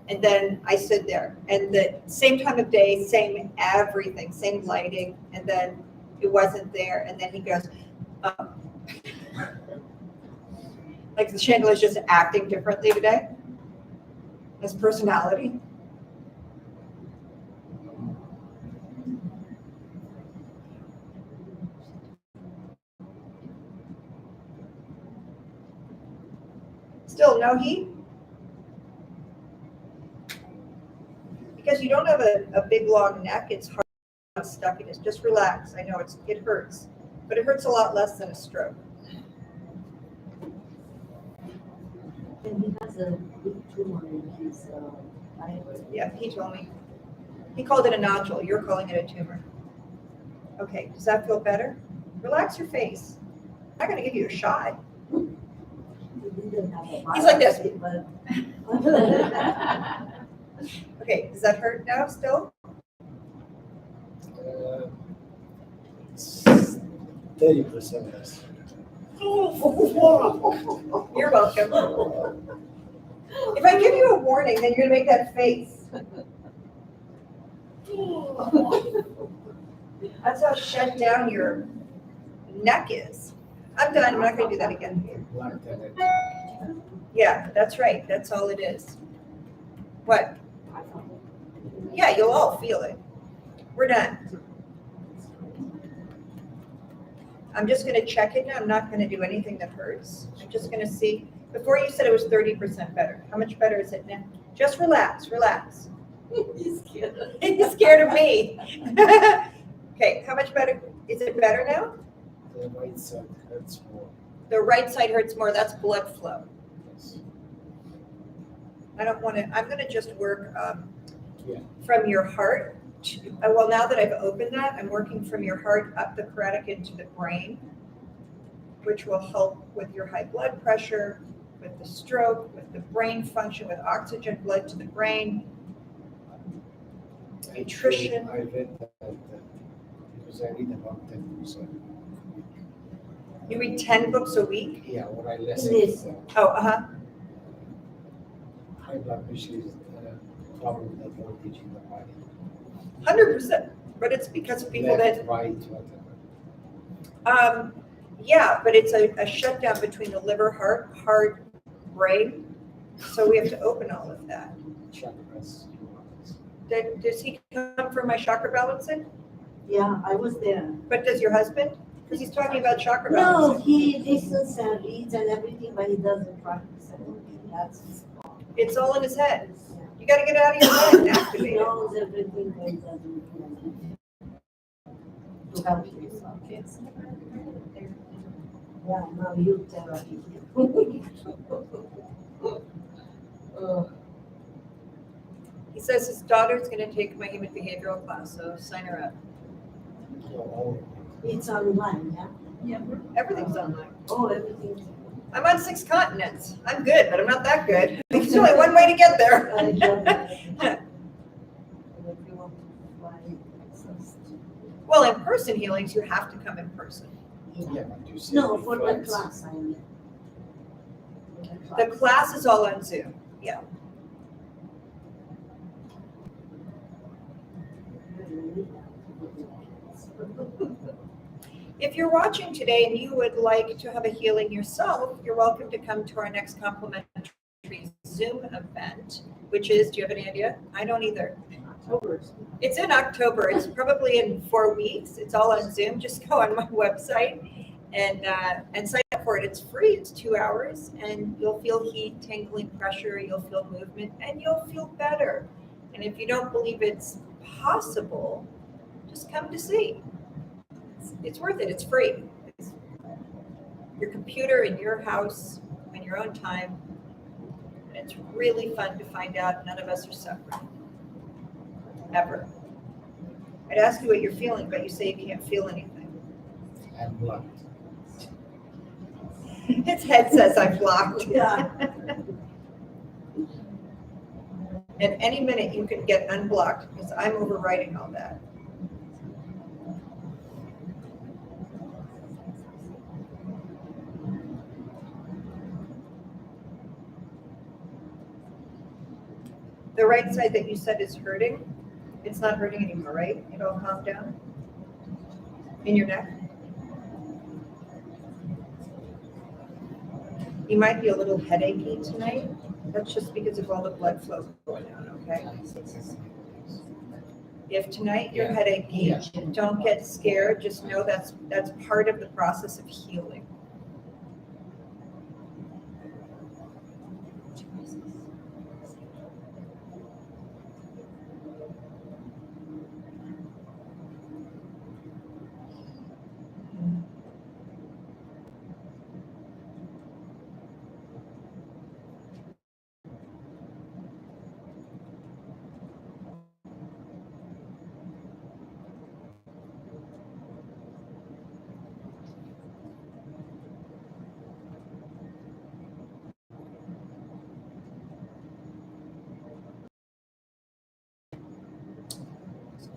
And then I stood there, and the same time of day, same everything, same lighting, and then it wasn't there, and then he goes, oh. Like the chandelier's just acting differently today. His personality. Still no heat? Because you don't have a big long neck, it's hard how stuck it is. Just relax. I know it hurts, but it hurts a lot less than a stroke. And he has a big tumor in his thyroid. Yeah, he told me. He called it a nodule. You're calling it a tumor. Okay, does that feel better? Relax your face. I'm not gonna give you a shot. He didn't have a He's like this. biopsy, but- Okay, does that hurt now still? 30% less. You're welcome. If I give you a warning, then you're gonna make that face. That's how shut down your neck is. I'm done, I'm not gonna do that again. Black tenant. Yeah, that's right, that's all it is. What? Yeah, you'll all feel it. We're done. I'm just gonna check it now, I'm not gonna do anything that hurts. I'm just gonna see, before you said it was 30% better. How much better is it now? Just relax, relax. He's scared. He's scared of me. Okay, how much better? Is it better now? The right side hurts more. The right side hurts more, that's blood flow. Yes. I don't wanna, I'm gonna just work Yeah. from your heart. Well, now that I've opened that, I'm working from your heart up the carotid into the brain, which will help with your high blood pressure, with the stroke, with the brain function, with oxygen blood to the brain. Nutrition. I read that because I read about 10%. You read 10 books a week? Yeah, what I listen Listen. Oh, uh-huh. High blood pressure is a problem with the voltage in the body. 100%. But it's because of people that, Left, right, whatever. yeah, but it's a shutdown between the liver, heart, brain. So we have to open all of that. Chakras. Does he come from my chakra balancing? Yeah, I was there. But does your husband? Because he's talking about chakra No, balancing. he listens and reads and everything, but he doesn't practice. I don't think that's his fault. It's all in his head. Yeah. You gotta get it out of your head and He activate it. knows everything, but he doesn't do it. To help himself. Yeah, now you therapy. He says his daughter's gonna take my human behavioral class, so sign her up. It's online, yeah? Everything's online. Oh, everything's. I'm on 6 continents. I'm good, but I'm not that good. There's only one way to get there. I love it. If you want to fly, it's Well, in person healings, you have to come in person. Yeah, but you see No, for the flights. class, I mean. The class is all on Zoom. Yeah. If you're watching today and you would like to have a healing yourself, you're welcome to come to our next complimentary Zoom event, which is, do you have any idea? I don't either. October. It's in October. It's probably in 4 weeks. It's all on Zoom. Just go on my website and sign up for it. It's free. It's 2 hours, and you'll feel heat, tingling, pressure. You'll feel movement, and you'll feel better. And if you don't believe it's possible, just come to see. It's worth it. It's free. It's your computer in your house in your own time. And it's really fun to find out none of us are suffering. Ever. I'd ask you what you're feeling, but you say you can't feel anything. I'm blocked. His head says I'm blocked. Yeah. And any minute you could get unblocked because I'm overwriting all that. The right side that you said is hurting, it's not hurting anymore, right? It all calmed down? In your neck? You might be a little headachy tonight. That's just because of all the blood flow going on, okay? If tonight you're headachy, don't get scared. Just know that's part of the process of healing.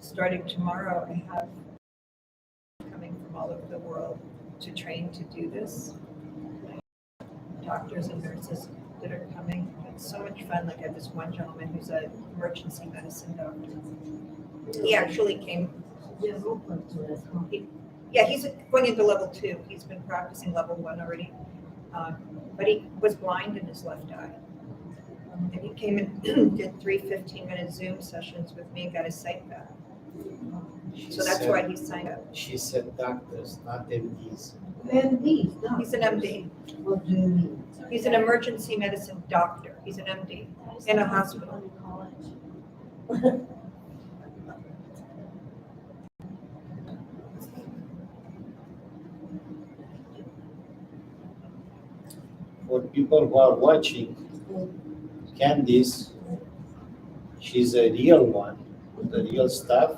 Starting tomorrow, I have coming from all over the world to train to do this. Doctors and nurses that are coming. It's so much fun. Like I have this one gentleman who's an emergency medicine doctor. He actually came. Yeah, he's going into level 2. He's been practicing level 1 already. But he was blind in his left eye. And he came and did 3 15-minute Zoom sessions with me and got his sight back. So that's why he signed up. She said doctors, not MDs. MD, no. He's an MD. What do you mean? He's an emergency medicine doctor. He's an MD in a hospital. For people who are watching, Candice, she's a real one, the real stuff.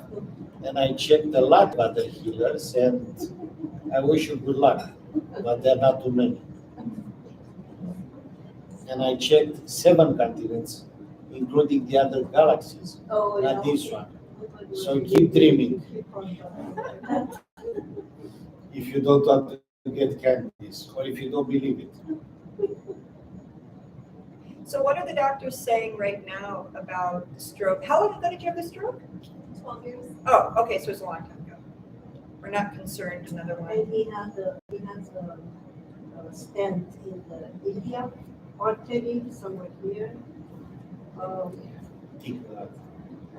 And I checked a lot about the healers, and I wish you good luck, but there are not too many. And I checked 7 continents, including the other galaxies, Oh, not this one. So keep dreaming. If you don't want to get Candice, or if you don't believe it. So what are the doctors saying right now about stroke? How long ago did you have the stroke? 12 years. Oh, okay, so it's a long time ago. We're not concerned, another one. And he has a stent in the iliac artery somewhere here.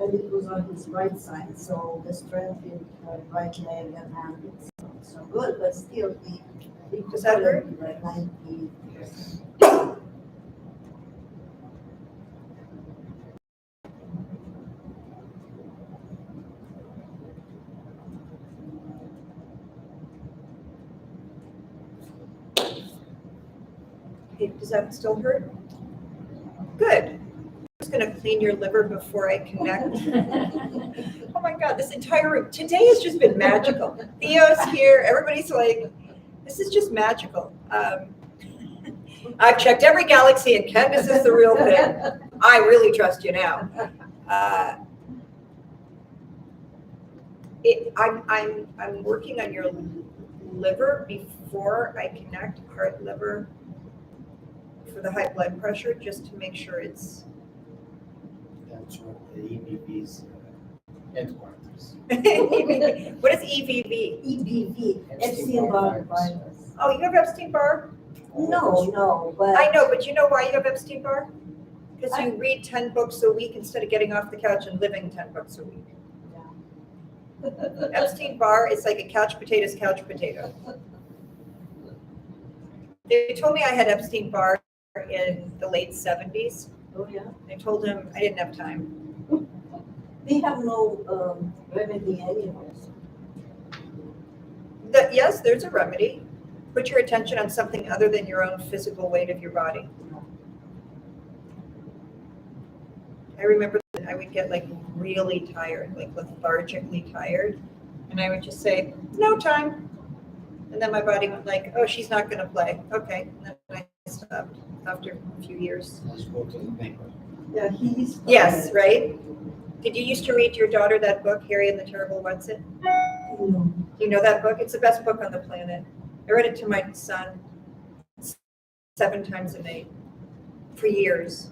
And it was on his right side, so the strength in the right leg and hand is not so good, but still he Does that hurt? Like 90. Yes. Okay, does that still hurt? Good. I'm just gonna clean your liver before I connect. Oh my God, this entire room, today has just been magical. Theo's here, everybody's like, this is just magical. I've checked every galaxy and Candace is the real thing. I really trust you now. I'm working on your liver before I connect heart, liver, for the high blood pressure, just to make sure it's. That's what the EBV's headquarters. What is EVV? EBV, Epstein-Barr virus. Oh, you have Epstein-Barr? No, but. I know, but you know why you have Epstein-Barr? Because you read 10 books a week instead of getting off the couch and living 10 books a week. Epstein-Barr is like a couch potato. They told me I had Epstein-Barr in the late 70s. Oh, yeah. I told him I didn't have time. They have no remedy anyways. Yes, there's a remedy. Put your attention on something other than your own physical weight of your body. I remember that I would get like really tired, like lethargically tired. And I would just say, no time. And then my body went like, oh, she's not going to play. Okay. And then I stopped after a few years. Let's go to the neighbor. Yeah, he's. Yes, right? Did you used to read to your daughter that book, Harry and the Terrible What's-It? No. Do you know that book? It's the best book on the planet. I read it to my son 7 times a night for years.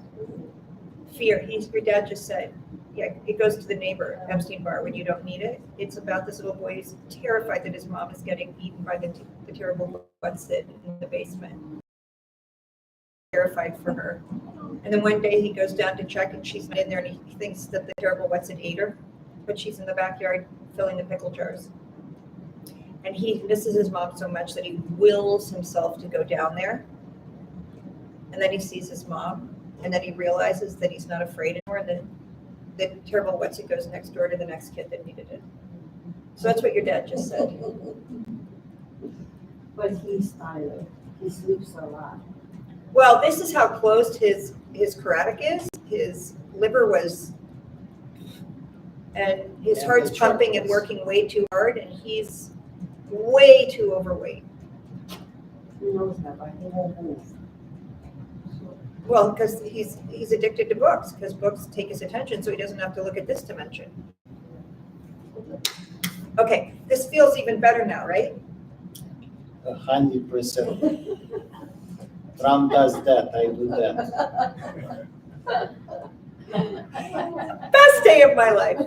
fear. Your dad just said, yeah, it goes to the neighbor, Epstein-Barr, when you don't need it. It's about this little boy who's terrified that his mom is getting eaten by the terrible what's-it in the basement. Terrified for her. And then one day he goes down to check and she's not in there and he thinks that the terrible what's-it ate her, but she's in the backyard filling the pickle jars. And he misses his mom so much that he wills himself to go down there. And then he sees his mom, and then he realizes that he's not afraid anymore, and then the terrible what's-it goes next door to the next kid that needed it. So that's what your dad just said. But he's tired. He sleeps a lot. Well, this is how closed his keratic is. His liver was, and his And heart's the pumping and chocolates. working way too hard, and he's way too overweight. He knows that, but he won't move. Well, because he's addicted to books, because books take his attention, so he doesn't have to look at this dimension. Okay, this feels even better now, right? 100%. Trump does that, I do that. Best day of my life.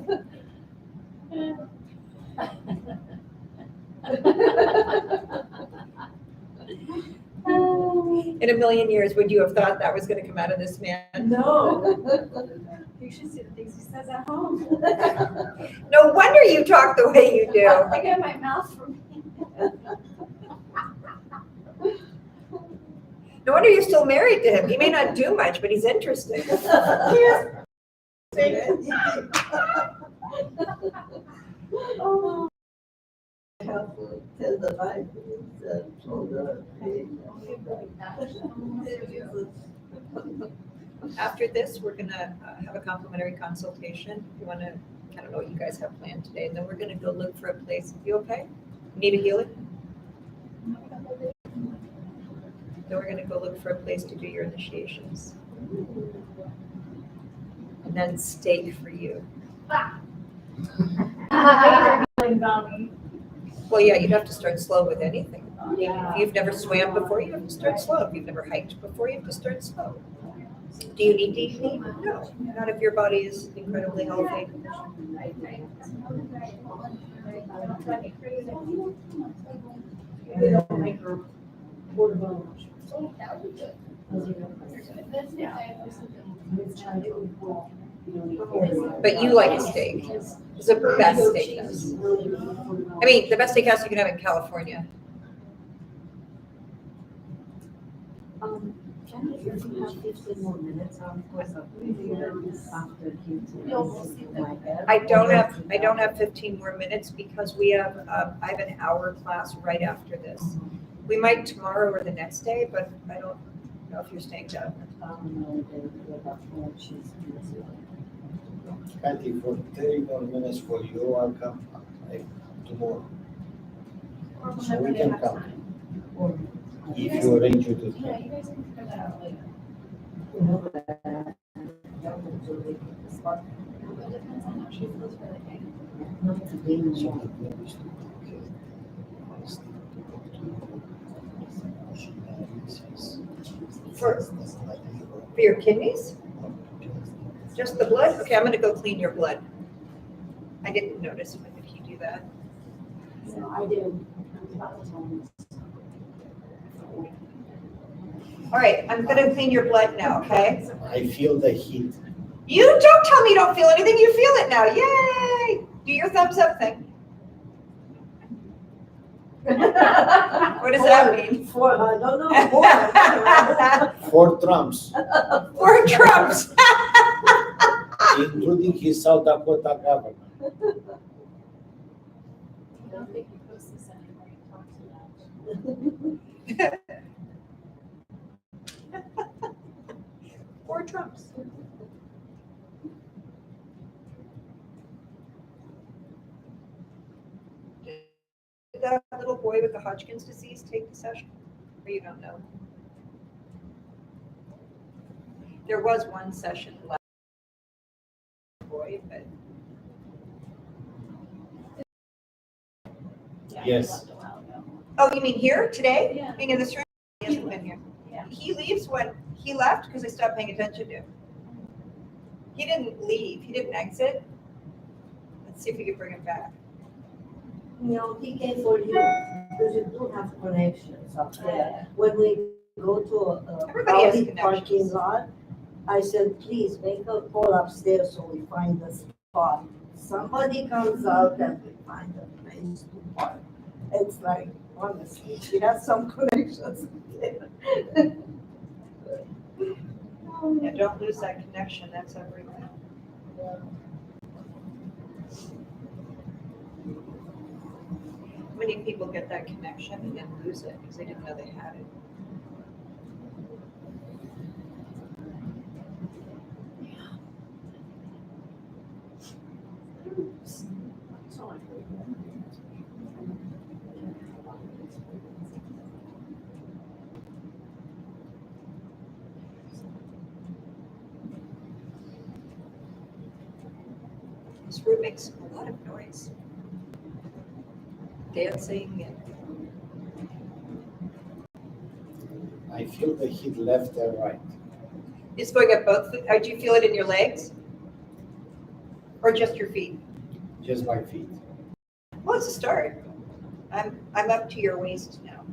In a million years, would you have thought that was going to come out of this man? No. You should see the things he says at home. No wonder you talk the way you do. I get my mouth from. No wonder you're still married to him. He may not do much, but he's interesting. Oh. Tell the Bible, shoulder pain. After this, we're gonna have a complimentary consultation. If you wanna, I don't know what you guys have planned today, and then we're gonna go look for a place. You okay? Need a healing? Then we're gonna go look for a place to do your initiations. And then steak for you. Well, yeah, you'd have to start slow with anything. Yeah. If you've never swam before, you have to start slow. If you've never hiked before, you have to start slow. Do you need to eat? No, not if your body is incredibly healthy. We don't make her portable. But you like a steak. It's the best steakhouse. I mean, the best steakhouse you can have in California. Can you have 15 more minutes after I don't have 15 more minutes because we have, I have an hour class right after this. We might tomorrow or the next day, but I don't know if you're staying down. Kathy, for 30 more minutes for you, I'll come like, tomorrow. So we can come. If you arrange it to Yeah, come. you guys can figure that out later. It depends on how she feels for the day. So the plan is to For your kidneys? Just the blood? Okay, I'm gonna go clean your blood. I didn't notice, but did he do that? So I did. About the time. All right, I'm gonna clean your blood now, okay? I feel the heat. You don't tell me you don't feel anything, you feel it now, yay! Do your thumbs up thing. What does that mean? I don't know. 4 Trumps, For Trumps. including his South Dakota governor. I don't think you post this anymore, you talk too much. For Trumps. Did that little boy with the Hodgkin's disease take the session? Or you don't know? There was one session left. Boy, but Yeah, Yes. I left a while ago. oh, you mean here today? Yeah. Being in this room? He hasn't been here. Yeah. He leaves when he left because I stopped paying attention to him. He didn't leave, he didn't exit. Let's see if we can bring him back. No, he came for you, because you do have connections up there. When we go to a Everybody has public parking connections. lot, I said, please make a call upstairs so we find the spot. Somebody comes out and we find a place to park. It's like, honestly, she has some connections there. Yeah, don't lose that connection, that's everything. Many people get that connection and then lose it because they didn't know they had it. This room makes a lot of noise. Dancing and I feel the heat left and right. it's going up both, do you feel it in your legs? Or just your feet? Just my feet. Well, it's a start. I'm up to your waist now.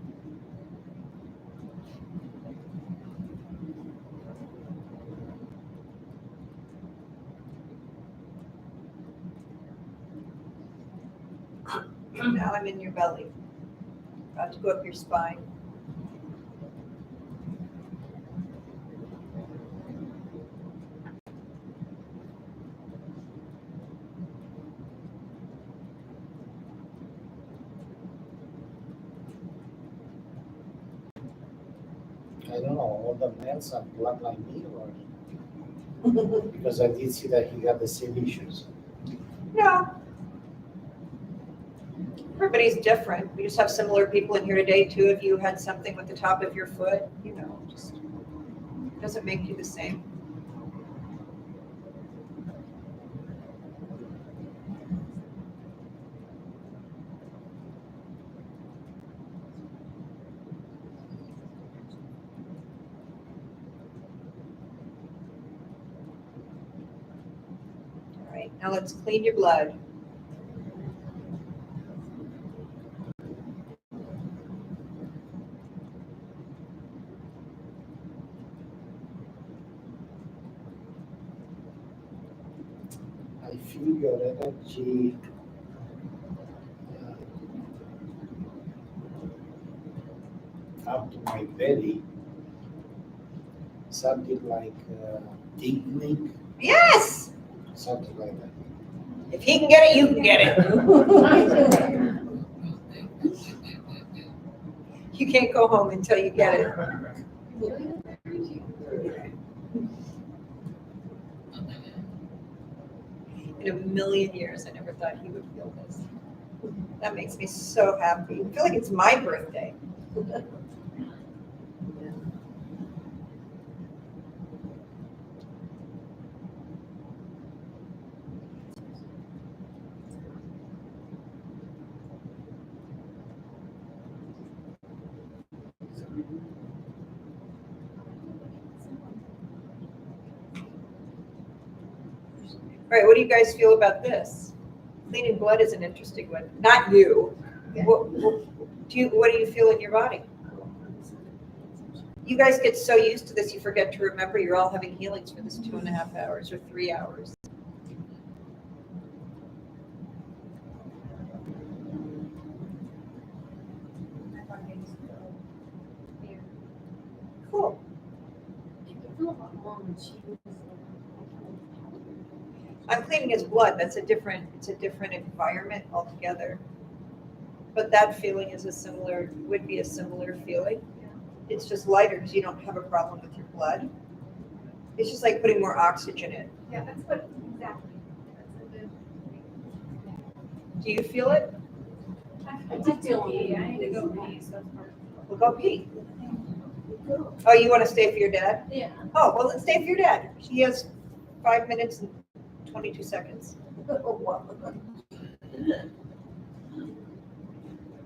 Now I'm in your belly. About to go up your spine. I don't know, all the men are black like me or? Because I did see that he got the same issues. No. Everybody's different. We just have similar people in here today. Two of you had something with the top of your foot, just doesn't make you the same. All right, now let's clean your blood. I feel your energy up to my belly, something like tingling, Yes! something like that. If he can get it, you can get it. You can't go home until you get it. In a million years, I never thought he would feel this. That makes me so happy. I feel like it's my birthday. All right, what do you guys feel about this? Cleaning blood is an interesting one. Not you. What do you feel in your body? You guys get so used to this, you forget to remember you're all having healings for this 2.5 hours or 3 hours. Cool. I'm cleaning his blood. It's a different environment altogether. But that feeling is would be a similar feeling. It's just lighter because you don't have a problem with your blood. It's just like putting more oxygen in. Yeah, that's what, exactly. That's a good. Do you feel it? I did feel pee. I need to go pee, so it's part of Well, go pee. Oh, you want to stay for your dad? Yeah. Oh, well, let's stay for your dad. He has 5 minutes and 22 seconds. I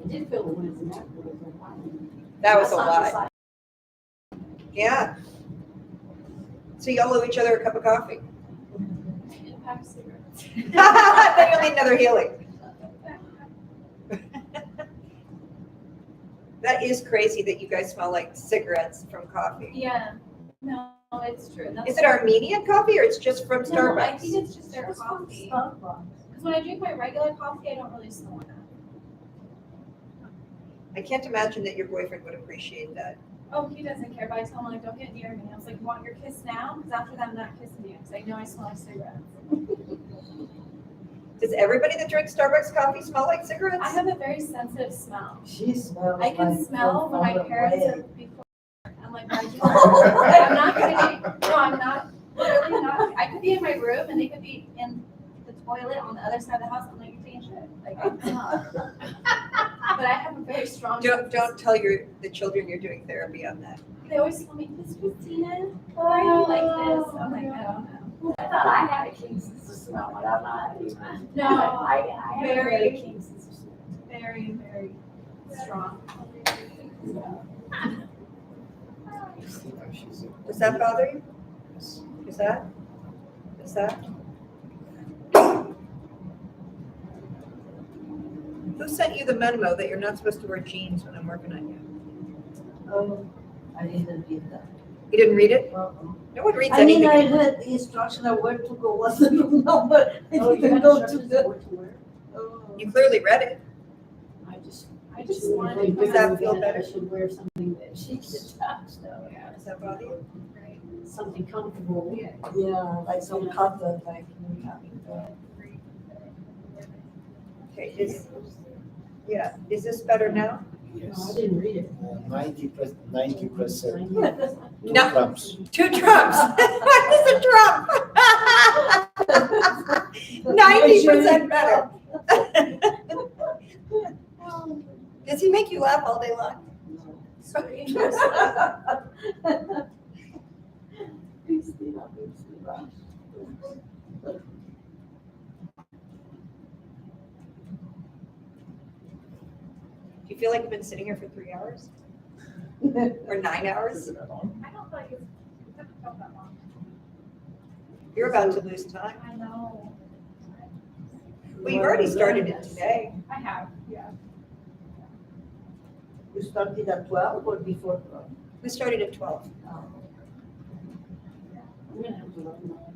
did feel the wind in that. That was a lot. Yeah. So y'all owe each other a cup of coffee. pack of cigarettes. Then you'll need another healing. That is crazy that you guys smell like cigarettes from coffee. Yeah, no, it's true. That's Is it Armenian coffee or it's just from No, I Starbucks? think it's just their coffee. Starbucks. Because when I drink my regular coffee, I don't really smell that. I can't imagine that your boyfriend would appreciate that. Oh, he doesn't care, but I tell him like, don't get near me. I was like, you want your kiss now? Because after that, I'm not kissing you. Because I know I smell like cigarettes. Does everybody that drinks Starbucks coffee smell like cigarettes? I have a very sensitive smell. She smells I can like smell when my from parents away. are before. I'm like, why'd you I'm not kidding. No, I'm not. Literally not. I could be in my room and they could be in the toilet on the other side of the house. I'm like, you're taking shit. Like, I'm not. But I have a very strong. Don't tell the children you're doing therapy on that. They always tell me, Miss Christina, why are you like this? I'm like, I don't know. I thought I had a king sense of smell, but I'm not. No, I haven't had a very- king sense of smell. very, very strong. Christina, she's a- Does that bother you? Yes. Is that? Who sent you the memo that you're not supposed to wear jeans when I'm working on you? Oh, I didn't read that. You didn't read it? Uh-uh. No one reads I mean, anything. I read the instruction of where to go, what's the room number. I Oh, you didn't had go to instructions the. of what to wear? Oh. You clearly read it. I just just wanted to Does that feel I better? should wear something that she can touch, though. Does that bother you? Something comfortable. Yeah. Yeah, like some Yeah. cotton, like. Okay, is this better now? No, I Yes. didn't read it. 90%. No. Trumps. 2 Trumps. What is a Trump? 90% better. Does he make you laugh all day long? Do you feel like you've been sitting here for 3 hours? Or 9 hours? Is it that long? I don't feel like it doesn't feel that long. You're about to lose time. I know. Well, you've already started it today. I have, yeah. You started at 12 or before 12? We started at 12. Oh. I'm gonna have to learn that.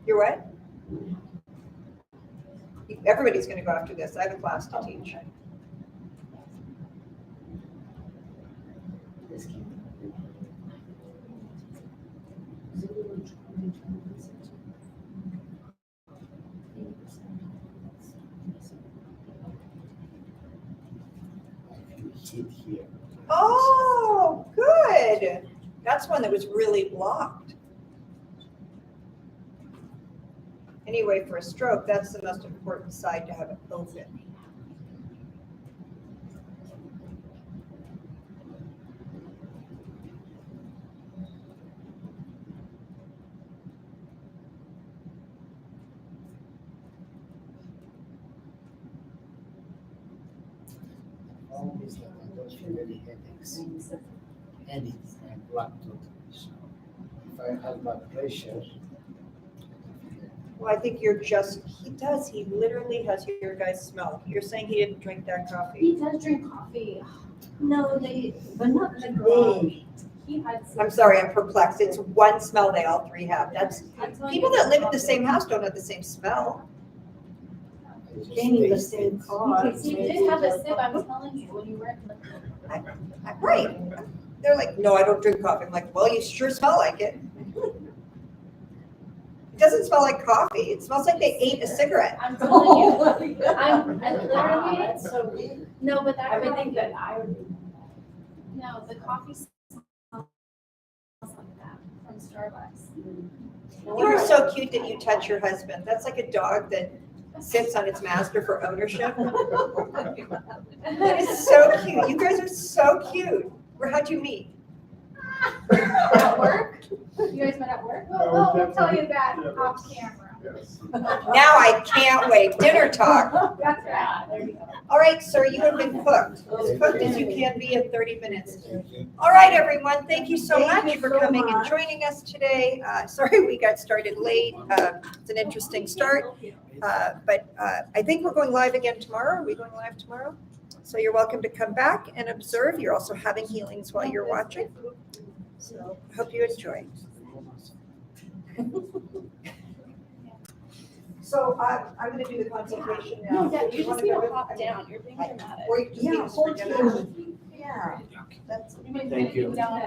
You're what? Everybody's gonna go after this. I have a class to teach. This came. Heat here. Oh, good. That's one that was really blocked. Anyway, for a stroke, that's the most important side to have it open. Problem is that I don't feel any headaches. Any, I'm black tooth. So if I have blood pressure, Well, I think you're just, he literally has your guys' smell. You're saying he didn't drink that coffee. He does drink coffee. No, but not The today. garage. He had some. I'm sorry, I'm perplexed. It's one smell they all 3 have. That's, I'm telling people you, that live in the coffee. same house don't have the same smell. I just Came in the taste same it. car. You did have a sip, I'm telling you, when you were in the. Right. They're like, no, I don't drink coffee. I'm like, well, you sure smell like it. It doesn't smell like coffee. It smells like they ate a cigarette. I'm telling you, Oh my God. I literally, That's so weird. no, but that Everything coffee, that I would. no, the coffee smells like that from Starbucks. You are so cute that you touch your husband. That's like a dog that sits on its master for ownership. That is so cute. You guys are so cute. How'd you meet? At work? You guys met at work? No, Well, we'll that's- tell you that yeah, off camera. Yes. Now I can't wait. Dinner talk. That's right, there you go. All right, sir, you have been cooked, as cooked as you can be in 30 minutes. All right, everyone, thank you so Thank much you for so coming and much. joining us today. Sorry we got started late. It's an interesting start. But I think we're going live again tomorrow. Are we going live tomorrow? So you're welcome to come back and observe. You're also having healings while you're watching. So hope you enjoy. So I'm going to do the consultation now. No, Dad, Do you just wanna need go to with- hop down, you're being dramatic. Or you just need Yeah, to hold forget him it. with you. Yeah. That's. Thank you. Down.